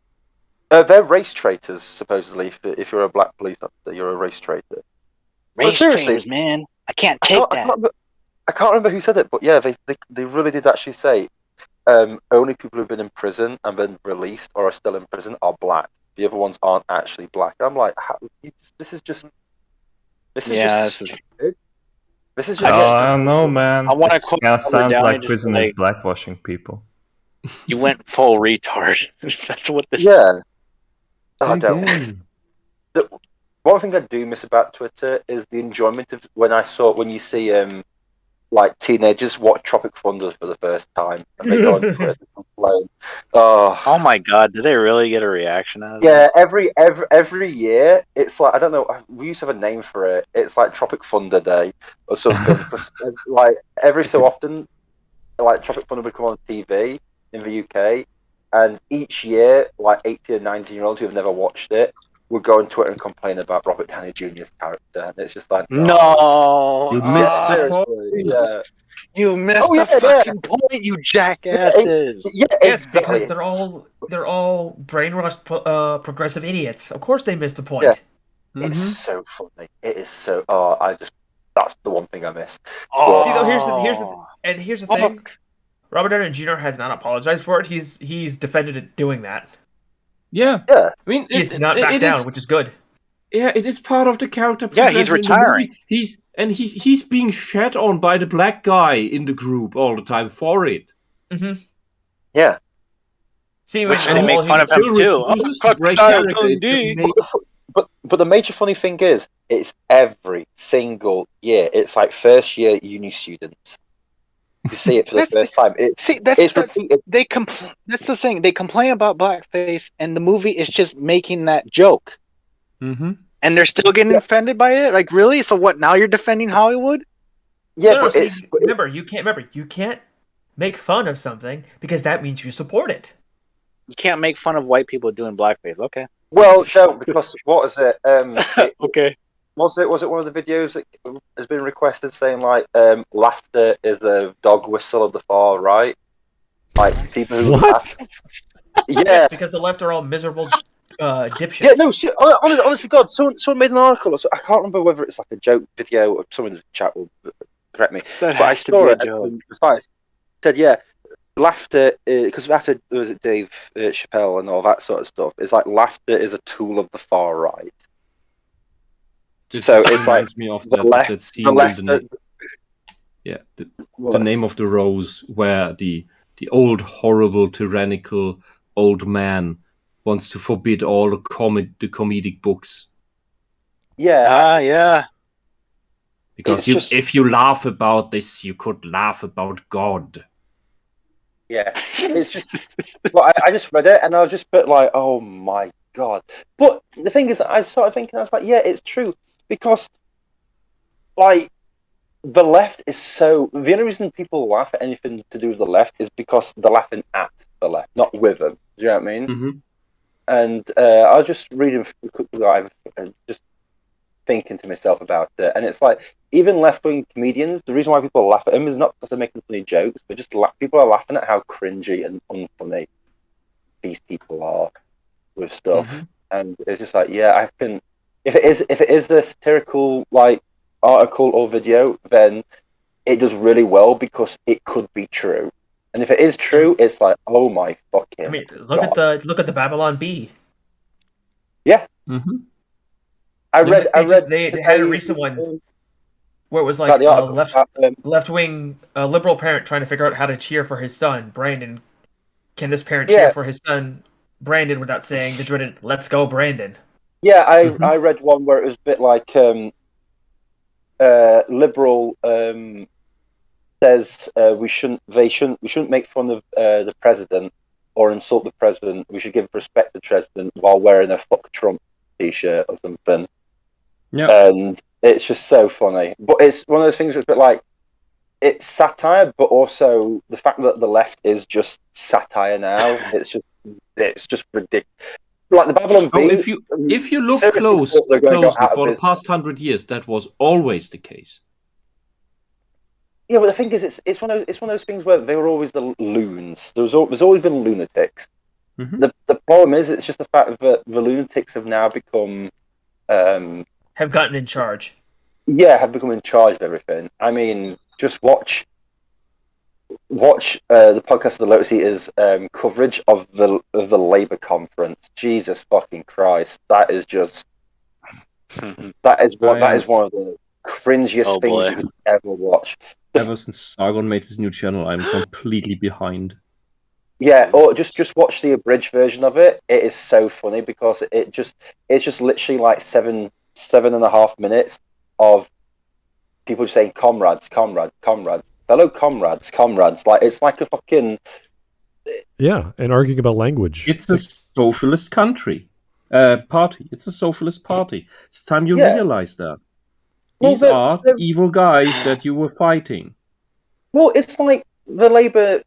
they're race traitors. Supposedly, if you're a black police officer, you're a race traitor. Race traitors, man. I can't take that. I can't remember who said it, but yeah, they really did actually say only people who've been in prison and been released or are still in prison are black. The other ones aren't actually black. I'm like, this is just. This is just. I don't know, man. I want to quote. It sounds like prison is blackwashing people. You went full retard. That's what this. Yeah. Oh, don't. One thing I do miss about Twitter is the enjoyment of when you see like teenagers watch Tropic Thunder for the first time and they go on Twitter and complain. Oh my god, do they really get a reaction out of that? Yeah, every year it's like, I don't know, we used to have a name for it. It's like Tropic Thunder Day or something. Like every so often, like Tropic Thunder would come on TV in the UK, and each year, like 18 and 19-year-olds who have never watched it would go on Twitter and complain about Robert Downey Jr.'s character, and it's just like, no, you missed the point. Yeah. You missed the fucking point, you jackasses. Yes, because they're all brainwashed progressive idiots. Of course, they missed the point. Yeah. It's so funny. It is so. That's the one thing I miss. See, though, here's the thing. Robert Downey Jr. has not apologized for it. He's defended it doing that. Yeah. I mean, he's not back down, which is good. Yeah, it is part of the character. Yeah, he's retiring. He's being shat on by the black guy in the group all the time for it. Mm-hmm. Yeah. See, and they make fun of him too. But the major funny thing is, it's every single year. It's like first year uni students. You see it for the first time. That's the thing. They complain about blackface, and the movie is just making that joke. Mm-hmm. And they're still getting offended by it. Like, really? So what? Now you're defending Hollywood? Yeah, remember, you can't make fun of something because that means you support it. You can't make fun of white people doing blackface. Okay. Well, no, because what is it? Okay. Was it one of the videos that has been requested saying like laughter is a dog whistle of the far right? Like people who laugh. Yes, because the left are all miserable dipshits. Yeah, no, honestly, God, someone made an article. So I can't remember whether it's like a joke video or someone in the chat will correct me. But I saw it. And said, yeah, laughter because after was it Dave Chappelle and all that sort of stuff. It's like laughter is a tool of the far right. So it's like me of the left. The name of the rose where the old horrible tyrannical old man wants to forbid all the comedic books. Yeah. Yeah. Because if you laugh about this, you could laugh about God. Yeah. It's just. Well, I just read it and I was just a bit like, oh my God. But the thing is, I started thinking, I was like, yeah, it's true. Because, like, the left is so... The only reason people laugh at anything to do with the left is because they're laughing at the left, not with them. Do you know what I mean? Mm-hmm. And I was just reading, just thinking to myself about it. And it's like, even left-wing comedians, the reason why people laugh at them is not because they're making funny jokes, but just people are laughing at how cringy and unfunny these people are with stuff. Mm-hmm. And it's just like, yeah, I can... If it is a satirical like article or video, then it does really well because it could be true. And if it is true, it's like, oh my fucking. I mean, look at the Babylon Bee. Yeah. Mm-hmm. I read. They had a recent one where it was like left wing liberal parent trying to figure out how to cheer for his son Brandon. Can this parent cheer for his son Brandon without saying the dreaded "Let's go, Brandon"? Yeah, I read one where it was a bit like liberal says we shouldn't make fun of the president or insult the president. We should give respect to the president while wearing a "fuck Trump" t-shirt or something. Yeah, and it's just so funny. But it's one of those things that's a bit like it's satire, but also the fact that the left is just satire now. It's just it's just ridiculous. Like the Babylon Oh, Bee. if you look closely for the past 100 years, that was always the case. Yeah, but the thing is, it's one of those things where they were always the loons. There's always been lunatics. Mm-hmm. The problem is, it's just the fact that the lunatics have now become have gotten in charge. Yeah, have become in charge of everything. I mean, just watch the podcast of the Lotus Eaters coverage of the Labour conference. Jesus fucking Christ, that is just that is one of the cringiest things you could ever watch. Ever since Sargon made his new channel, I'm completely behind. Yeah, or just watch the abridged version of it. It is so funny because it's just literally like 7.5 minutes of people just saying comrades, comrades, comrades, fellow comrades, comrades. Like it's like a fucking and arguing about language. It's a socialist party. It's a socialist party. It's time you realize that. These are the evil guys that you were fighting. Well, it's like the Labour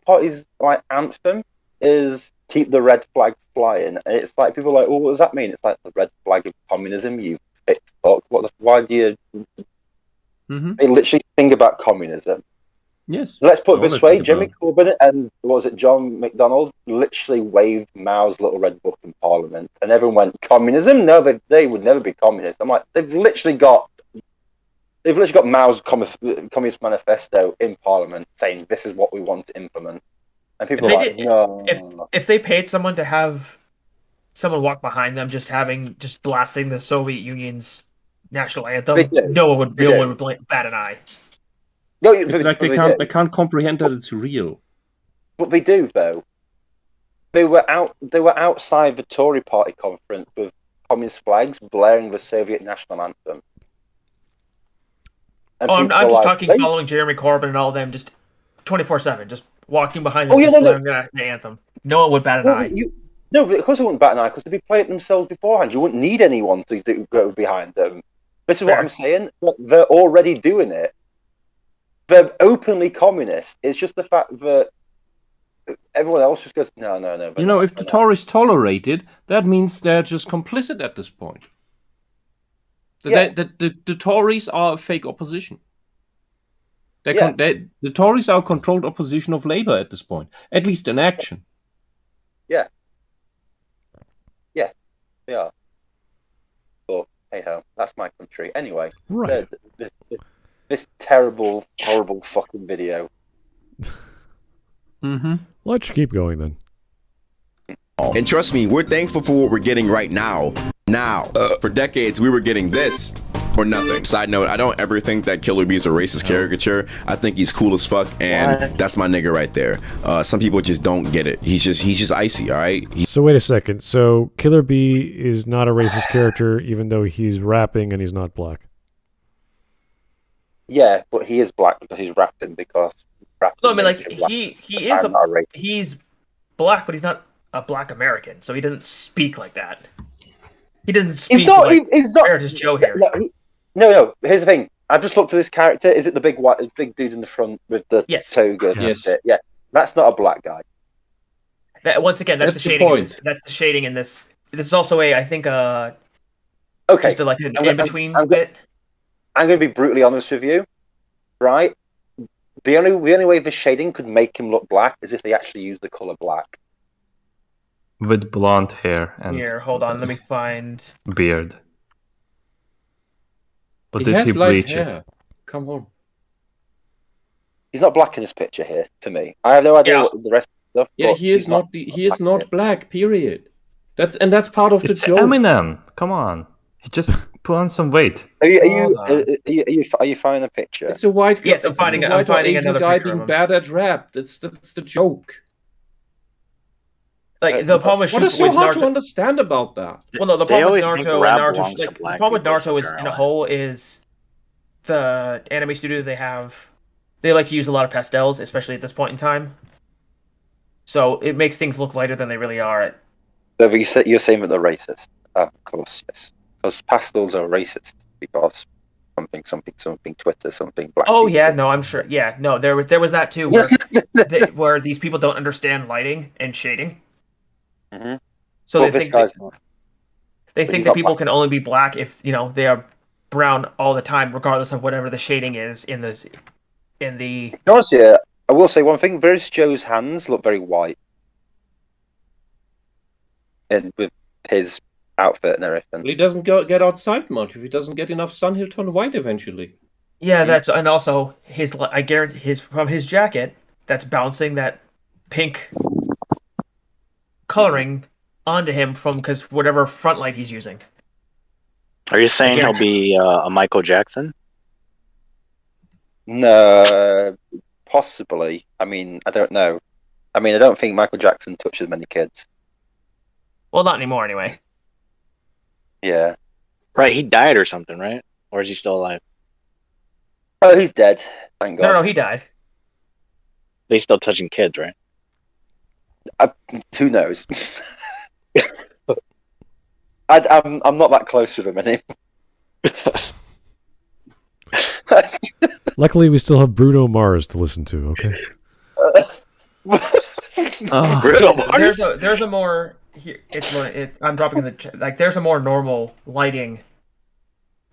Party's like anthem is "Keep the red flag flying." And it's like people are like, "Oh, what does that mean?" It's like the red flag of communism. You fit fuck. Why do you? Mm-hmm. They literally think about communism. Yes. So let's put it this way: Jeremy Corbyn and John McDonnell literally waved Mao's little red book in Parliament, and everyone went, "Communism? No, they would never be communist." I'm like, they've literally got Mao's Communist Manifesto in Parliament saying this is what we want to implement, and people are like, "No." If they paid someone to have someone walk behind them, just blasting the Soviet Union's national anthem, no one would bat an eye. No, it's like they can't comprehend that it's real. But they do, though. They were outside the Tory Party conference with communist flags blaring the Soviet national anthem. I'm just talking following Jeremy Corbyn and all of them, just 24/7, just walking behind them, blaring the anthem. No one would bat an eye. No, but of course they wouldn't bat an eye because they'd be playing it themselves beforehand. You wouldn't need anyone to go behind them. This is what I'm saying. They're already doing it. They're openly communist. It's just the fact that everyone else just goes, no. If the Tories tolerate it, that means they're just complicit at this point. The Tories are a fake opposition. The Tories are a controlled opposition of Labour at this point, at least in action. Yeah, they are. But hey ho, that's my country. Anyway, right. This terrible, horrible fucking video. Mm-hmm. Let's keep going then. And trust me, we're thankful for what we're getting right now. For decades, we were getting this or nothing. Side note, I don't ever think that Killer Bee's a racist caricature. I think he's cool as fuck, and that's my nigga right there. Some people just don't get it. He's just icy, all right? So wait a second. So Killer Bee is not a racist character, even though he's rapping and he's not black. Yeah, but he is black because he's rapping. No, I mean, like he's black, but he's not a black American, so he doesn't speak like that. He doesn't speak like Veridis Joe here. No. Here's the thing. I've just looked at this character. Is it the big dude in the front with the toga? Yes. Yeah. That's not a black guy. Once again, that's the shading. That's the shading in this. This is also I think okay, just like an in-between bit. I'm going to be brutally honest with you, right? The only way the shading could make him look black is if they actually use the color black. With blonde hair and hold on, let me find beard. But did he bleach it? Come on. He's not black in this picture here. To me, I have no idea what the rest of the stuff. Yeah, he is not. He is not black. Period. That's part of the joke. Eminem. Come on. He just put on some weight. Are you finding a picture? It's a white guy. Yes, I'm finding another guy picture being bad at rap. That's the joke. Like the problem with what is so hard to understand about that? Well, no, the problem with Naruto is in a whole is the anime studio they like to use a lot of pastels, especially at this point in time. So it makes things look lighter than they really are. So you're saying that they're racist, of course, yes. Because pastels are racist because something Twitter, something black. Oh yeah, no, I'm sure. Yeah, no, there was that too, where these people don't understand lighting and shading. Mm-hmm. So Well, they this think guy's that, not. they But think he's that not people black. can only be black if they are brown all the time, regardless of whatever the shading is in the. Honestly, I will say one thing. Veridis Joe's hands look very white, and with his outfit and everything. Well, he doesn't get outside much. If he doesn't get enough sun, he'll turn white eventually. Yeah, and also I guarantee from his jacket that's bouncing that pink coloring onto him because whatever front light he's using. Are you saying he'll be a Michael Jackson? No, possibly. I mean, I don't know. I mean, I don't think Michael Jackson touches many kids. Well, not anymore, anyway. Yeah. Right, he died or something, right? Or is he still alive? Oh, he's dead. Thank God. No, he died. But he's still touching kids, right? Who knows? I'm not that close with him anymore. Luckily, we still have Bruno Mars to listen to. Okay. Bruno Mars? There's a more here. I'm dropping in the chat. Like there's a more normal lighting,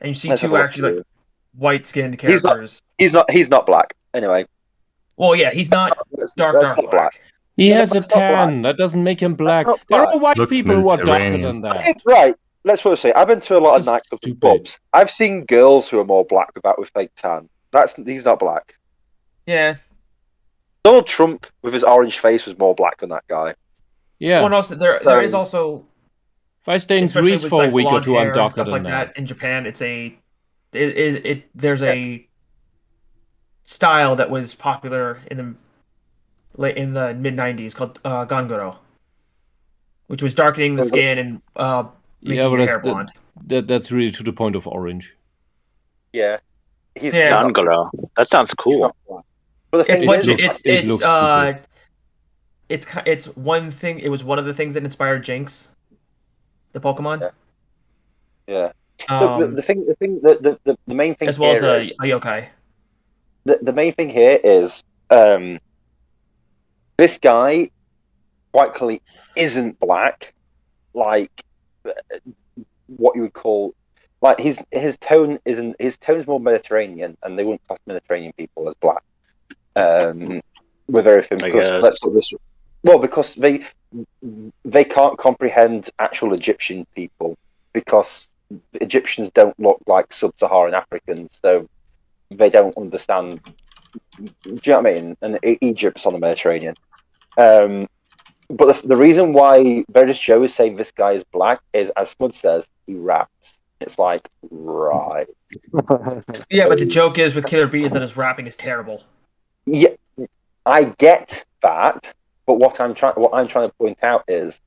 and you see Let's have a two look actually through. like white-skinned characters. He's not black. Anyway. Well, yeah, he's not dark not black. He Yeah, has a that's not black. tan. That doesn't make him black. not There black. are white Looks people who are darker Mediterranean. than that. Right. Let's put it this way. I've been to a lot of This is nightclubs and stupid. pubs. I've seen girls who are more black with fake tan. He's not black. Yeah. Donald Trump with his orange face was more black than that guy. Yeah. Well, and also there is also, If I stay in especially Greece with for a like week or blonde two, hair I'm and darker stuff than like that. in Japan, there's a style that was popular in the mid '90s called ganguro, which was darkening the skin and making Yeah, but your hair blonde. that's really to the point of orange. Yeah. He's Yeah. not black. Gangolo. That sounds He's cool. not black. But the thing But is, it looks stupid. it's one thing. It was one of the things that inspired Jinx, the Pokemon. yeah. The main thing As well as here a yokai. the main thing here is this guy quite clearly isn't black, like what you would call like his tone is more Mediterranean, and they wouldn't class Mediterranean people as black. With everything, because they can't comprehend actual Egyptian people because the Egyptians don't look like sub-Saharan Africans, so they don't understand. Do you know what I mean? And Egypt's on the Mediterranean. But the reason why Veridis Joe is saying this guy is black is, as Smud says, he raps. It's like, right. Yeah, but the joke is with Killer B is that his rapping is terrible. Yeah, I get that, but what I'm trying to point out is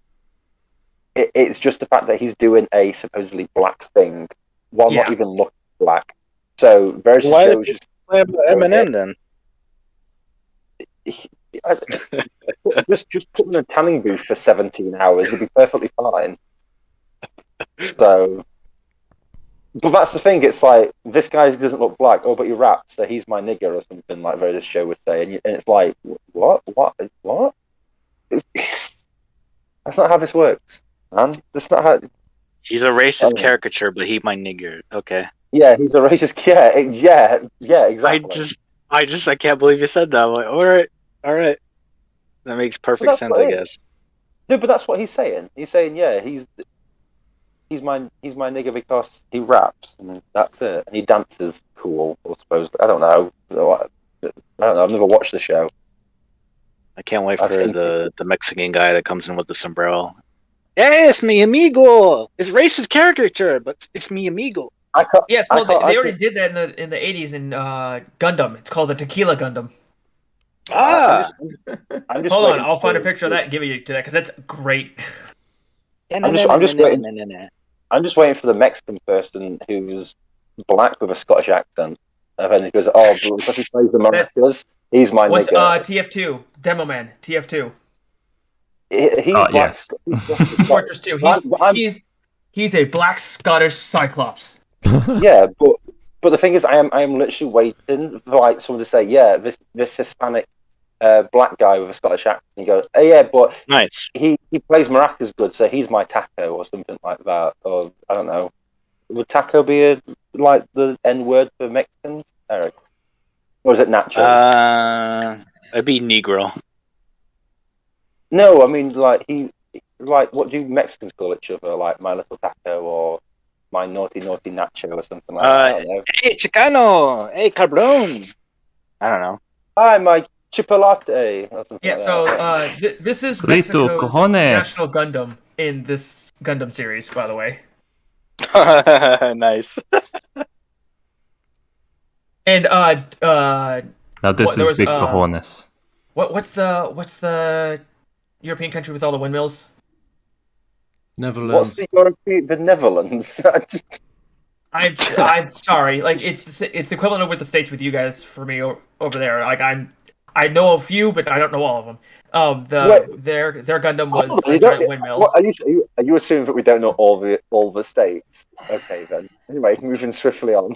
it's just the fact that he's doing a supposedly black thing while not even looking black. So Veridis Joe just Eminem then. just put him in a tanning booth for 17 hours, you'll be perfectly fine. So, but that's the thing. It's like this guy doesn't look black. Oh, but he raps, so he's my nigger or something like Veridis Joe would say, and it's like, what? That's not how this works, man. That's not how. He's a racist caricature, but he my nigger. Okay. Yeah, he's a racist. Yeah, exactly. I can't believe you said that. I'm like, all right. That makes perfect sense, I guess. No, but that's what he's saying. He's saying, yeah, he's my nigga because he raps, and that's it. And he dances cool, I suppose. I don't know. I've never watched the show. I can't wait for the Mexican guy that comes in with the sombrero. Hey, it's mi amigo. It's racist caricature, but it's mi amigo. Yeah, it's called. They already did that in the 80s in Gundam. It's called the Tequila Gundam. I'm just Hold on, I'll find a picture of that and give you to that because that's great. I'm just waiting for the Mexican person who's black with a Scottish accent, and then he goes, "Oh, because he plays the maracas, he's my nigga." TF2 Demo Man TF2. He's yes. Fortress 2. He's a black Scottish Cyclops. Yeah, but the thing is, I am literally waiting for like someone to say, yeah, this Hispanic black guy with a Scottish accent. He goes, "Oh yeah, but Nice. he plays maracas good, so he's my taco or something like that." Or I don't know. Would taco be like the N word for Mexicans, Eric? Or is it nacho? It'd be Negro. No, I mean like what do Mexicans call each other? Like my little taco or my naughty nacho or something like that. I don't know. Hey, Chicano! Hey, cabron! I don't know. Hi, my chipolate or something. Yeah, like so that. this is Rito Mexico's cojones. national Gundam in this Gundam series, by the way. Nice. And Now this there is was, big cojones. what's the European country with all the windmills? Netherlands. The Netherlands? I'm sorry, like it's the equivalent of with the States with you guys for me over there. Like I know a few, but I don't know all of them. Their Gundam was a giant windmill. What, are you assuming that we don't know all the states? Okay then. Anyway, moving swiftly on.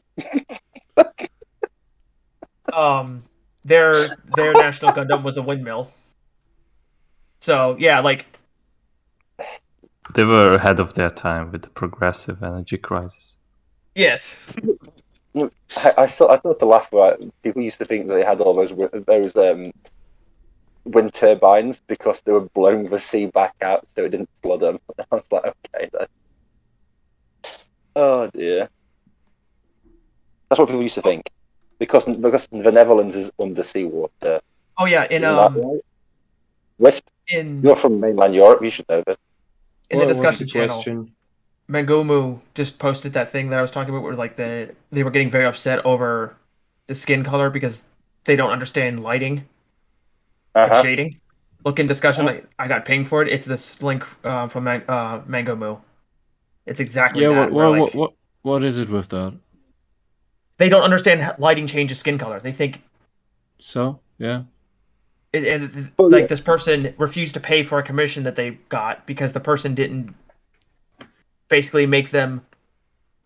Their national Gundam was a windmill. So yeah, like They were ahead of their time with the progressive energy crisis. yes. I still have to laugh about people used to think that they had all those wind turbines because they were blowing the sea back out so it didn't flood them. I was like, okay then. Oh dear. That's what people used to think. Because the Netherlands is under seawater. Oh yeah, in Isn't that right? Wisp, in you're from mainland Europe, you should know that. in the What was discussion the channel, question? Mangomu just posted that thing that I was talking about where like they were getting very upset over the skin color because they don't understand lighting and shading. Look in discussion, I got pinged for it. It's this link from Mangomu. It's exactly that. What is it with that? They don't understand lighting changes skin color. They think So, yeah. Like this person refused to pay for a commission that they got because the person didn't basically make them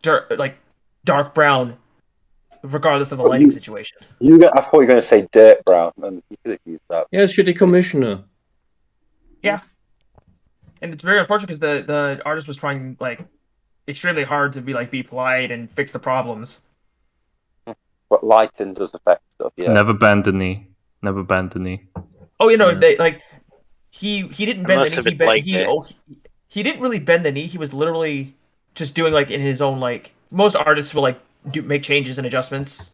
dark brown regardless of the lighting situation. I thought you were going to say dirt brown, and you could have used that. Yeah, shitty commissioner. Yeah. And it's very unfortunate because the artist was trying extremely hard to be polite and fix the problems. But lighting does affect stuff, yeah. Never bend the knee. Oh, Yeah. he didn't bend the knee. He didn't really bend the knee. He was literally just doing in his own most artists will make changes and adjustments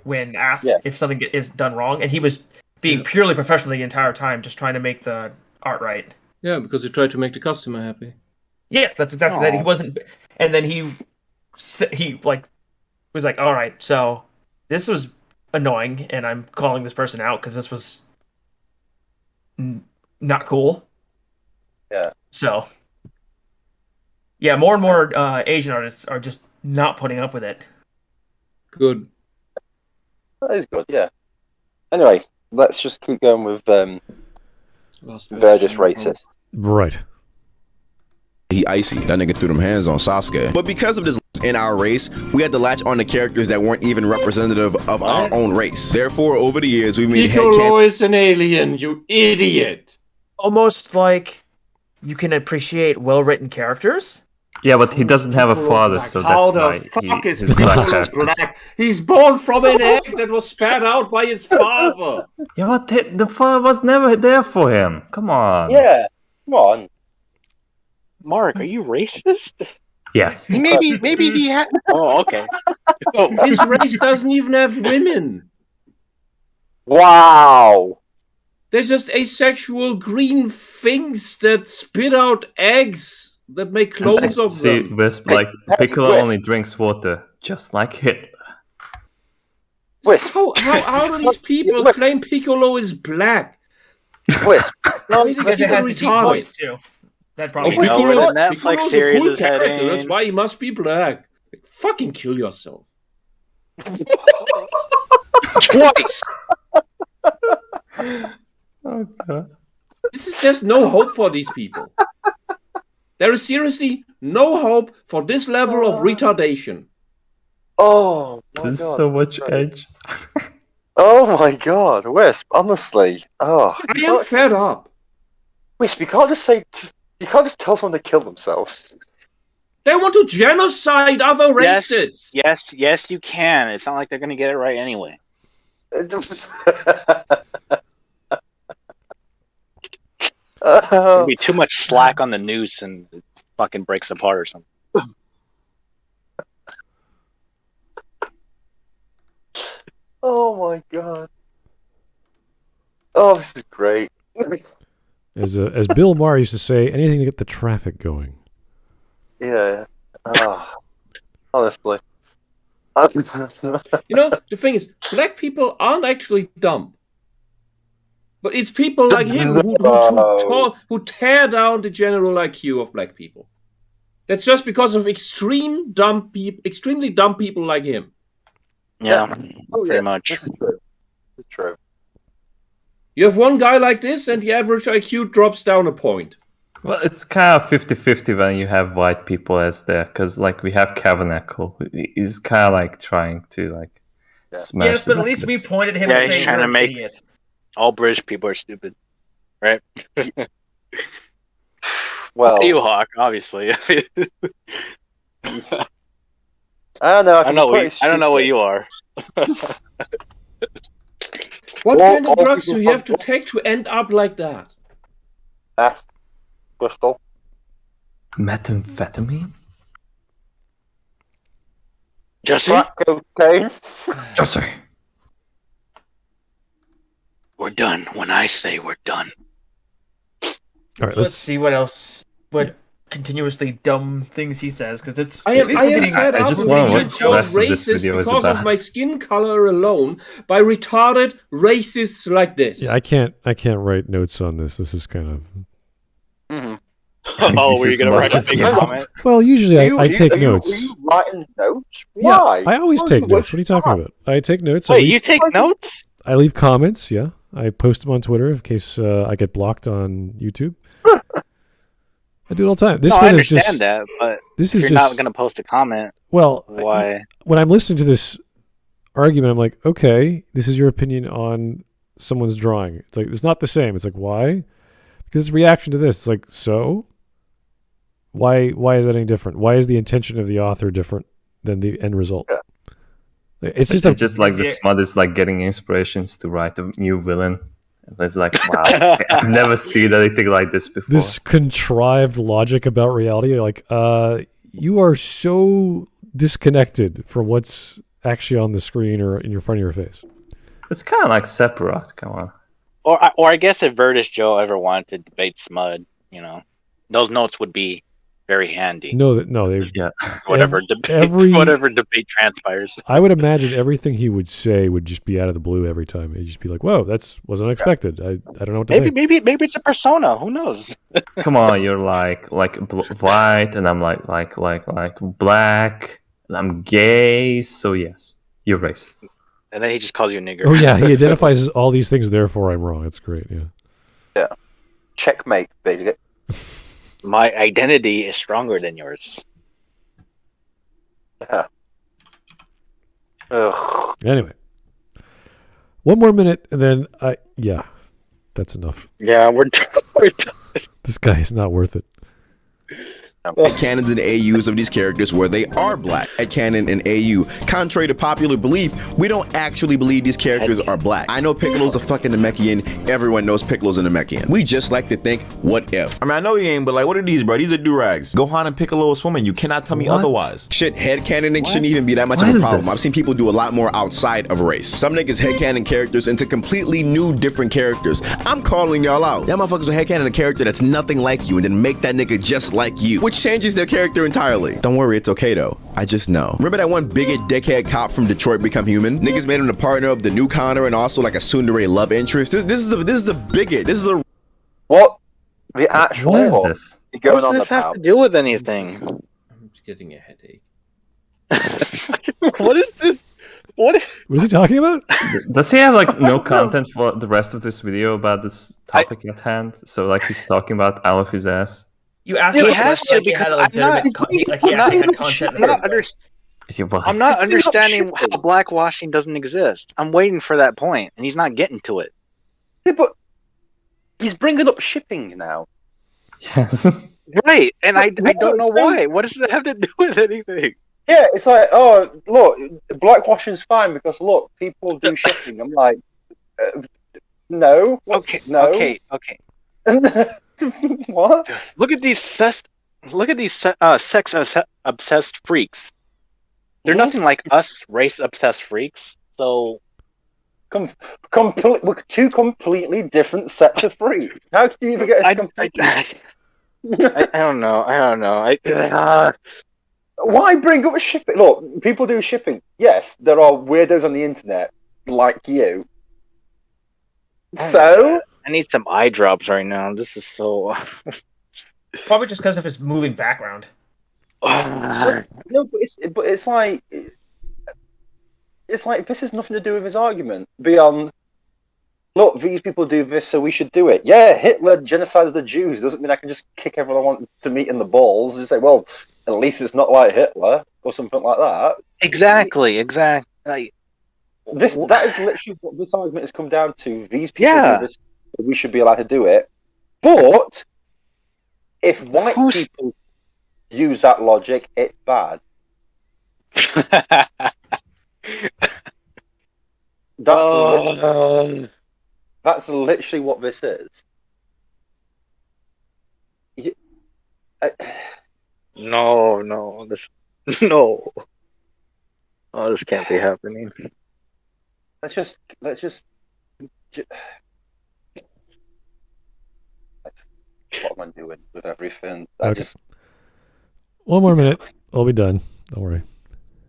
when asked if something is done wrong, and he was being purely professional the entire time, just trying to make the art right. Yeah, because he tried to make the customer happy. Yes, that's exactly that. He wasn't, and then he was like, "All right, so this was annoying, and I'm calling this person out because this was not cool." Yeah. So, yeah, more and more Asian artists are just not putting up with it. Good. That is good, yeah. Anyway, let's just keep going with Veridis racist. Right. He icy. That nigga threw them hands on Sasuke. But because of this in our race, we had to latch on to characters that weren't even representative of our own race. Therefore, over the years, we made Piccolo is an alien, you idiot. Almost like you can appreciate well-written characters. Yeah, but he doesn't have a father, so How that's the why fuck is he's black Piccolo character. black? He's born from an egg that was spat out by his father. Yeah, but the father was never there for him. Come on. Yeah, come on. Mark, are you racist? Yes. Maybe he had. Oh, okay. His race doesn't even have women. Wow. They're just asexual green things that spit out eggs that make clones of See, them. Wisp, Piccolo only drinks water, just like Hitler. Wisp. How do these people claim Piccolo is black? Wisp. Because it has a deep voice too. That probably. know where the Netflix Piccolo's series a cool is character. heading. That's why he must be black. Fucking kill yourself. Twice. Okay. This is just no hope for these people. There is seriously no hope for this level of retardation. Oh, my There's God. so much edge. Oh my god, Wisp, honestly. Oh, I am fed up. Wisp, you can't just tell someone to kill themselves. They want to genocide other races. Yes, you can. It's not like they're going to get it right anyway. There'll be too much slack on the noose and it fucking breaks apart or something. Oh my god. Oh, this is great. As Bill Maher used to say, anything to get the traffic going. Yeah. Honestly. You know, the thing is, black people aren't actually dumb. But it's people like him who tear down the general IQ of black people. That's just because of extremely dumb people like him. Yeah, pretty much. This is true. It's true. You have one guy like this, and the average IQ drops down a point. Well, it's kind of 50-50 when you have white people as there, because like we have Kavanagh, who is kind of like trying to like smash. Yes, but at least we pointed him. Yeah, and he's say trying to make idiot. all British people are stupid, right? Well, you Hawk, obviously. I don't know. I don't know what you are. What kind of drugs do you have to take to end up like that? Crystal. Methamphetamine? Jesse? Crack cocaine. Jesse. We're done when I say we're done. All right, Let's see what else. What continuously dumb things he says, because it's. I am fed up just with wonder being what the called rest of this racist video is because about. of my skin color alone by retarded racists like this. Yeah, I can't write notes on this. This is kind of. Mm-hmm. Oh, were you going to write a Just big give up. comment? Well, usually I take notes. Are you writing notes? Yeah, Why? I always take notes. What are you talking about? I take notes. Wait, you take notes? I leave comments. Yeah, I post them on Twitter in case I get blocked on YouTube. I do it all the time. This No, one I is understand just. that, but This if is you're just. not going to post a comment, Well, why? when I'm listening to this argument, I'm like, okay, this is your opinion on someone's drawing. It's like it's not the same. It's like why? Because it's a reaction to this. It's like so. Why is that any different? Why is the intention of the author different than the end result? Yeah. It's just Just like the Smud is like getting inspirations to write a new villain. And it's like, wow, I've never seen anything like this before. this contrived logic about reality. Like, you are so disconnected from what's actually on the screen or in front of your face. It's kind of like Sephiroth, come on. Or I guess if Veridis Joe ever wanted to debate Smud, those notes would be very handy. No, they Yeah. Whatever debate transpires. I would imagine everything he would say would just be out of the blue every time. It'd just be like, "Whoa, was unexpected." I don't know what to think. Maybe it's a persona. Who knows? Come on, you're like white, and I'm like black, and I'm gay. So yes, you're racist. And then he just calls you a nigger. Oh yeah, he identifies all these things. Therefore, I'm wrong. That's great. Yeah. Checkmate, baby. My identity is stronger than yours. Yeah. Ugh. Anyway, one more minute, and then that's enough. Yeah, we're done. This guy is not worth it. Canons and AUs of these characters where they are black. At Canon and AU, contrary to popular belief, we don't actually believe these characters are black. I know Piccolo's a fucking Namekian. Everyone knows Piccolo's a Namekian. We just like to think, what if? I mean, I know you ain't, but like, what are these, bro? These are do-rags. Gohan and Piccolo are swimming. You cannot tell me otherwise. Shit, headcanoning shouldn't even be that much of a problem. I've seen people do a lot more outside of race. Some niggas headcanon characters into completely new, different characters. I'm calling y'all out. Y'all motherfuckers will headcanon a character that's nothing like you and then make that nigga just like you, which changes their character entirely. Don't worry, it's okay though. I just know. Remember that one bigot dickhead cop from Detroit Become Human? Niggas made him the partner of the new Connor and also like a tsundere love interest. This is a bigot. This is a What? The actual. What is this? You're What going does on this the have pound. to do with anything? I'm getting a headache. What is this? What is he talking about? Does he have like no content for the rest of this video about this topic at hand? So like he's talking about all of his ass. You asked He him a has question to like he had a because I'm legitimate not- like he I'm not actually had even content. I'm not I'm not It's understanding shipping. how blackwashing doesn't exist. I'm waiting for that point, and he's not getting to it. Yeah, but he's bringing up shipping now. Yes. Right, and I No, don't know it's not. why. What does that have to do with anything? Yeah, it's like, oh, look, blackwashing's fine because look, people do shipping. I'm like, no. Okay, No. okay. What? Look at these sex obsessed freaks. They're Mhm. nothing like us race obsessed freaks. So We're two completely different sets of freaks. How could you even get I a complete? don't know. Why bring up shipping? Look, people do shipping. Yes, there are weirdos on the internet like you. So I need some eye drops right now. This is so. Probably just because of his moving background. no, but it's like this has nothing to do with his argument beyond. Look, these people do this, so we should do it. Yeah, Hitler genocided the Jews. Doesn't mean I can just kick everyone I want to meet in the balls and say, well, at least it's not like Hitler or something like that. Exactly. That is literally what this argument has come down to. These people Yeah. do this, so we should be allowed to do it. But if white people use that logic, it's bad. That's literally what this is. No, this no. Oh, this can't be happening. Let's just. What am I doing with everything? Okay. One more minute. I'll be done. Don't worry.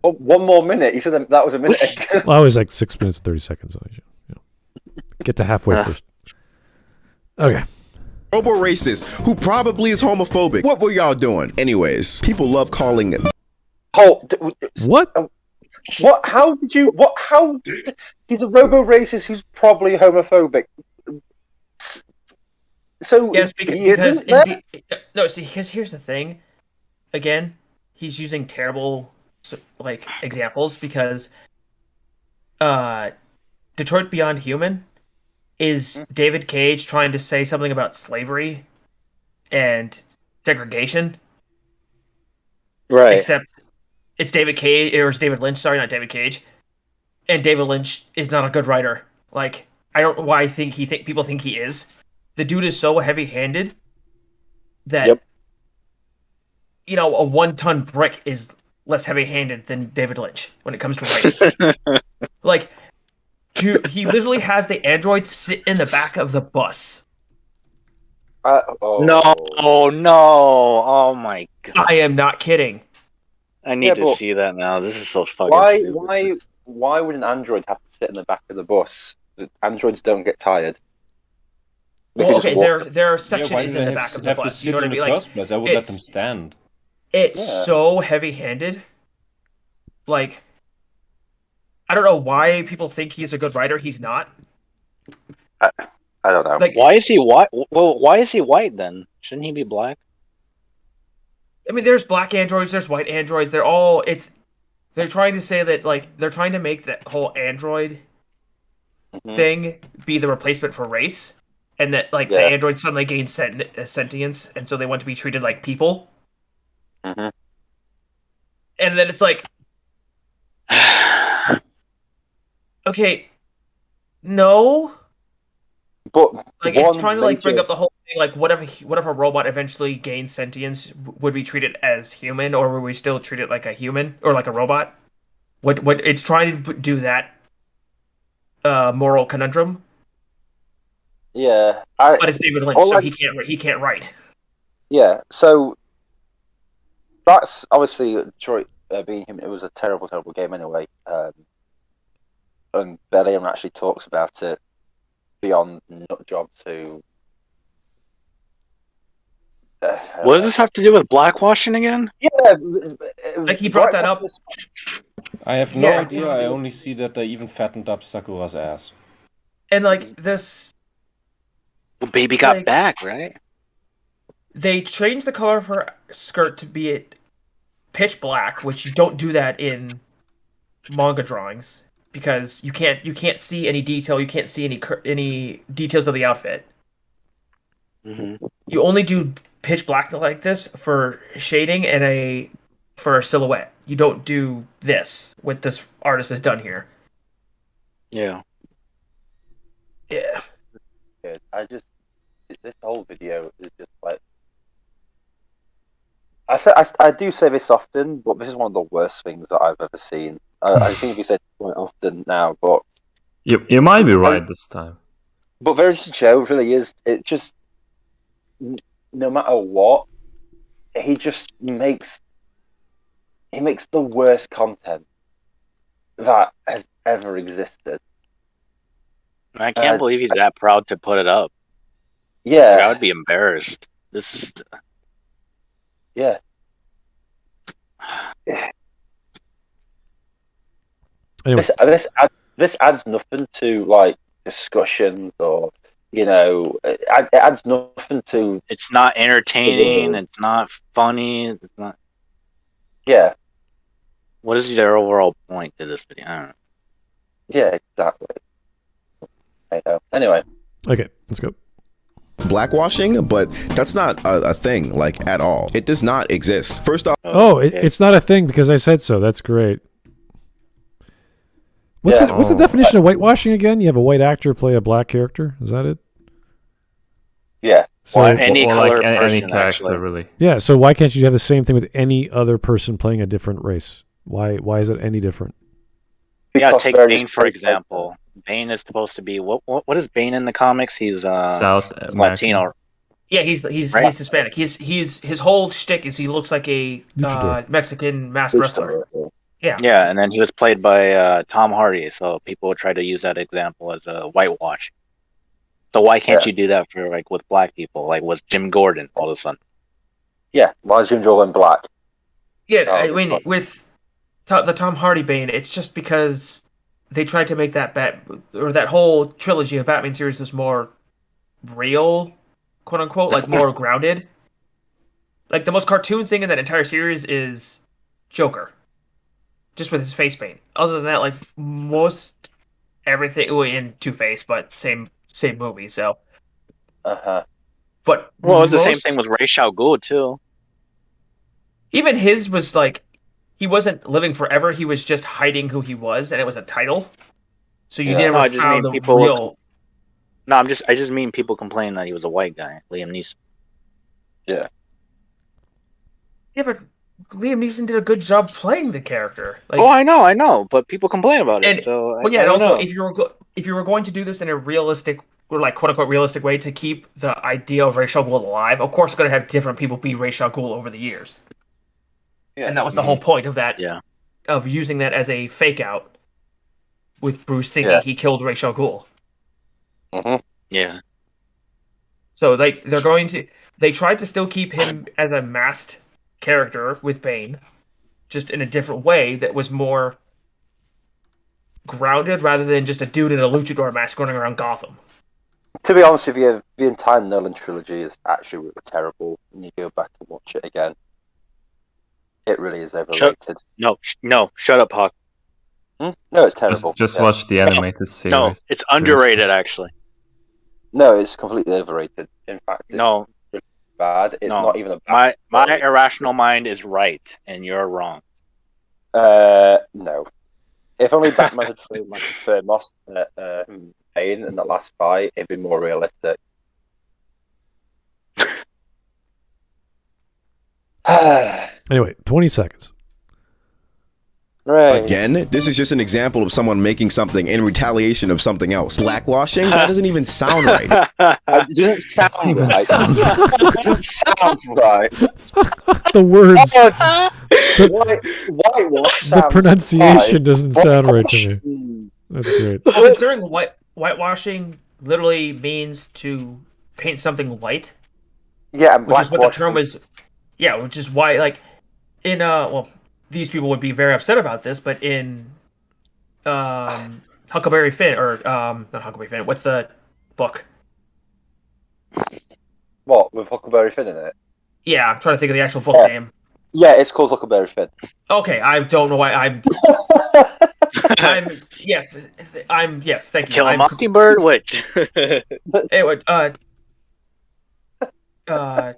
Oh, one more minute. You said that was a minute ago. Well, I was like 6 minutes and 30 seconds. So get to halfway first. Okay. Robo-racist who probably is homophobic. What were y'all doing? Anyways, people love calling it. What? What? How did you? What? How? He's a robo-racist who's probably homophobic. So Yes, because here's the thing. Again, he's using terrible examples because Detroit Beyond Human is David Cage trying to say something about slavery and segregation. Right. Except it's David Cage, or it's David Lynch, sorry, not David Cage. And David Lynch is not a good writer. Like, I don't know why people think he is. The dude is so heavy-handed that a 1-ton brick is less heavy-handed than David Lynch when it comes to writing. He literally has the androids sit in the back of the bus. No. Oh my god. I am not kidding. I need to see that now. This is so fucking stupid. Why would an android have to sit in the back of the bus? Androids don't get tired. Well, okay, their section is in the back of the bus. You know what I mean? First place, I would let them stand. It's so heavy-handed. Like, I don't know why people think he's a good writer. He's not. I don't know. Like, why is he white? Well, why is he white then? Shouldn't he be black? I mean, there's black androids, there's white androids. They're trying to say that, they're trying to make that whole android thing be the replacement for race, and that the androids suddenly gain sentience, and so they want to be treated like people. And then it's like, okay, no. But it's trying to bring up the whole thing, what if a robot eventually gains sentience, would we treat it as human, or would we still treat it like a human or like a robot? What it's trying to do that moral conundrum. Yeah, but it's David Lynch, so he can't write. Yeah, so that's obviously Detroit Being Human. It was a terrible, terrible game anyway. And Bellingham actually talks about it beyond Nutjob to. What does this have to do with blackwashing again? Yeah, he brought that up. I have no idea. I only see that they even fattened up Sakura's ass. And this. Well, baby got back, right? They changed the color of her skirt to be pitch black, which you don't do that in manga drawings because you can't see any detail, you can't see any details of the outfit. Mm-hmm. You only do pitch black like this for shading and for a silhouette. You don't do this what this artist has done here. Yeah. Yeah. Good. This whole video is just like. I do say this often, but this is one of the worst things that I've ever seen. I think we say it quite often now, but You might be right this time. But Veridis Joe really is. It just, no matter what, he makes the worst content that has ever existed. I can't believe he's that proud to put it up. Yeah, Like, I would be embarrassed. This is. yeah. Anyway, This adds nothing to like discussions or it adds nothing to. It's not entertaining. It's not funny. It's not. Yeah. What is their overall point to this video? I don't know. Yeah, exactly. I know. Anyway. okay, let's go. Blackwashing, but that's not a thing, like, at all. It does not exist. First off, It's not a thing because I said so. That's great. What's the definition of whitewashing again? You have a white actor play a black character. Is that it? Yeah. So, Any or color like any person, character, actually. really. yeah. So why can't you have the same thing with any other person playing a different race? Why is it any different? Yeah, Because take Veridis Bane for Joe- example. Bane is supposed to be what is Bane in the comics? He's South American. Latino. Yeah, he's Right. Hispanic. He's his whole shtick is he looks like a Luchador. Mexican masked wrestler. Yeah. Yeah, and then he was played by Tom Hardy, so people would try to use that example as a whitewash. So why can't you do that for like with black people, like with Jim Gordon all of a sudden? Yeah, why is Jim Jordan black? Yeah, Oh, I mean with the Tom Hardy Bane, it's just because they tried to make that whole trilogy of Batman series was more real, quote unquote, like more grounded. Like the most cartoon thing in that entire series is Joker, just with his face paint. Other than that, like most everything in Two-Face, but same movie. So, but Well, it was the same thing with Ra's al Ghul too. even his was like he wasn't living forever. He was just hiding who he was, and it was a title. So you never No, I just found mean the people real. No, I just mean people complain that he was a white guy, Liam Neeson. Yeah, but Liam Neeson did a good job playing the character. Like, I know, but people complain about it. And So well, yeah, I and don't also know. if you were going to do this in a realistic or like quote unquote realistic way to keep the idea of Ra's al Ghul alive, of course, going to have different people be Ra's al Ghul over the years. Yeah. And that was the whole point of that. Yeah. Of using that as a fake out, with Bruce thinking he killed Ra's al Ghul. Yeah. So they tried to still keep him as a masked character with Bane, just in a different way that was more grounded rather than just a dude in a luchador mask running around Gotham. To be honest with you, the entire Nolan trilogy is actually really terrible when you go back and watch it again. It really is overrated. No, shut up, Hawk. No, it's terrible. Just watch the animated series. No, it's underrated actually. No, it's completely overrated. In fact, it's No, really bad. It's no. not even a bad My story. irrational mind is right, and you're wrong. No. If only Batman had thrown like a thermos at Bane in that last fight, it'd be more realistic. Anyway, 20 seconds. Right. again, this is just an example of someone making something in retaliation of something else. Blackwashing? That doesn't even sound right. It doesn't sound right. It doesn't sound right. The words, Whitewash the sounds pronunciation fine. doesn't sound right to me. That's great. Considering whitewashing literally means to paint something white, Yeah, and which is what the blackwashing- term is. Yeah, which is why, like, in these people would be very upset about this, but in Huckleberry Finn, or not Huckleberry Finn, what's the book? What, with Huckleberry Finn in it? Yeah, I'm trying to think of the actual book name. Yeah, it's called Huckleberry Finn. Okay, I don't know why I'm yes. Thank you. Kill a Mockingbird? Which? Anyway, No, I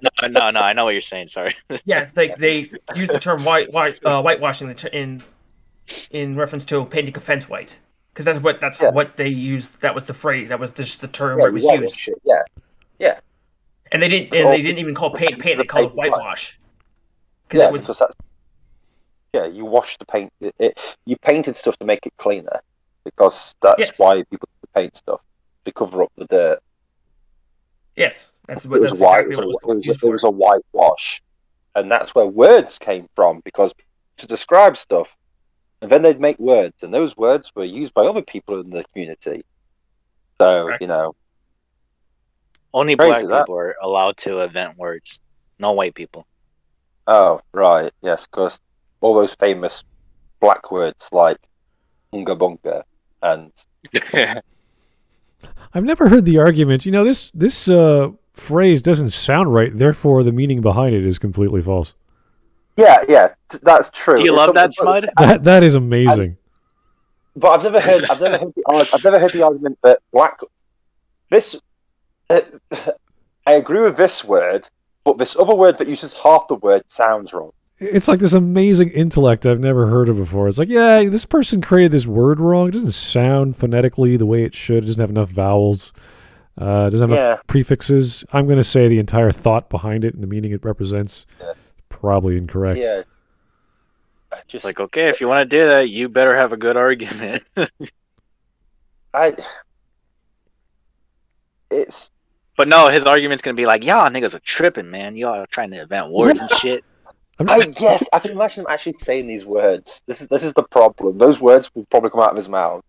know what you're saying. Sorry. yeah, they use the term whitewashing in reference to painting a fence white, because that's what they used. That was the phrase. That was just the term where it was used. Yeah. And they didn't even call paint. They called it whitewash. Because that's you wash the paint. You painted stuff to make it cleaner, because that's why people paint stuff to cover up the dirt. Yes, that's exactly what it was used for. It was a whitewash, and that's where words came from, because to describe stuff, and then they'd make words, and those words were used by other people in the community. So Correct. Only black people are allowed to invent words. No white people. Oh, right, yes, because all those famous black words like "unga bunga" and I've never heard the argument. This phrase doesn't sound right. Therefore, the meaning behind it is completely false. yeah, that's true. Do you love that, Smud? That is amazing. But I've never heard the argument that I agree with this word, but this other word that uses half the word sounds wrong. It's like this amazing intellect I've never heard of before. It's like, yeah, this person created this word wrong. It doesn't sound phonetically the way it should. It doesn't have enough vowels. It doesn't have enough prefixes. I'm going to say the entire thought behind it and the meaning it represents probably incorrect. Yeah. Just like, okay, if you want to do that, you better have a good argument. But no, his argument's gonna be like, y'all niggas are tripping, man. Y'all are trying to invent words and shit. Yes, I can imagine him actually saying these words. This is the problem. Those words will probably come out of his mouth.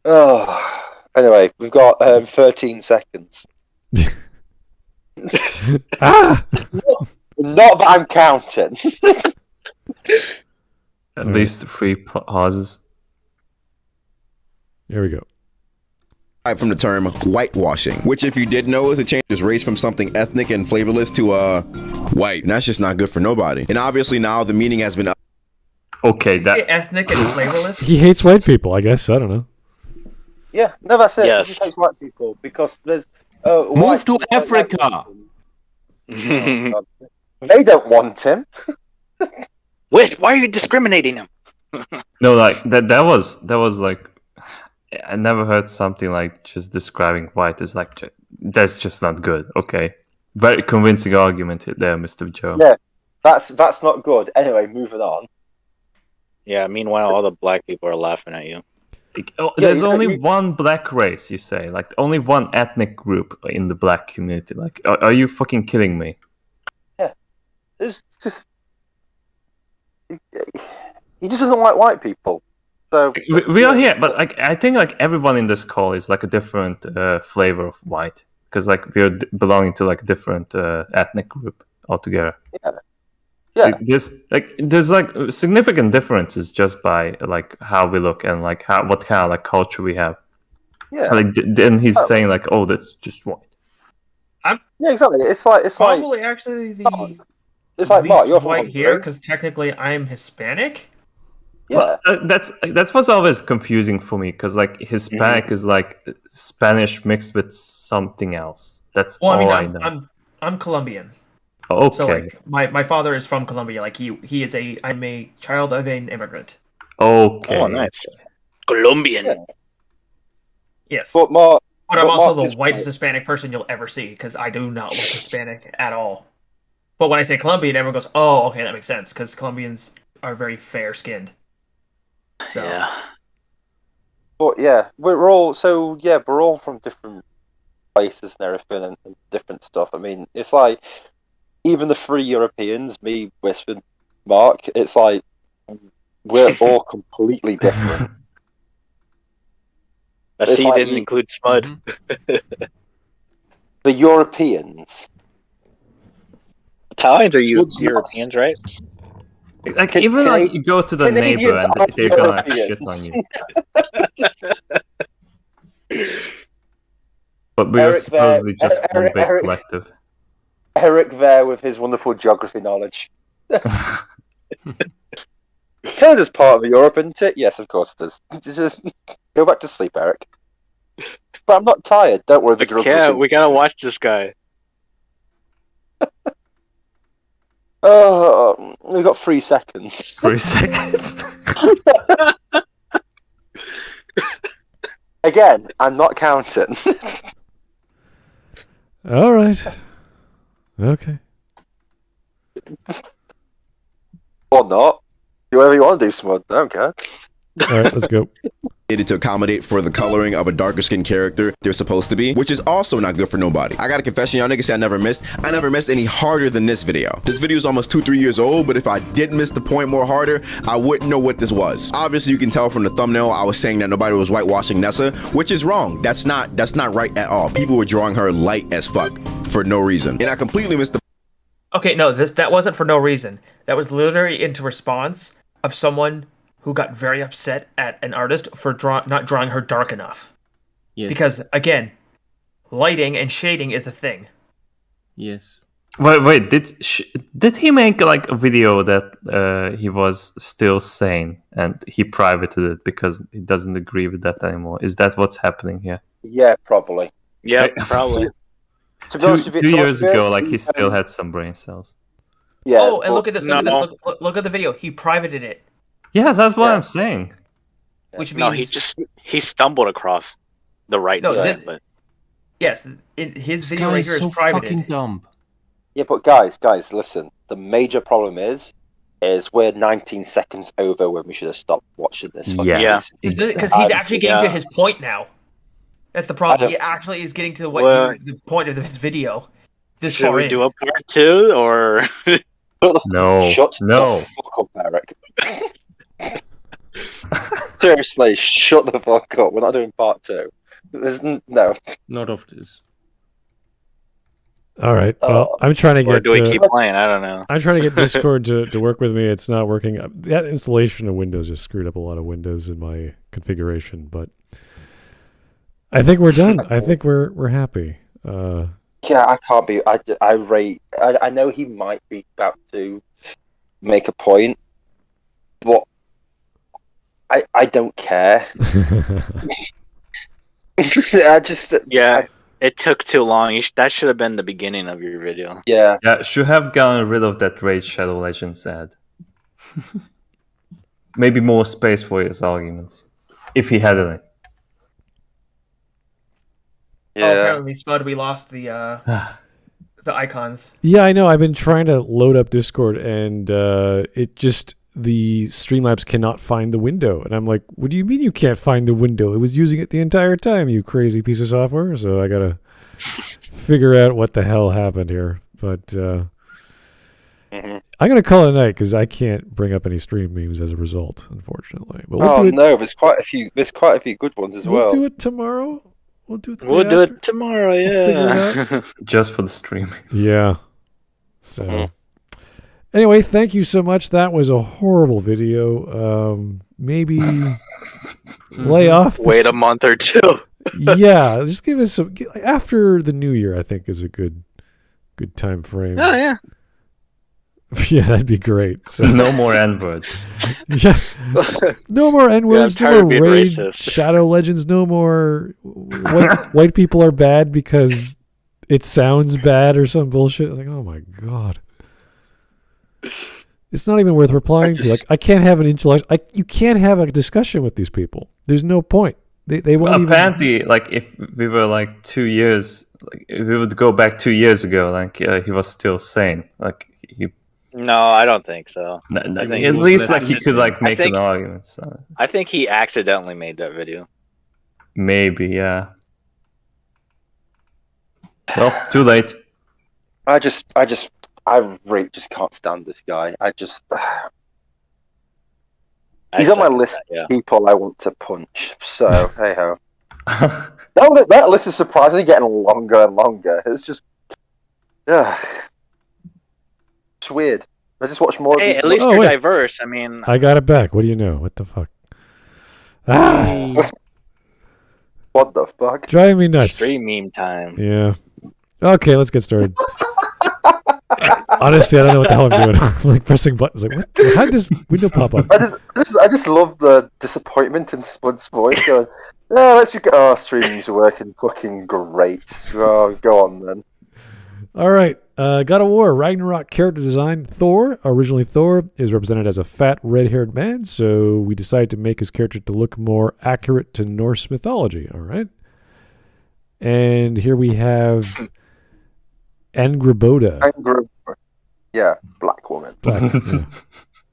Oh, anyway, we've got 13 seconds. Not that I'm counting. At least 3 pauses. Here we go. From the term whitewashing, which, if you did know, is a change of race from something ethnic and flavorless to white, and that's just not good for nobody. And obviously now the meaning has been okay. That ethnic and flavorless. He hates white people, I guess. I don't know. Yeah, no, that's it. Yes. He hates white people because there's move to Africa. They don't want him. Whisp, why are you discriminating him? No, like that was like, I never heard something like just describing white as like, that's just not good. Okay, very convincing argument there, Mr. Joe. Yeah, that's not good. Anyway, moving on. Yeah, meanwhile, all the black people are laughing at you. There's only one black race, you say? Like, only one ethnic group in the black community? Like, are you fucking kidding me? Yeah, it's just he just doesn't like white people. So we are here, but like I think like everyone in this call is like a different flavor of white, because like we're belonging to like a different ethnic group altogether. Yeah. There's like significant differences just by like how we look and like what kind of like culture we have. Yeah. Like then he's saying like, oh, that's just white. Yeah, exactly. It's probably actually the it's like least Mark, you're white here because technically I'm Hispanic. Yeah, well, that's what's always confusing for me, because like Hispanic is like Spanish mixed with something else. That's all I know. I'm Colombian. Okay. So like my father is from Colombia. Like I'm a child of an immigrant. Okay. Oh, nice. Colombian. Yeah. Yes. But I'm also the whitest Hispanic person you'll ever see, because I do not look Hispanic at all. But when I say Colombian, everyone goes, "Oh, okay, that makes sense," because Colombians are very fair-skinned. So. Yeah. But yeah, we're all from different places and everything and different stuff. I mean, it's like even the 3 Europeans, me, Whisp, and Mark, it's like we're all completely different. I see you didn't include Smud. The Europeans. Italians are Europeans, right? Like even like you go to the neighbor and they're gonna like, shit on you. But we are supposedly just one big collective. Eric there with his wonderful geography knowledge. Canada's part of Europe, isn't it? Yes, of course it is. Just go back to sleep, Eric. But I'm not tired. Don't worry. Yeah, we gotta watch this guy. Oh, we've got 3 seconds. 3 seconds. Again, I'm not counting. All right. Okay. Or not. Do whatever you want to do, Smud. I don't care. All right, let's go. To accommodate for the coloring of a darker skinned character they're supposed to be, which is also not good for nobody. I got a confession, y'all niggas say I never missed any harder than this video. This video is almost 2-3 years old, but if I did miss the point more harder, I wouldn't know what this was. Obviously, you can tell from the thumbnail I was saying that nobody was whitewashing Nessa, which is wrong. That's not right at all. People were drawing her light as fuck for no reason. And I completely missed the Okay, no, that wasn't for no reason. That was literally into response of someone who got very upset at an artist for not drawing her dark enough. Yes. Because, again, lighting and shading is a thing. Yes. Wait, did he make like a video that he was still sane and he privated it because he doesn't agree with that anymore? Is that what's happening here? Yeah, probably. Yeah, probably. Two years ago, like he still had some brain cells. Yeah. Oh, and look at this. Look at the video. He privated it. Yes, that's what I'm saying. Which means he stumbled across the right side. But yes, his video right here is privated. Fucking dumb. Yeah, but guys, listen. The major problem is we're 19 seconds over when we should have stopped watching this. Yes, Because he's actually getting to his point now. That's the problem. He actually is getting to the point of his video. Should we do a part 2 or? No. Shut the fuck up, Eric. Seriously, shut the fuck up. We're not doing part 2. No. Not of this. All right. Well, I'm trying to get. Or do we keep playing? I don't know. I'm trying to get Discord to work with me. It's not working. That installation of Windows just screwed up a lot of windows in my configuration. But I think we're done. I think we're happy. Yeah, I can't be. I know he might be about to make a point, but I don't care. It took too long. That should have been the beginning of your video. Yeah. Yeah, should have gotten rid of that Raid Shadow Legends ad. Maybe more space for his arguments, if he had any. Yeah. Oh, apparently, Spud, we lost the icons. Yeah, I know. I've been trying to load up Discord, and the Streamlabs cannot find the window. And I'm like, what do you mean you can't find the window? It was using it the entire time, you crazy piece of software. So I got to figure out what the hell happened here. But I'm going to call it a night because I can't bring up any stream memes as a result, unfortunately. But there's quite a few good ones as well. We'll do it tomorrow. We'll do it tomorrow, yeah. Just for the stream. Yeah. So... Anyway, thank you so much. That was a horrible video. Maybe lay off. Wait a month or 2. Yeah, just give us some after the new year. I think is a good time frame. Oh yeah. Yeah, that'd be great. So, no more N-words. Yeah, no more N-words. Yeah, no more Raid Shadow Legends. No more white people are bad because it sounds bad or some bullshit. Like, oh my god. It's not even worth replying to. Like, I can't have an intellectual. You can't have a discussion with these people. There's no point. They won't apparently, like, if we were like 2 years, like, if we would go back 2 years ago, like, he was still sane. Like, he. No, I don't think so. At least, like, he could like make an argument. So. I think he accidentally made that video. Maybe, yeah. Well, too late. I really just can't stand this guy. He's on my list of people I want to punch. So, hey ho. That list is surprisingly getting longer and longer. It's just, it's weird. I just watch more. Hey, at least you're diverse. I mean, I got it back. What do you know? What the fuck? What the fuck? Driving me nuts. Stream meme time. Yeah. Okay, let's get started. Honestly, I don't know what the hell I'm doing. I'm like pressing buttons. Like, what? How did this window pop up? I just love the disappointment in Spud's voice. Going, let's just get our streams working fucking great. Oh, go on then. All right. God of War, Ragnarok character design. Thor, originally Thor, is represented as a fat, red-haired man, so we decided to make his character to look more accurate to Norse mythology. All right. And here we have Angrboda. Yeah, black woman. Yeah.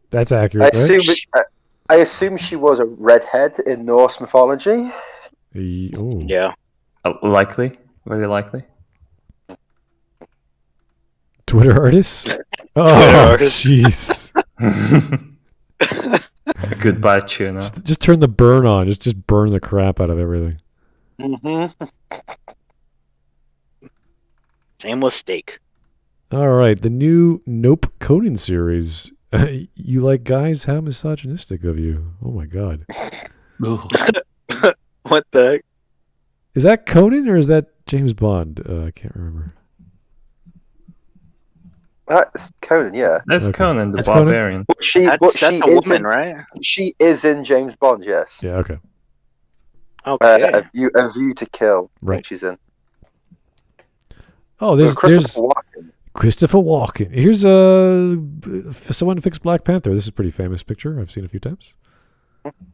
That's accurate, right? I assume she was a redhead in Norse mythology. Yeah. Likely. Very likely. Twitter artist? Oh, jeez. Goodbye, tuna. Just turn the burn on. Just burn the crap out of everything. Mm-hmm. Same with steak. All right, the new Nope Conan series. You like guys? How misogynistic of you. Oh, my God. What the heck? Is that Conan or is that James Bond? I can't remember. That's Conan, yeah. That's Okay. Conan the That's Conan? Barbarian. That's a woman, right? She is in James Bond, yes. Yeah, okay. Okay. A View to Kill. Right. She's in. Oh, there's Christopher Walken. Christopher Walken. Here's someone fixed Black Panther. This is a pretty famous picture. I've seen a few times.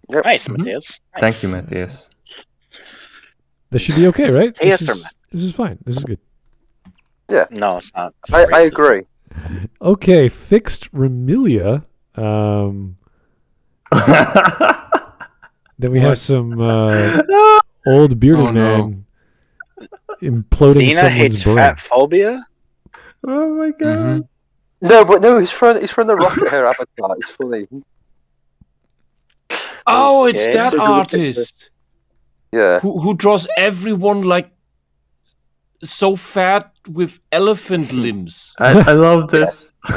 Yep. Nice, Matthias. Nice. Thank you, Matthias. This should be okay, right? Yes, This sir, is, Matt. this is fine. This is good. Yeah. No, it's not. It's I racist. agree. Okay, fixed Remilia. Then we have some old bearded man imploding Dina someone's hates brain. fat phobia. Oh my god. No, he's from the Rocket Hair avatar. It's funny. Oh, it's Okay. that So good. artist Yeah. who draws everyone like so fat with elephant limbs. I love this. All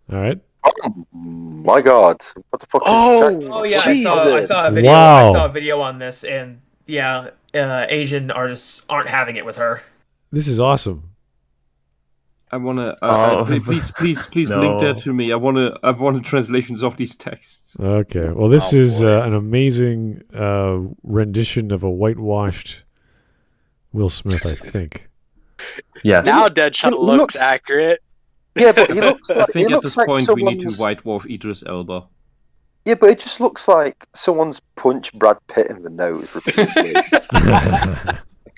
right. Oh my god! What the fuck? Oh yeah, I saw a video. Wow. I saw a video on this, and yeah, Asian artists aren't having it with her. This is awesome. I wanna Oh. please No. link that to me. I want translations of these texts. Okay. Well, this Oh, is boy. an amazing rendition of a whitewashed Will Smith, I think. Yes. Now Deadshot He looks looks- accurate. Yeah, but he looks I like think he at looks this like point we need to someone's. whitewash Idris Elba. Yeah, but it just looks like someone's punched Brad Pitt in the nose repeatedly.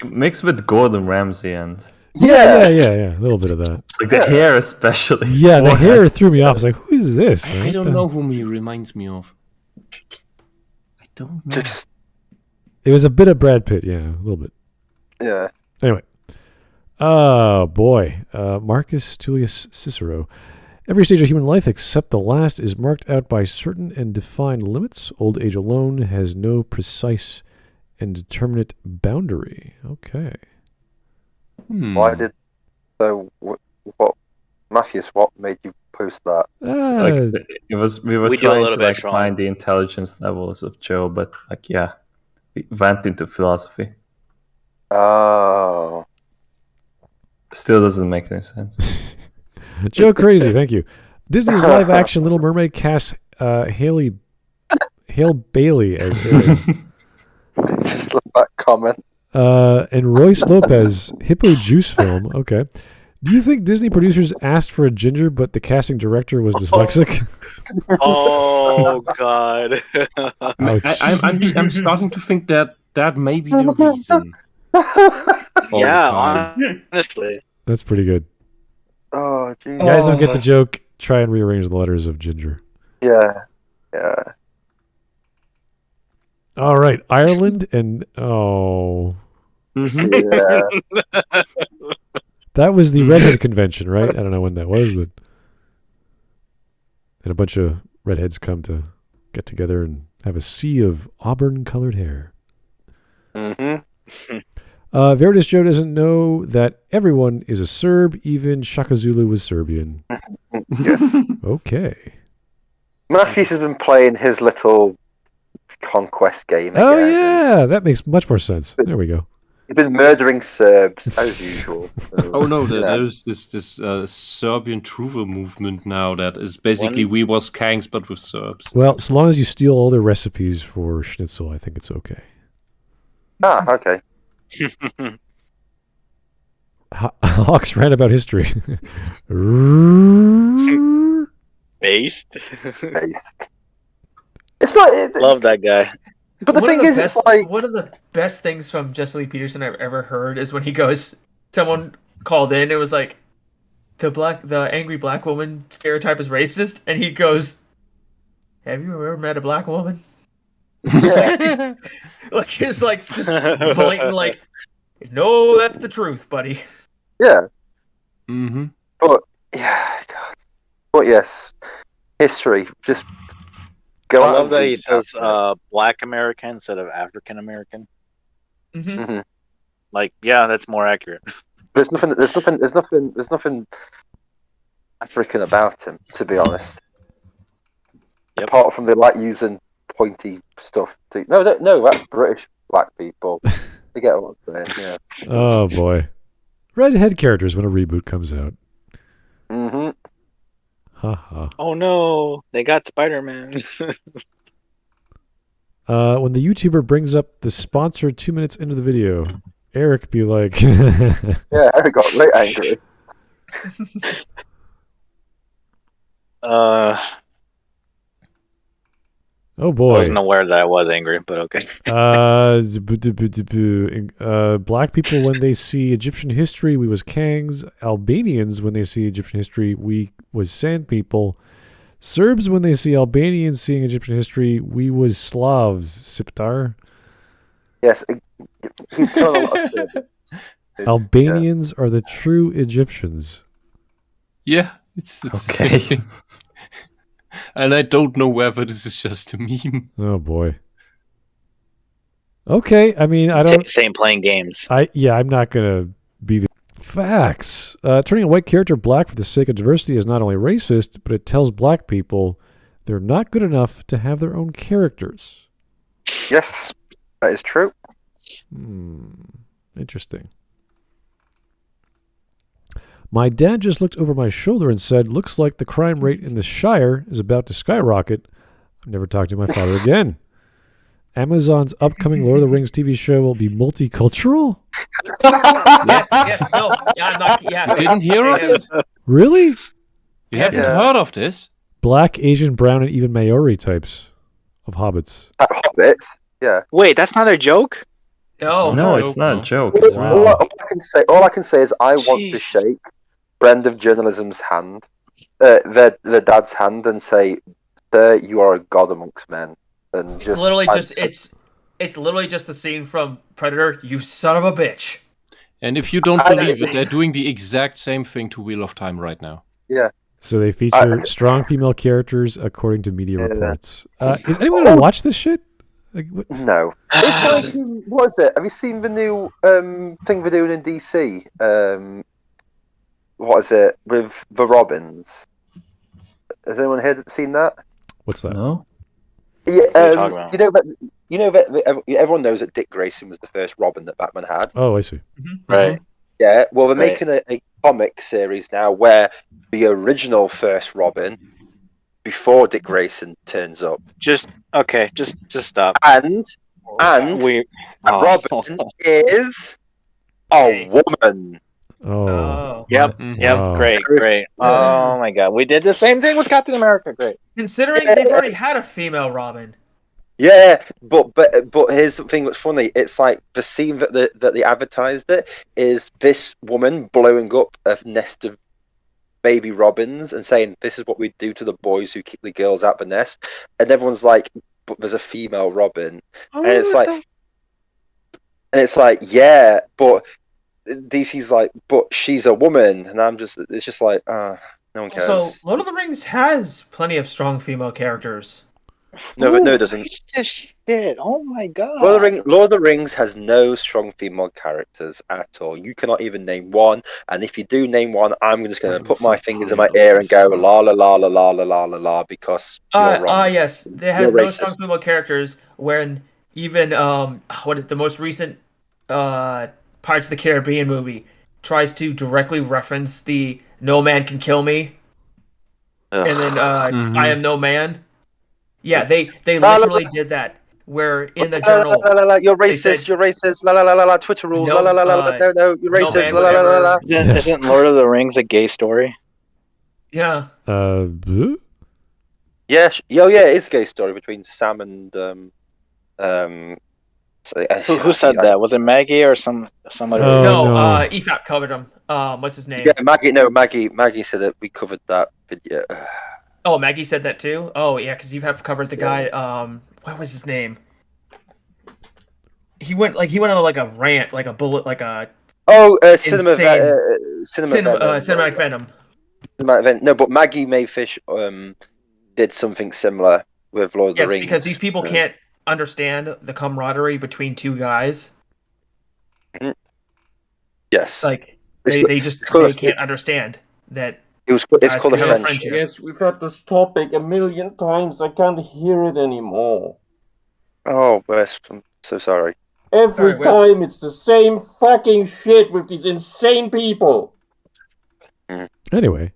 Mixed with Gordon Ramsay and Yeah. A little bit of that. like the hair especially. Yeah, the Forehead. hair threw me off. I was like, who is this? I don't know whom he reminds me of. I don't know. Just It was a bit of Brad Pitt, yeah, a little bit. yeah. Anyway. Oh, boy. Marcus Tullius Cicero. Every stage of human life except the last is marked out by certain and defined limits. Old age alone has no precise and determinate boundary. Okay. Why did so? What Matthias? What made you post that? Like it was, we were We do a trying little to bit like strong. find the intelligence levels of Joe, but like yeah, we went into philosophy. Oh, Still doesn't make any sense. Joe Crazy, thank you. Disney's live-action Little Mermaid casts Hale Bailey as Ariel. just love that comment. And Royce Lopez, Hippo Juice film. Okay. Do you think Disney producers asked for a ginger, but the casting director was dyslexic? Oh God. Ouch. I'm starting to think that may be the reason. All the Yeah, time. honestly. That's pretty good. Oh, jeez. You guys don't get the joke. Try and rearrange the letters of ginger. Yeah. All right. Ireland and oh, Yeah. that was the redhead convention, right? I don't know when that was, but and a bunch of redheads come to get together and have a sea of auburn-colored hair. Mm-hmm. Veridis Joe doesn't know that everyone is a Serb, even Shaka Zulu was Serbian. Yes. Okay. Matthews has been playing his little conquest game. Oh, again. yeah. That makes much more sense. There we go. You've been murdering Serbs as usual. So, Oh no, you know. there's this Serbian Truva movement now that is basically we was Kangs but with Serbs. Well, so long as you steal all their recipes for schnitzel, I think it's okay. Ah, okay. Hawks ran about history. Based. It's not. Love that guy. But the thing is, it's like one of the best things from Jesse Lee Peterson I've ever heard is when he goes, someone called in, it was like, the angry black woman stereotype is racist, and he goes, have you ever met a black woman? Yeah. Like, it's like, just blatant, like, no, that's the truth, buddy. Yeah. Mm-hmm. But yeah, God. But yes, history. Just go I out. love and that read he says about Black American instead of African American. Mm-hmm. it. Mhm. Like, yeah, that's more accurate. There's nothing African about him, to be honest. Yep. Apart from they like using pointy stuff. No, that's British black people. They get what I'm saying. Yeah. Oh boy, redhead characters when a reboot comes out. Mm-hmm. Haha. Oh no, they got Spider-Man. When the YouTuber brings up the sponsor 2 minutes into the video, Eric be like, Yeah, Eric got really angry. "Oh I boy." wasn't aware that I was angry, but okay. Black people when they see Egyptian history, we was Kangs. Albanians when they see Egyptian history, we was Sand people. Serbs when they see Albanians seeing Egyptian history, we was Slavs. Siptar. Yes, he's killing a lot of Serbians. Albanians are the true Egyptians. Yeah, it's Okay. And I don't know whether this is just a meme. Oh boy. Okay, I mean, I don't. Same playing games. I'm not gonna be the facts. Turning a white character black for the sake of diversity is not only racist, but it tells black people they're not good enough to have their own characters. Yes, that is true. Interesting. My dad just looked over my shoulder and said, "Looks like the crime rate in the Shire is about to skyrocket." I've never talked to my father again. Amazon's upcoming Lord of the Rings TV show will be multicultural? Yes, no. Yeah, I'm not, yeah. You didn't hear of it? Really? You haven't Yes. heard of this? Black, Asian, brown, and even Maori types of hobbits. Hobbits. Yeah. Wait, that's not a joke? No, No, it's not a joke. All, It's Wow. real. all I can say is I want to Jeez. shake friend of journalism's hand, their dad's hand, and say, "Sir, you are a god amongst men." And It's just literally find just it's literally just the scene from Predator. You son of a bitch. And if you don't I- believe it, they're doing the exact same thing to Wheel of Time right now. So they feature strong female characters according to media Yeah. reports. Is anyone going to watch this shit? Like, what? No. It's like, what is it? Have you seen the new thing they're doing in DC? What is it? With the Robins? Has anyone here seen that? What's that? No? Yeah, What are you talking about? you know that everyone knows that Dick Grayson was the first Robin that Batman had. Oh, I see. Right. Yeah, well, they're Right. making a comic series now where the original first Robin, before Dick Grayson turns up, Just stop. and We Robin is a woman. Oh. Yep. Mhm. Yep. Wow. Great. Oh my god. We did the same thing with Captain America. Great. Considering they've already had a female Robin. Yeah, but here's the thing that's funny. It's like the scene that they advertised it is this woman blowing up a nest of baby robins and saying, "This is what we do to the boys who kick the girls out the nest," and everyone's like, "But there's a female Robin," and it's like, yeah, but DC's like, "But she's a woman," and it's just like, no one cares. Also, Lord of the Rings has plenty of strong female characters. No, it doesn't. What's this shit? Oh my god. Lord of the Rings has no strong female characters at all. You cannot even name one, and if you do name one, I'm just going to put my fingers in my ear and go la la la la la la la la la because you're wrong. Yes, they have You're no racist. strong female characters. When even the most recent Pirates of the Caribbean movie tries to directly reference the "No man can kill me," Ugh. and then Mhm. "I am no man." Yeah, they literally did that. Where in the journal, You're they racist. said, You're racist. La la la la la. Twitter rules. No, La la la la la. No, you're no racist. man La would la la la la. ever. Isn't Lord of the Rings a gay story? Yeah, Bleh? Yeah, yeah, it is a gay story between Sam and Who said that? Was it Maggie or somebody? Oh, no, no. EFAP covered him. What's his name? Yeah, Maggie. No, Maggie said that we covered that video. Oh, Maggie said that too. Oh, yeah, because EFAP covered the guy. What was his name? He went on like a rant, like a bullet, like a cinematic venom. No, but Maggie Mayfish did something similar with Lord of the Rings. Yes, because these people can't understand the camaraderie between two guys. Yes, Like they can't understand that. It's guys called a can have friendship. Yes, we've had this topic a million times. I can't hear it anymore. Oh, Whisp, I'm so sorry. Every Sorry, time it's the same fucking shit with these insane people. Anyway.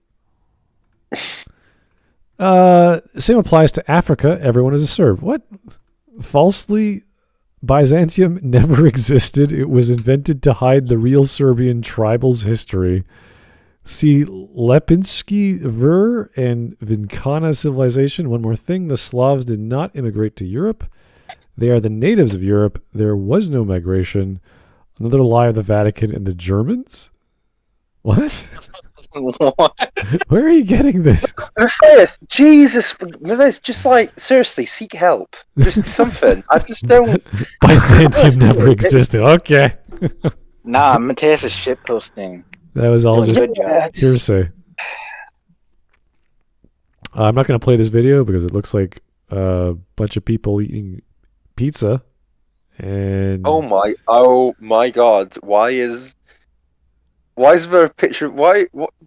Same applies to Africa. Everyone is a Serb. What? Falsely, Byzantium never existed. It was invented to hide the real Serbian tribal's history. See Lepinski Ver and Vinkana civilization. One more thing. The Slavs did not immigrate to Europe. They are the natives of Europe. There was no migration. Another lie of the Vatican and the Germans? What? What? Where are you getting this? Matthias, Jesus, Matthias, just like, seriously, seek help. Just something. I just don't... Byzantium never existed. Okay. Nah, Matthias is shitposting. That was all just Good job. hearsay. I'm not going to play this video because it looks like a bunch of people eating pizza. And Oh my God! Why is there a picture?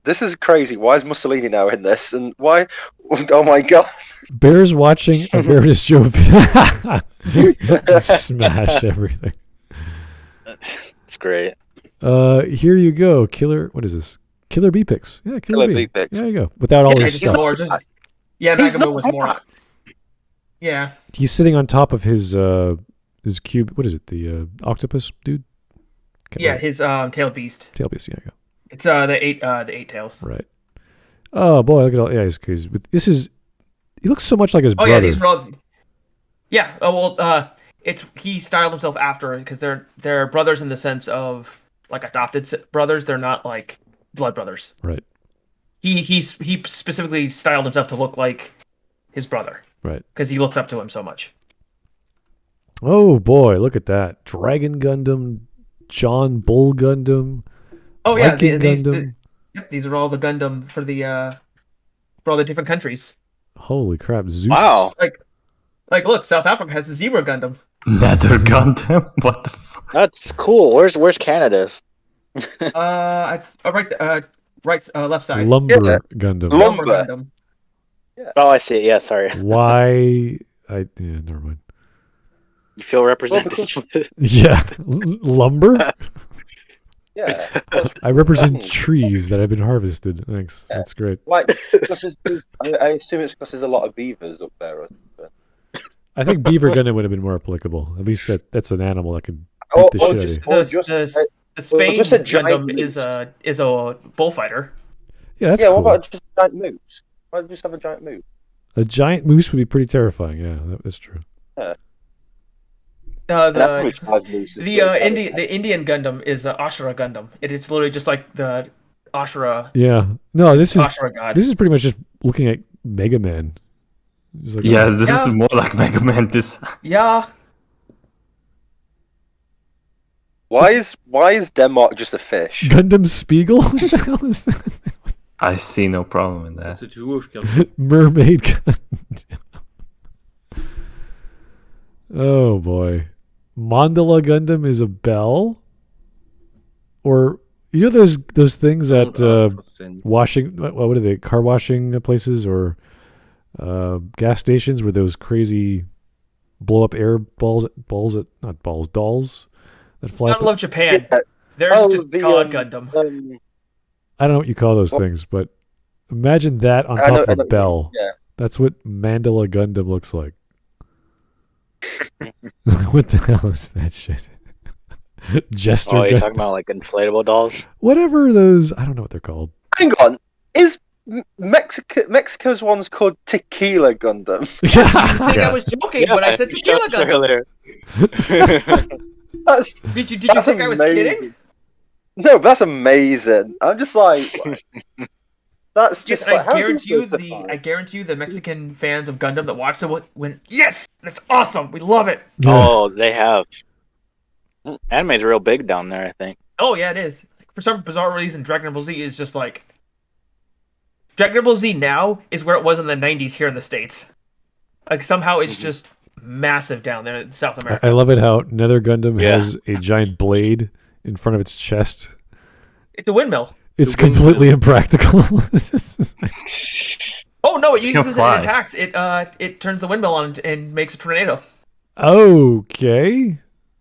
This is crazy. Why is Mussolini now in this? And why? Oh my God! Bears watching a Veridis Joe video. Smash everything. It's great. Here you go. What is this? Killer B pics. Yeah, Killer B. pics. There you go. Without all this He's stuff. more just. Yeah, He's Magamu not was more. Yeah. He's sitting on top of his cube. What is it? The octopus dude? Yeah, his tailed beast. Tail beast. Yeah, you go. It's the eight tails. Right. Oh boy, look at all. Yeah, this is. He looks so much like his Oh brother. yeah, these are all. Yeah. Oh well. He styled himself after because they're brothers in the sense of like adopted brothers. They're not like blood brothers. Right. He specifically styled himself to look like his brother. Right. Because he looks up to him so much. Oh boy, look at that! Dragon Gundam, John Bull Gundam. Oh Viking yeah, Gundam. these are all the Gundam for all the different countries. Holy crap! Zeus. Wow. Like look, South Africa has a zebra Gundam. Nether Gundam? What the fuck? That's cool. Where's Canada's? Right, left side. Lumber Yeah. Gundam. Lumber. Gundam. Oh, I see. Yeah, sorry. Why? Never mind. You feel represented. Yeah, lumber. Yeah. I represent trees that have been harvested. Thanks. Yeah. That's great. Like, I assume it's because there's a lot of beavers up there. Or something. I think Beaver Gundam would have been more applicable. At least that's an animal that can beat the shit out of you. The Spain just a giant Gundam is a bullfighter. Yeah, that's Yeah, cool. what about just a giant moose? Why don't you just have a giant moose? A giant moose would be pretty terrifying. Yeah, that's true. The Indian Gundam is Ashura Gundam. It's literally just like the Ashura. Yeah. No, this is Ashura god. this is pretty much just looking at Mega Man. Just like, Yeah, this is Yeah. more like Mega Man. This. Yeah. Why is Denmark just a fish? Gundam Spiegel. What the hell is that? I see no problem in that. It's a Jewish Gundam. Mermaid Gundam. Oh boy. Mandala Gundam is a bell? Or you know those things at washing what are they, car washing places or gas stations where those crazy blow up air dolls that fly I up? love Japan. There's just God Gundam. I don't know what you call those things, but imagine that on top of a bell. Yeah. That's what Mandala Gundam looks like. What the hell is that shit? Jester. Oh, you're talking about like inflatable dolls? Whatever those, I don't know what they're called. Hang on, is Mexico's one's called Tequila Gundam? I think I was joking when I said Tequila Gundam. Did you think I was kidding? No, but that's amazing. I'm just like, that's just. Yes, like, I guarantee you, the Mexican fans of Gundam that watched it went, yes, that's awesome. We love it. Oh, they have. Anime's real big down there, I think. Oh yeah, it is. For some bizarre reason, Dragon Ball Z is just like Dragon Ball Z now is where it was in the '90s here in the States. Like somehow it's just massive down there in South America. I love it how Nether Gundam has a giant blade in front of its chest. It's a windmill. It's completely impractical. Oh no! It uses it in attacks. It turns the windmill on and makes a tornado. Okay.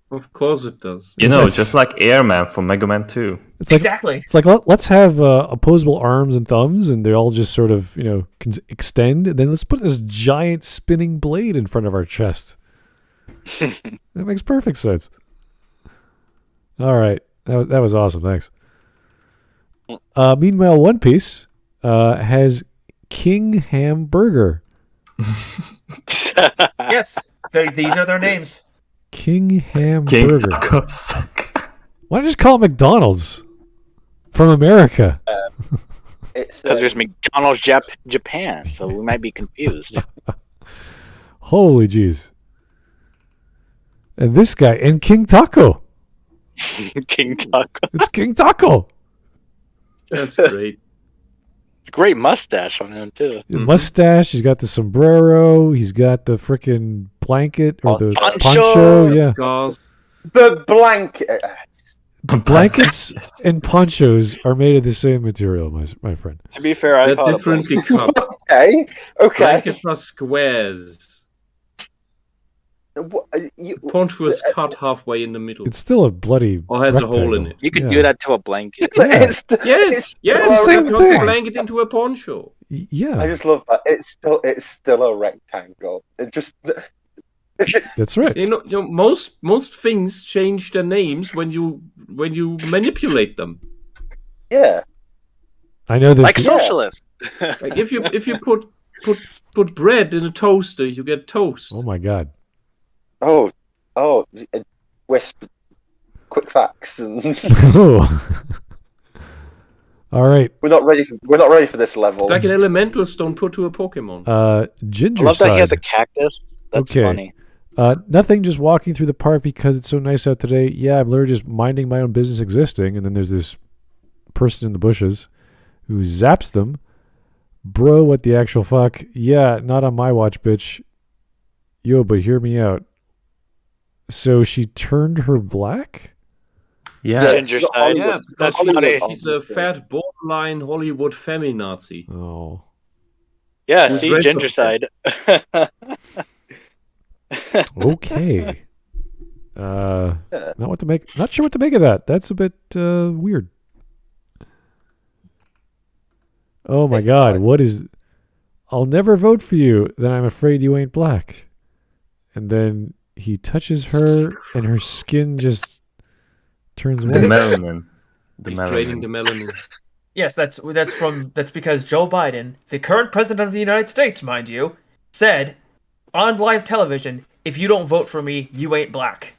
Of course it does. You know, just like Airman from Mega Man 2. It's like, exactly. It's like let's have opposable arms and thumbs, and they all just sort of can extend. And then let's put this giant spinning blade in front of our chest. That makes perfect sense. All right, that was awesome. Thanks. Meanwhile, One Piece has King Hamburger. Yes, these are their names. King Hamburger. King Tacos. Why don't you just call it McDonald's from America? It's because there's McDonald's Japan, so we might be confused. Holy jeez. And this guy, and King Taco. King Taco. It's King Taco. That's great. Great mustache on him too. The mustache. He's got the sombrero. He's got the freaking blanket or the poncho. Yeah. Scars. The blanket. The blankets and ponchos are made of the same material, my friend. To be fair, I They're thought differently cut. Okay. Blankets are squares. Poncho is cut halfway in the middle. It's still a bloody or has rectangle. a hole in it. you could do that to a blanket. Yes. It's the I same cut thing. a blanket into a poncho. Yeah. I just love that. It's still a rectangle. It just. That's right. You know, most things change their names when you manipulate them. Yeah. I know this. Like socialists. Like if you put bread in a toaster, you get toast. Oh my god. Oh, Wisp, quick facts. Oh. All right. We're not ready for this level. It's like an elemental stone put to a Pokemon. Ginger I love that he side. has a cactus. That's funny. Nothing, just walking through the park because it's so nice out today. Yeah, I'm literally just minding my own business existing, and then there's this person in the bushes who zaps them. Bro, what the actual fuck? Yeah, not on my watch, bitch. Yo, but hear me out. So she turned her black? Yeah. Ginger side. Yeah, That's because funny. she's a fat, borderline Hollywood feminazi. Oh. Yeah, Who's see, red ginger for- side. Okay. Not sure what to make of that. That's a bit weird. Oh my god, what is... I'll never vote for you, then I'm afraid you ain't black. And then he touches her, and her skin just turns The white. melanin. He's trading the melanin. Yes, that's because Joe Biden, the current president of the United States, mind you, said on live television, "If you don't vote for me, you ain't black."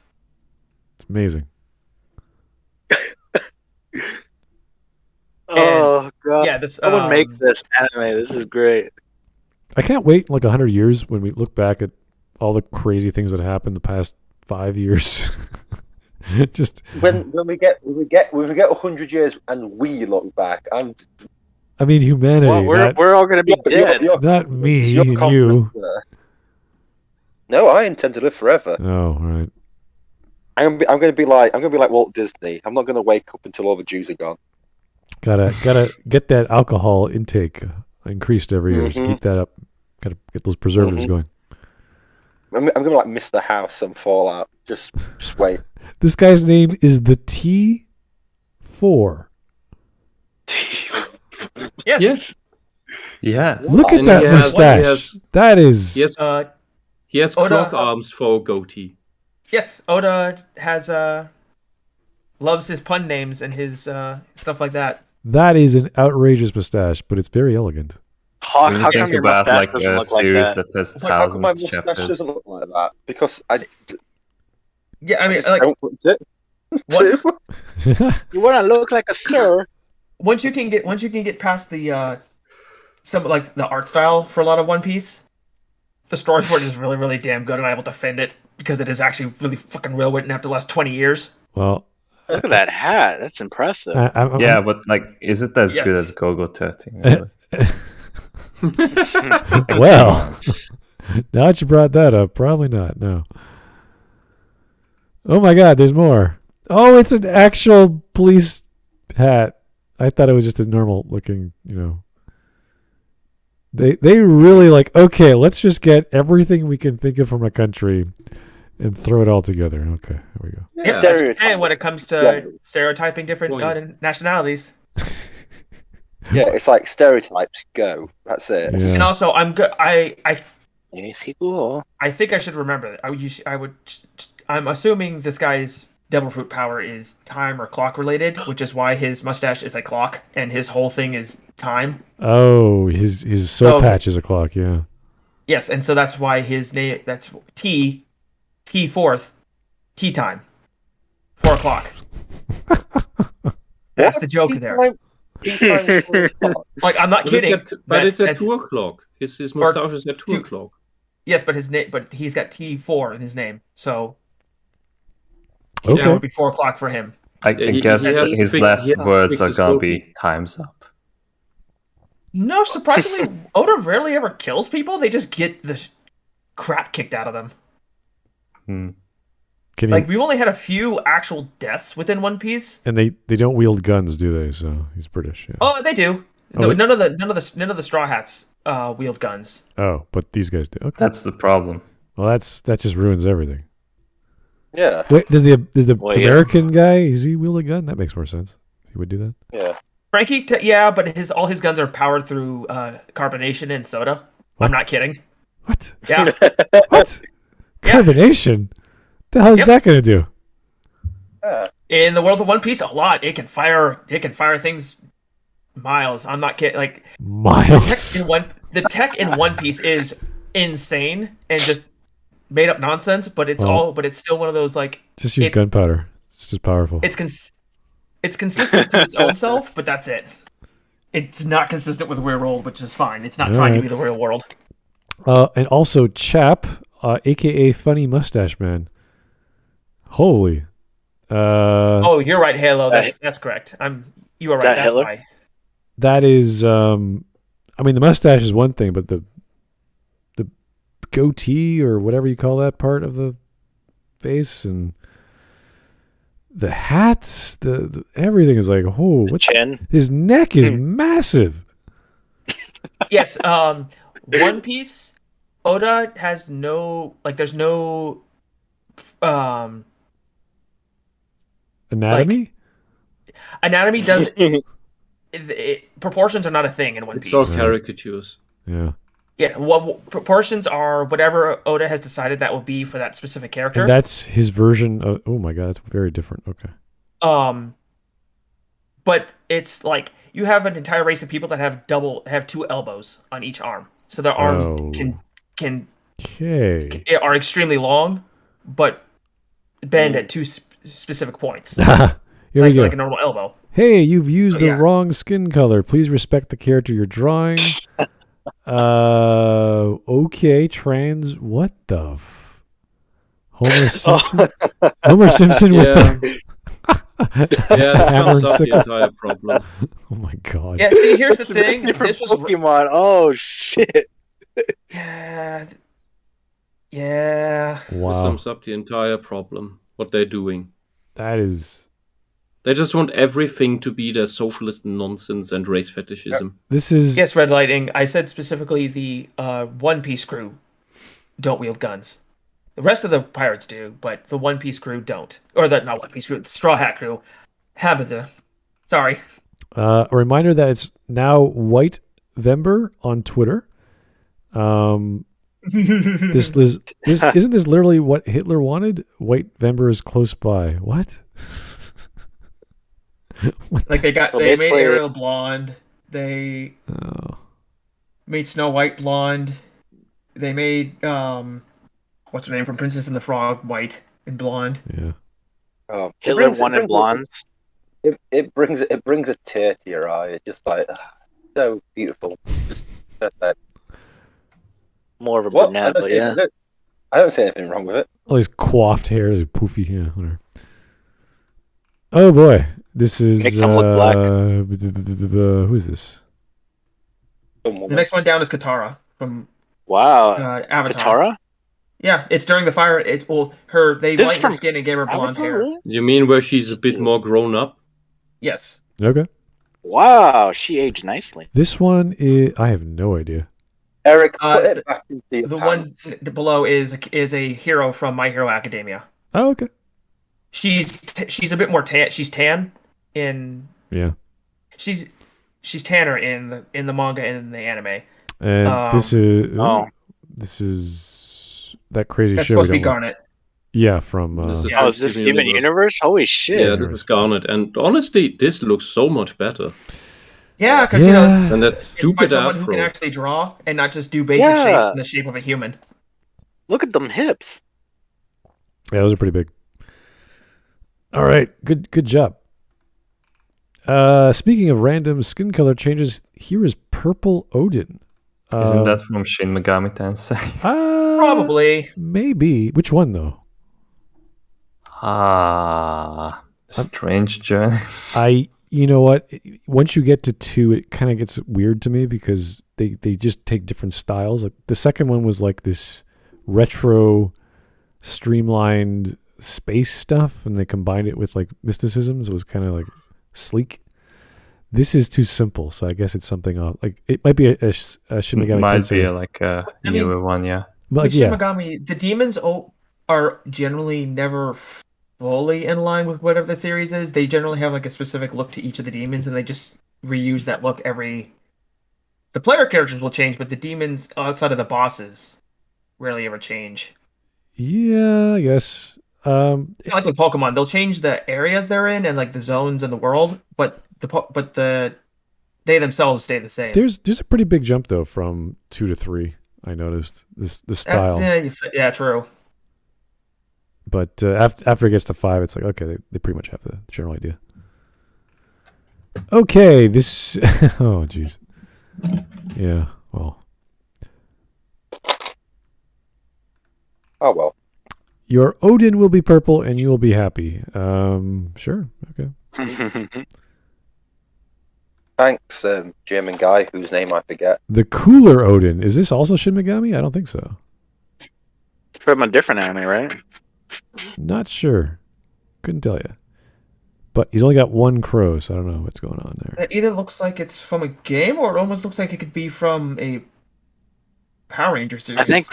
It's amazing. Oh god! Yeah, this Someone make this anime. This is great. I can't wait like 100 years when we look back at all the crazy things that happened the past 5 years. Just when we get 100 years and we look back, I mean humanity. Well, we're all gonna be dead. Not me it's your and confidence you. there. No, I intend to live forever. Oh, right. I'm gonna be like Walt Disney. I'm not gonna wake up until all the Jews are gone. Gotta get that alcohol intake increased every year. Just keep that up. Gotta get those preservatives going. I'm gonna like miss the house and Fallout. Just wait. This guy's name is the T T4. Yes. Yeah. Yes. Look at And that he has- mustache. he has- That is. He has Oda- clock arms for a goatee. Yes. Oda has loves his pun names and his stuff like that. That is an outrageous mustache, but it's very elegant. How When you come think your about mustache like doesn't a look like series that? that has Like, how come my thousands of mustache chapters. doesn't look like that? Because I Yeah, I mean, just like don't want it. what, You want to look like a sir? once you can get past the some like the art style for a lot of One Piece, the story for it is really, really damn good, and I will defend it because it is actually really fucking well written after the last 20 years. Well, Look at that hat. That's impressive. Yeah, but like, is it as Yes. good as Gogo 13? Really? Well, now that you brought that up, probably not. No. Oh my God, there's more. Oh, it's an actual police hat. I thought it was just a normal looking, They really like, okay, let's just get everything we can think of from a country and throw it all together. Okay, here we go. Yeah, Stereotype. and when it comes to Yeah. stereotyping different Point. nationalities, Yeah, it's like stereotypes go. That's it. Yeah. and also I'm good. Yes, he cool. I think I should remember that. I'm assuming this guy's devil fruit power is time or clock related, which is why his mustache is a clock and his whole thing is time. Oh, his soap So- patch is a clock. Yeah. Yes, and so that's why his name. That's T fourth, tea time, 4 o'clock. That's the joke there. Like I'm not kidding. But it's at That's- 2 o'clock. His mustache is at 2 two- o'clock. Yes, but his name. But he's got T4 in his name, so Okay. it would be 4 o'clock for him. I He guess has to his fix- last he has to words fix are his gonna goatee. be time's up. No, surprisingly, Oda rarely ever kills people. They just get the crap kicked out of them. Hmm. Can he, Like we've only had a few actual deaths within One Piece. and they don't wield guns, do they? So he's British. Yeah. Oh, they do. Oh, No, wait. none of the Straw Hats wield guns. Oh, but these guys do. Okay. That's the problem. Well, that just ruins everything. Yeah, Wait, does the Well, yeah. American guy, is he wield a gun? That makes more sense. He would do that. yeah. Frankie, yeah, but all his guns are powered through carbonation and soda. What? I'm not kidding. What? Yeah, What? Yeah. Carbonation? The hell is Yep. that going to do? in the world of One Piece, a lot. It can fire things miles. I'm not kidding. Like Miles. the tech in One Piece is insane and just made up nonsense. But it's Oh. but it's still one of those like Just use it- gunpowder. It's just as powerful. it's consistent to its own self, but that's it. It's not consistent with the real world, which is fine. It's not trying to Alright. be the real world. And also Chap, aka Funny Mustache Man. Holy. Oh, you're right, Halo. That's correct. You are Is right. that That's Hitler? why. That is, I mean, the mustache is one thing, but the goatee or whatever you call that part of the face and the hats, the everything is like, oh, what? Chin. His neck is massive. Yes. One Piece. Oda has no there's no Anatomy? anatomy. Does proportions are not a thing in One It's Piece. all caricatures. Yeah. Yeah, proportions are whatever Oda has decided that will be for that specific character. And that's his version of, oh my God, that's very different. Okay. But it's like you have an entire race of people that have 2 elbows on each arm, so their arm Oh. can Okay. are extremely long, but bend at 2 specific points, Here we go. like a normal elbow. Hey, you've used the yeah. wrong skin color. Please respect the character you're drawing. Okay, trans. What the Homer Simpson? Homer Simpson with Yeah. the Yeah, this hammer and sums up the sickle. entire problem. Oh my God. Yeah, see, here's the thing. Different This was Pokemon. Oh shit. yeah, yeah. This Wow. sums up the entire problem. What they're doing. That is. They just want everything to be their socialist nonsense and race fetishism. This is. Yes, red lighting. I said specifically the One Piece crew don't wield guns. The rest of the pirates do, but the One Piece crew don't. Or not One Piece crew, the Straw Hat crew have the Sorry. A reminder that it's now White Vember on Twitter. This isn't this literally what Hitler wanted? White Vember is close by. What? Like they made Ariel blonde. They made Snow White blonde. They made what's her name from Princess and the Frog white and blonde. Yeah. Hitler wanted blondes. It brings a tear to your eye. It's just like so beautiful. Just perfect. More of a brunette, but yeah. I don't see anything wrong with it. All these coiffed hair, these poofy, yeah, whatever. Oh boy, this is Makes them look black. Who is this? The next one down is Katara from Avatar. Katara. Yeah, it's during the fire. They whitened her skin and gave her blonde hair. Really? You mean where she's a bit more grown up? Yes. Okay. Wow, she aged nicely. This one is I have no idea. Eric, put it back into your The pants. one below is a hero from My Hero Academia. Oh, okay. She's a bit more tan. She's tan in. Yeah. She's tanner in the manga and in the anime. And this is that crazy That's shit. supposed to be Garnet. Yeah, from. Is this Steven Universe? Holy shit! Yeah, this is Garnet, and honestly, this looks so much better. Yeah, because and that's it's by stupid someone who afro. can actually draw and not just do basic shapes in the shape of a human. Look at them hips. Yeah, those are pretty big. All right, good job. Speaking of random skin color changes, here is Purple Odin. Isn't that from Shin Megami Tensei? Probably. Maybe. Which one though? Strange journey. You know what? Once you get to 2, it kind of gets weird to me because they just take different styles. Like the second one was like this retro, streamlined space stuff, and they combined it with like mysticism. So it was kind of like sleek. This is too simple, so I guess it's something like it might be a Shin Megami might Tensei. be like a newer one, yeah. But Shin Megami, the demons are generally never fully in line with whatever the series is. They generally have like a specific look to each of the demons, and they just reuse that look every. The player characters will change, but the demons outside of the bosses rarely ever change. Yeah, I guess. Like with Pokemon, they'll change the areas they're in and like the zones in the world, but they themselves stay the same. There's a pretty big jump though from 2 to 3. I noticed the style. Yeah, true. But after it gets to 5, it's like okay, they pretty much have the general idea. Okay, this. Oh, jeez. Yeah. Well. Oh well. Your Odin will be purple, and you will be happy. Sure. Okay. Thanks, German guy whose name I forget. The cooler Odin. Is this also Shin Megami? I don't think so. It's from a different anime, right? Not sure. Couldn't tell you. But he's only got 1 crow, so I don't know what's going on there. It either looks like it's from a game, or it almost looks like it could be from a Power Ranger series. I think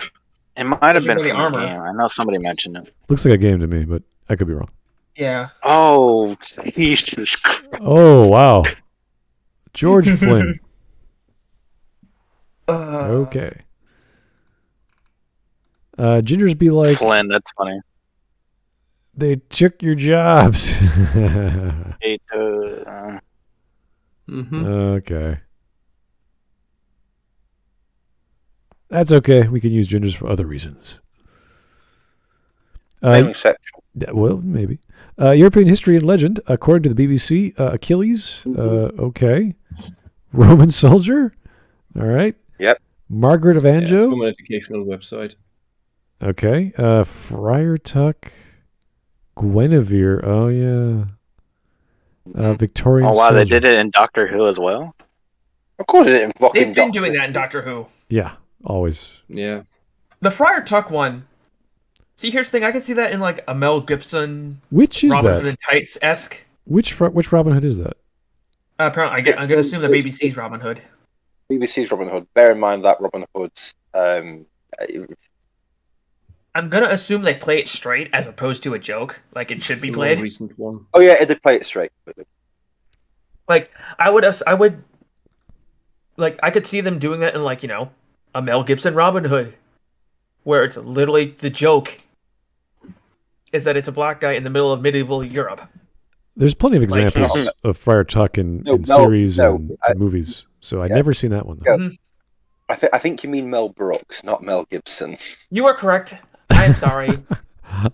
it might have been the from armor. a game. I know somebody mentioned it. Looks like a game to me, but I could be wrong. Yeah. Oh, Jesus Christ. Oh, wow. George Flynn. Okay. Gingers be like... Flynn, that's funny. They took your jobs. Okay. That's okay. We can use gingers for other reasons. Well, maybe. European history and legend, according to the BBC, Achilles. Okay. Roman soldier. All right. Yep. Margaret of Anjou. Yeah, it's from an educational website. Okay. Friar Tuck. Guinevere. Oh, yeah. Victorian Oh, wow. soldier. They did it in Doctor Who as well? Of course it didn't fucking They've been doing that in Doctor Who. Yeah, always. Yeah. The Friar Tuck one. See, here's the thing. I can see that in like a Mel Gibson. Which is Robin that? Hood and Tights-esque. Which Robin Hood is that? Apparently, I'm going to assume the BBC's Robin Hood. BBC's Robin Hood. Bear in mind that Robin Hood's... I'm going to assume they play it straight as opposed to a joke, like it should be It's a played. more recent one. Oh yeah, it did play it straight. Like I would, like I could see them doing that in like a Mel Gibson Robin Hood, where it's literally the joke is that it's a black guy in the middle of medieval Europe. There's plenty of examples of Friar Tuck in series and movies. So I've never seen that one, though. Mm-hmm. I think you mean Mel Brooks, not Mel Gibson. You are correct. I am sorry.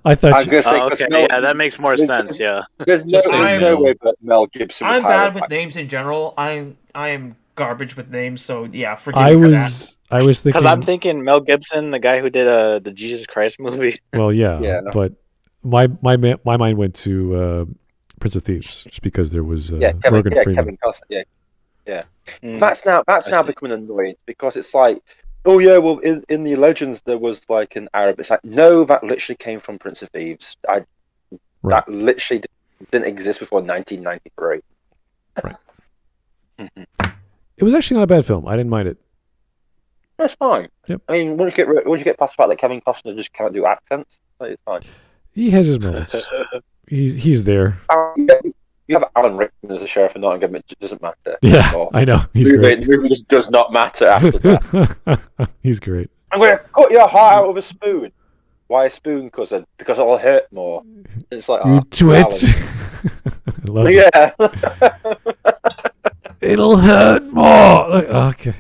I thought. I was gonna say, okay, yeah, that makes more sense. Yeah. There's no way but Mel Gibson. I'm bad with names in general. I am garbage with names. So yeah, forgive me for that. I was thinking. Because I'm thinking Mel Gibson, the guy who did the Jesus Christ movie. Well, yeah. But my mind went to Prince of Thieves, just because there was Morgan Freeman. Kevin Costner. Yeah. That's now becoming annoying because it's like, oh yeah, well in the Legends there was like an Arab. It's like, no, that literally came from Prince of Thieves. That literally didn't exist before 1993. Right. It was actually not a bad film. I didn't mind it. That's fine. Yep. I mean, once you get past the fact that Kevin Costner just can't do accents, it's fine. He has his moments. He's there. You have Alan Rickman as a sheriff in Nottingham, it doesn't matter. Yeah, I know. He's great. The movie just does not matter after that. He's great. I'm going to cut your heart out with a spoon. Why a spoon, cousin? Because it'll hurt more. It's like, you twit. I love it. It'll hurt more. Okay.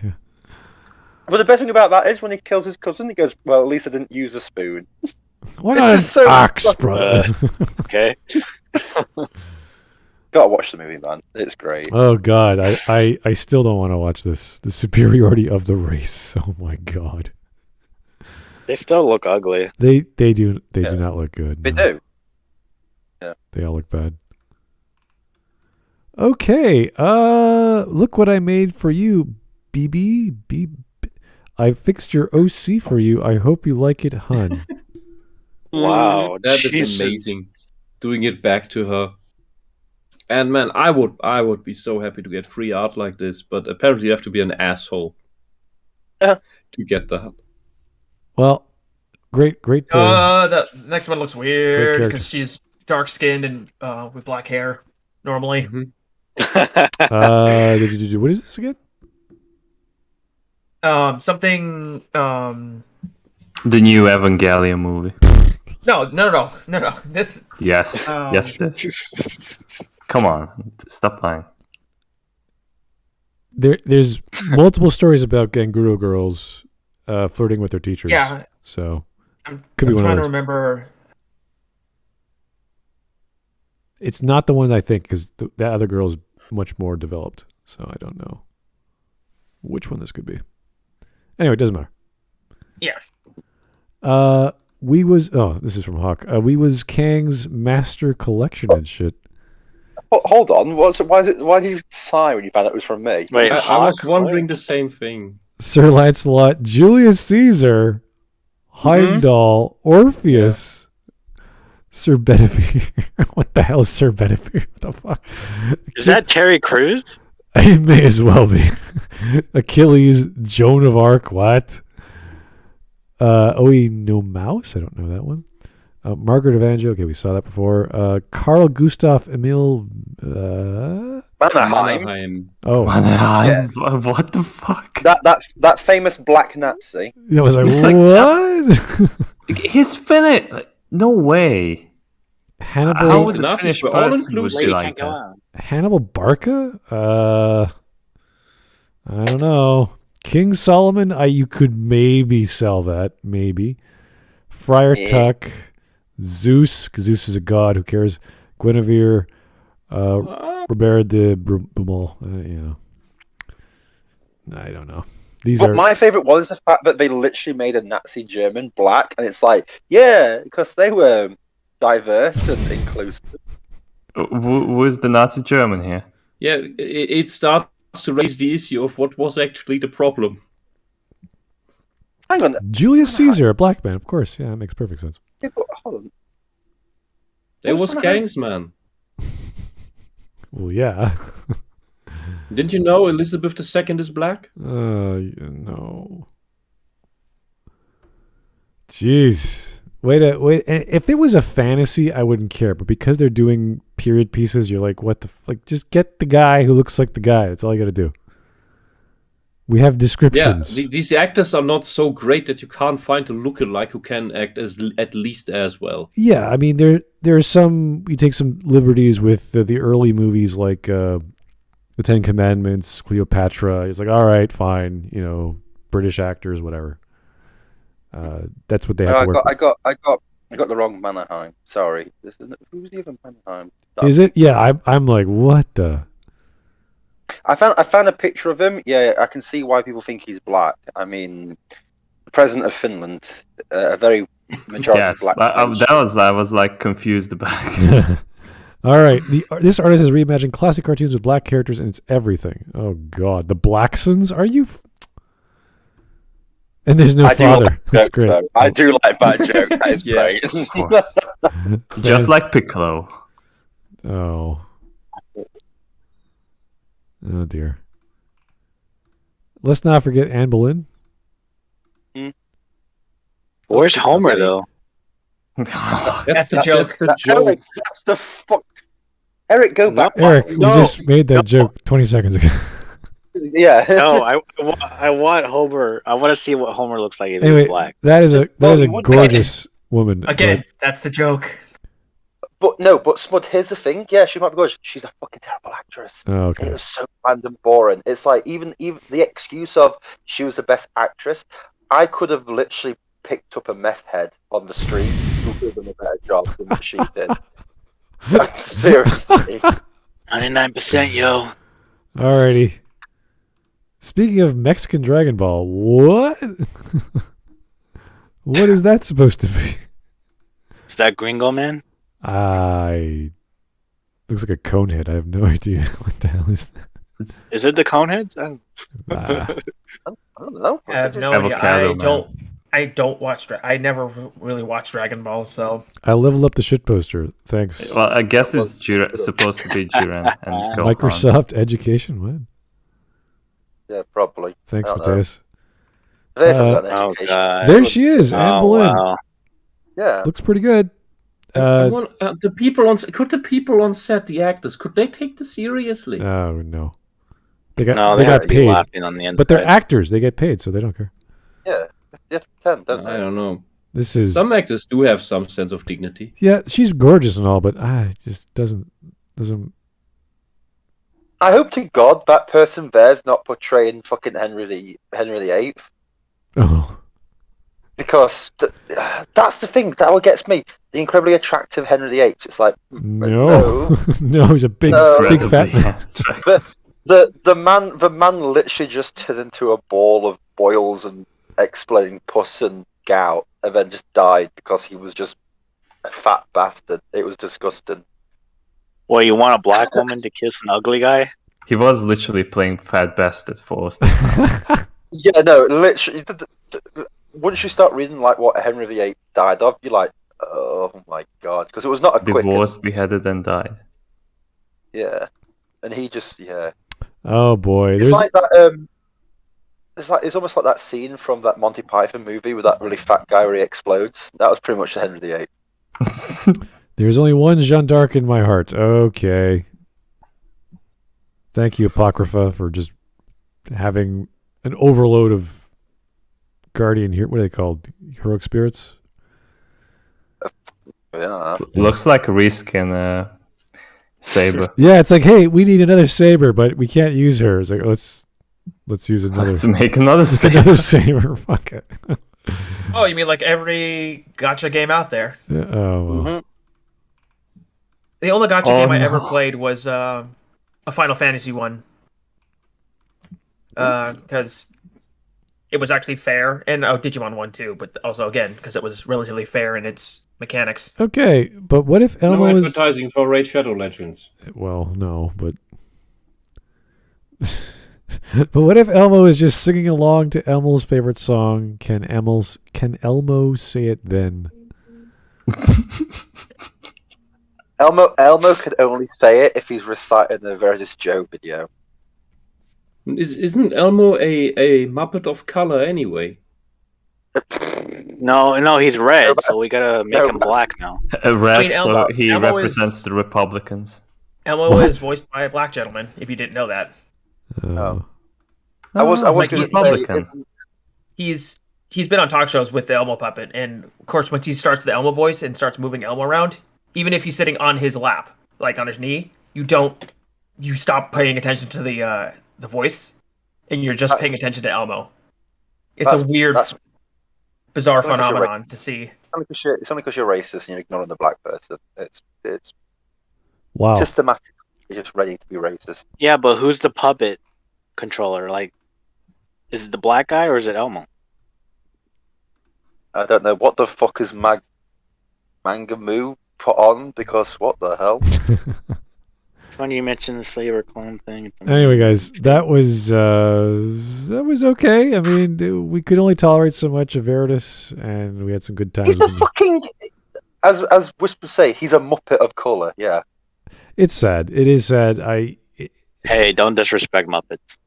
But the best thing about that is when he kills his cousin, he goes, well, at least I didn't use a spoon. Why not an axe, brother? Okay. Gotta watch the movie, man. It's great. Oh God, I still don't want to watch this. The superiority of the race. Oh my God. They still look ugly. They do not look good. They do. Yeah. They all look bad. Okay. Look what I made for you, BB. I fixed your OC for you. I hope you like it, hun. Wow, that is amazing. Doing it back to her. And man, I would be so happy to get free art like this, but apparently you have to be an asshole to get that. Well, great. The next one looks weird because she's dark skinned and with black hair normally. Mm-hmm. What is this again? Something. The new Evangelion movie. No. This. Yes. Yes, it is. Come on, stop lying. There's multiple stories about Ganguro girls flirting with their teachers. Yeah. So I'm trying to remember. It's not the one I think because that other girl is much more developed. So I don't know which one this could be. Anyway, it doesn't matter. Yeah. This is from Hawk. We was Kang's master collection and shit. Hold on. Why did you sigh when you found out it was from me? Wait, I was wondering the same thing. Sir Lancelot, Julius Caesar, Heimdall, Orpheus, Sir Bedivere. What the hell is Sir Bedivere? What the fuck? Is that Terry Crews? It may as well be. Achilles, Joan of Arc, what? No Mouse? I don't know that one. Margaret of Anjou, okay, we saw that before. Carl Gustav Emil Mannerheim. Oh, Mannerheim. Yeah. What the fuck? That famous black Nazi. I was like, what? He's Finnish. No way. Hannibal. How would the Finnish person would be like that? Hannibal Barca? I don't know. King Solomon, you could maybe sell that. Maybe. Friar Tuck. Zeus, because Zeus is a god. Who cares? Guinevere. Robert de Beaumont. I don't know. My favorite one is the fact that they literally made a Nazi German black, and it's like, yeah, because they were diverse and inclusive. Who is the Nazi German here? Yeah, it starts to raise the issue of what was actually the problem. Hang on. Julius Caesar, a black man, of course. Yeah, that makes perfect sense. Yeah, but hold on. There was Kang's man. Well, yeah. Didn't you know Elizabeth II is black? No. Jeez. Wait. And if it was a fantasy, I wouldn't care. But because they're doing period pieces, you're like, what the just get the guy who looks like the guy. That's all you got to do. We have descriptions. Yeah, these actors are not so great that you can't find a lookalike who can act at least as well. Yeah, I mean there's some. You take some liberties with the early movies like the Ten Commandments, Cleopatra. It's like, all right, fine, British actors, whatever. That's what they have to work with. I got the wrong Mannerheim. Sorry, who's even Mannerheim? Is it? Yeah, I'm like, what the? I found a picture of him. Yeah, I can see why people think he's black. I mean, the president of Finland, a very majority black. I was like confused about. All right, this artist has reimagined classic cartoons with black characters, and it's everything. Oh God, the Blacksons? Are you? And there's no father. That's great. Though. I do like that joke. That is great. Of course. Just like Piccolo. Oh. Oh dear. Let's not forget Anne Boleyn. Where's Homer though? That's the joke. That's the joke. Eric, that's the fuck. Eric, go back. Eric, we just made that joke 20 seconds ago. Yeah. No, I want Homer. I want to see what Homer looks like if Anyway, he's black. that is a gorgeous woman. Again, that's the joke. But Smud, here's the thing. Yeah, she might be gorgeous. She's a fucking terrible actress. Oh, okay. It was so bland and boring. It's like even the excuse of she was the best actress. I could have literally picked up a meth head on the street who could have done a better job than she did. Seriously. 99%, yo. Alrighty. Speaking of Mexican Dragon Ball, what? What is that supposed to be? Is that Gringo Man? Looks like a cone head. I have no idea what the hell is that. Is it the Coneheads? I don't know. I have no idea. I don't watch. I never really watched Dragon Ball, so I leveled up the shit poster. Thanks. Well, I guess it's supposed to be Jiren and Gohan. Microsoft Education. What? Yeah, probably. Thanks, Matthias. There she is, Anne Boleyn. Wow. Yeah, looks pretty good. The people on set, the actors, could they take this seriously? Oh no, they got paid. But they're actors; they get paid, so they don't care. Yeah, don't they? I don't know. This is some actors do have some sense of dignity. Yeah, she's gorgeous and all, but it just doesn't. I hope to God that person there's not portraying fucking Henry VIII. Oh. Because that's the thing that what gets me. The incredibly attractive Henry VIII. It's like no, he's a big fat man. The man literally just turned into a ball of boils and exploding pus and gout, and then just died because he was just a fat bastard. It was disgusting. Well, you want a black woman to kiss an ugly guy? He was literally playing fat bastard for us. Yeah, no, literally. Once you start reading like what Henry VIII died of, you're like, oh my god, because it was not a quick. Divorced, beheaded, and died. Yeah, and he just Oh boy, it's like that. It's almost like that scene from that Monty Python movie with that really fat guy where he explodes. That was pretty much the Henry VIII. There's only one Jeanne d'Arc in my heart. Okay. Thank you, Apocrypha, for just having an overload of guardian here. What are they called? Heroic spirits? Yeah. Looks like a reskin saber. Yeah, it's like, hey, we need another saber, but we can't use her. It's like, let's use another. Let's make another saber. Another saber. Fuck it. Oh, you mean like every gacha game out there? Oh. Well. Mm-hmm. The only gacha game I ever played was a Final Fantasy one, because it was actually fair, and Digimon one too, but also again because it was relatively fair in its mechanics. Okay, but what if Elmo no advertising for Raid Shadow Legends? Well, no, but but what if Elmo is just singing along to Elmo's favorite song? Can Elmo say it then? Elmo could only say it if he's reciting the Veridis Joe video. Isn't Elmo a Muppet of color anyway? No, he's red, so we gotta make him black now. Red, Elmo, so he Elmo represents is- the Republicans. Elmo is voiced by a black gentleman. If you didn't know that, I was like gonna Republican. say, he's been on talk shows with the Elmo puppet, and of course, once he starts the Elmo voice and starts moving Elmo around, even if he's sitting on his lap, like on his knee, you stop paying attention to the voice, and you're just paying attention to Elmo. It's a weird, bizarre phenomenon to see. It's only because you're racist and you're ignoring the black person. It's Wow. systematic. You're just ready to be racist. Yeah, but who's the puppet controller? Like, is it the black guy or is it Elmo? I don't know what the fuck is Mangamoo put on, because what the hell? When you mentioned the Slaver clone thing. Anyway, guys, that was okay. I mean, we could only tolerate so much of Veridis, and we had some good times. He's the fucking, as Whisp would say, he's a muppet of color. Yeah. It's sad. It is sad. Hey, don't disrespect Muppets.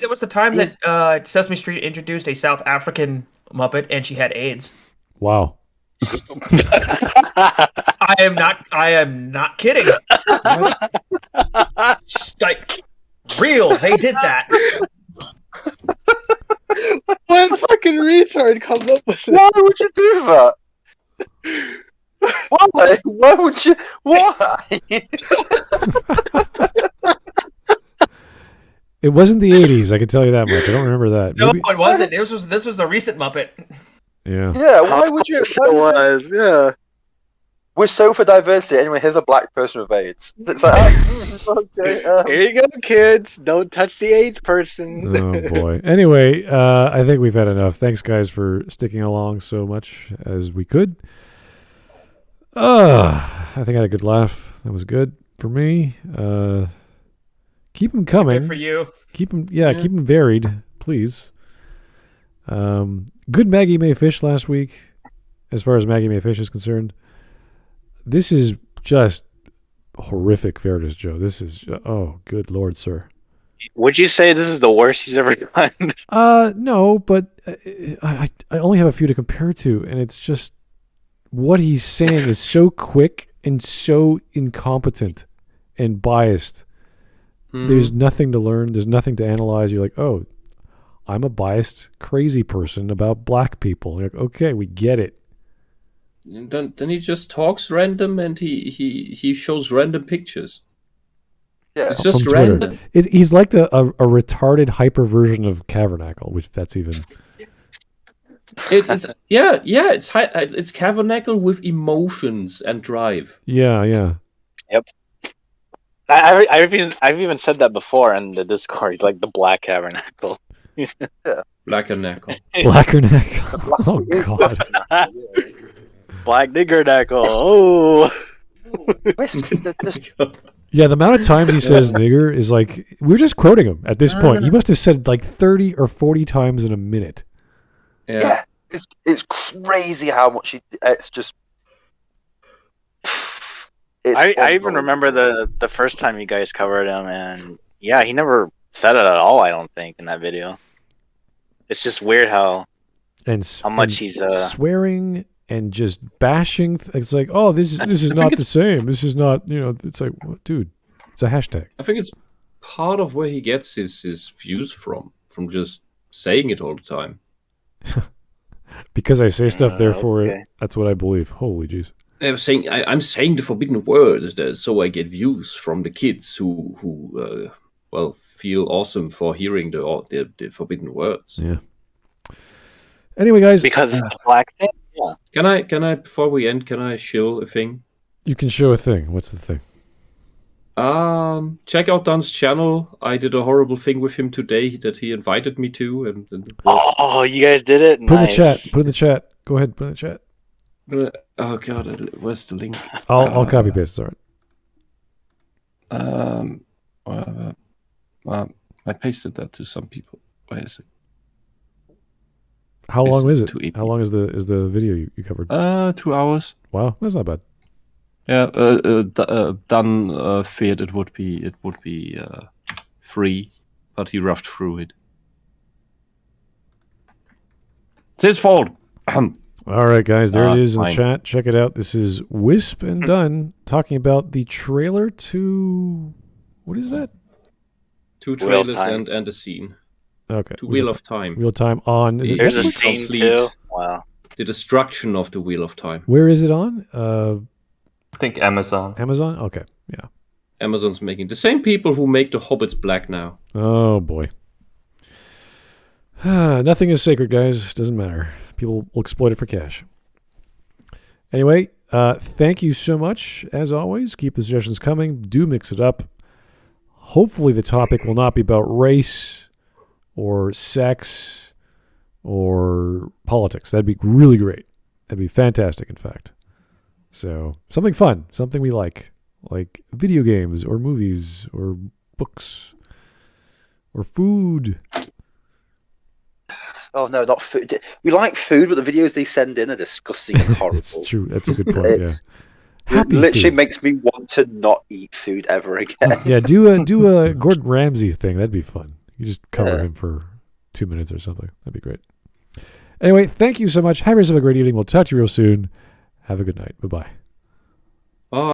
There was the time that Sesame Street introduced a South African Muppet, and she had AIDS. Wow. I am not kidding. Like, real. They did that. What fucking retard comes up with Why would you do that? Why? Why would you? Why? It wasn't the 80s, I can tell you that much. I don't remember that. No, Maybe- it wasn't. This was the recent Muppet. Yeah. Yeah. Why would you? It was, yeah. We're so for diversity. Anyway, here's a black person with AIDS. It's like, okay. Here you go, kids. Don't touch the AIDS person. Oh boy. Anyway, I think we've had enough. Thanks, guys, for sticking along so much as we could. I think I had a good laugh. That was good for me. Keep them coming. Good for you. Keep them varied, please. Good Maggie May Fish last week, as far as Maggie May Fish is concerned. This is just horrific, Veridis Joe. This is, oh, good Lord, sir. Would you say this is the worst he's ever done? No, but I only have a few to compare to, and it's just what he's saying is so quick and so incompetent and biased. There's nothing to learn. There's nothing to analyze. You're like, oh, I'm a biased, crazy person about black people. You're like, okay, we get it. And then he just talks random, and he shows random pictures. Yeah. It's just From Twitter. random. He's like a retarded hyper version of Cavernacle, which that's even. It's Cavernacle with emotions and drive. Yeah. I've even said that before in the Discord. He's like the Black Tabernacle. Blackernacle. Blackernacle. Oh God. Black Niggernacle. Oh. Yeah, the amount of times he says nigger is like, we're just quoting him at this point. He must have said like 30 or 40 times in a minute. Yeah. It's crazy how much it's just. I even remember the first time you guys covered him, and yeah, he never said it at all. I don't think in that video. It's just weird how much he's swearing and just bashing. It's like, oh, this is not the same. This is not, It's like, what, dude, it's a hashtag. I think it's part of where he gets his views from just saying it all the time. Because I say stuff, therefore that's what I believe. Holy jeez. I'm saying the forbidden words so I get views from the kids who feel awesome for hearing the forbidden words. Yeah. Anyway, guys, because it's a black thing. Yeah. Can I before we end? Can I show a thing? You can show a thing. What's the thing? Check out Dunn's channel. I did a horrible thing with him today that he invited me to, and oh, you guys did it. Put in the chat. Put in the chat. Go ahead. Put in the chat. Oh god, where's the link? I'll copy paste. All right. I pasted that to some people. Where is it? How long is it? How long is the video you covered? 2 hours. Wow, that's not bad. Yeah, Dunn feared it would be free, but he rushed through it. It's his fault. All right, guys, there it is in the fine. chat. Check it out. This is Wisp and Dunn talking about the trailer to... What is that? 2 Wheel of trailers Time. and a scene. Okay. To Wheel of Time. Wheel of Time on... Is it There's a Netflix? scene Complete. too. Wow. The destruction of the Wheel of Time. Where is it on? I think Amazon. Amazon? Okay, yeah. Amazon's making. The same people who make The Hobbits black now. Oh, boy. Nothing is sacred, guys. Doesn't matter. People will exploit it for cash. Anyway, thank you so much, as always. Keep the suggestions coming. Do mix it up. Hopefully the topic will not be about race or sex or politics. That'd be really great. That'd be fantastic, in fact. So, something fun. Something we like video games or movies or books or food. Oh no, not food. We like food, but the videos they send in are disgusting and horrible. It's true. That's a good point. It literally makes me want to not eat food ever again. Yeah, do a Gordon Ramsay thing. That'd be fun. You just cover him for 2 minutes or something. That'd be great. Anyway, thank you so much. Have yourself a great evening. We'll talk to you real soon. Have a good night. Bye-bye.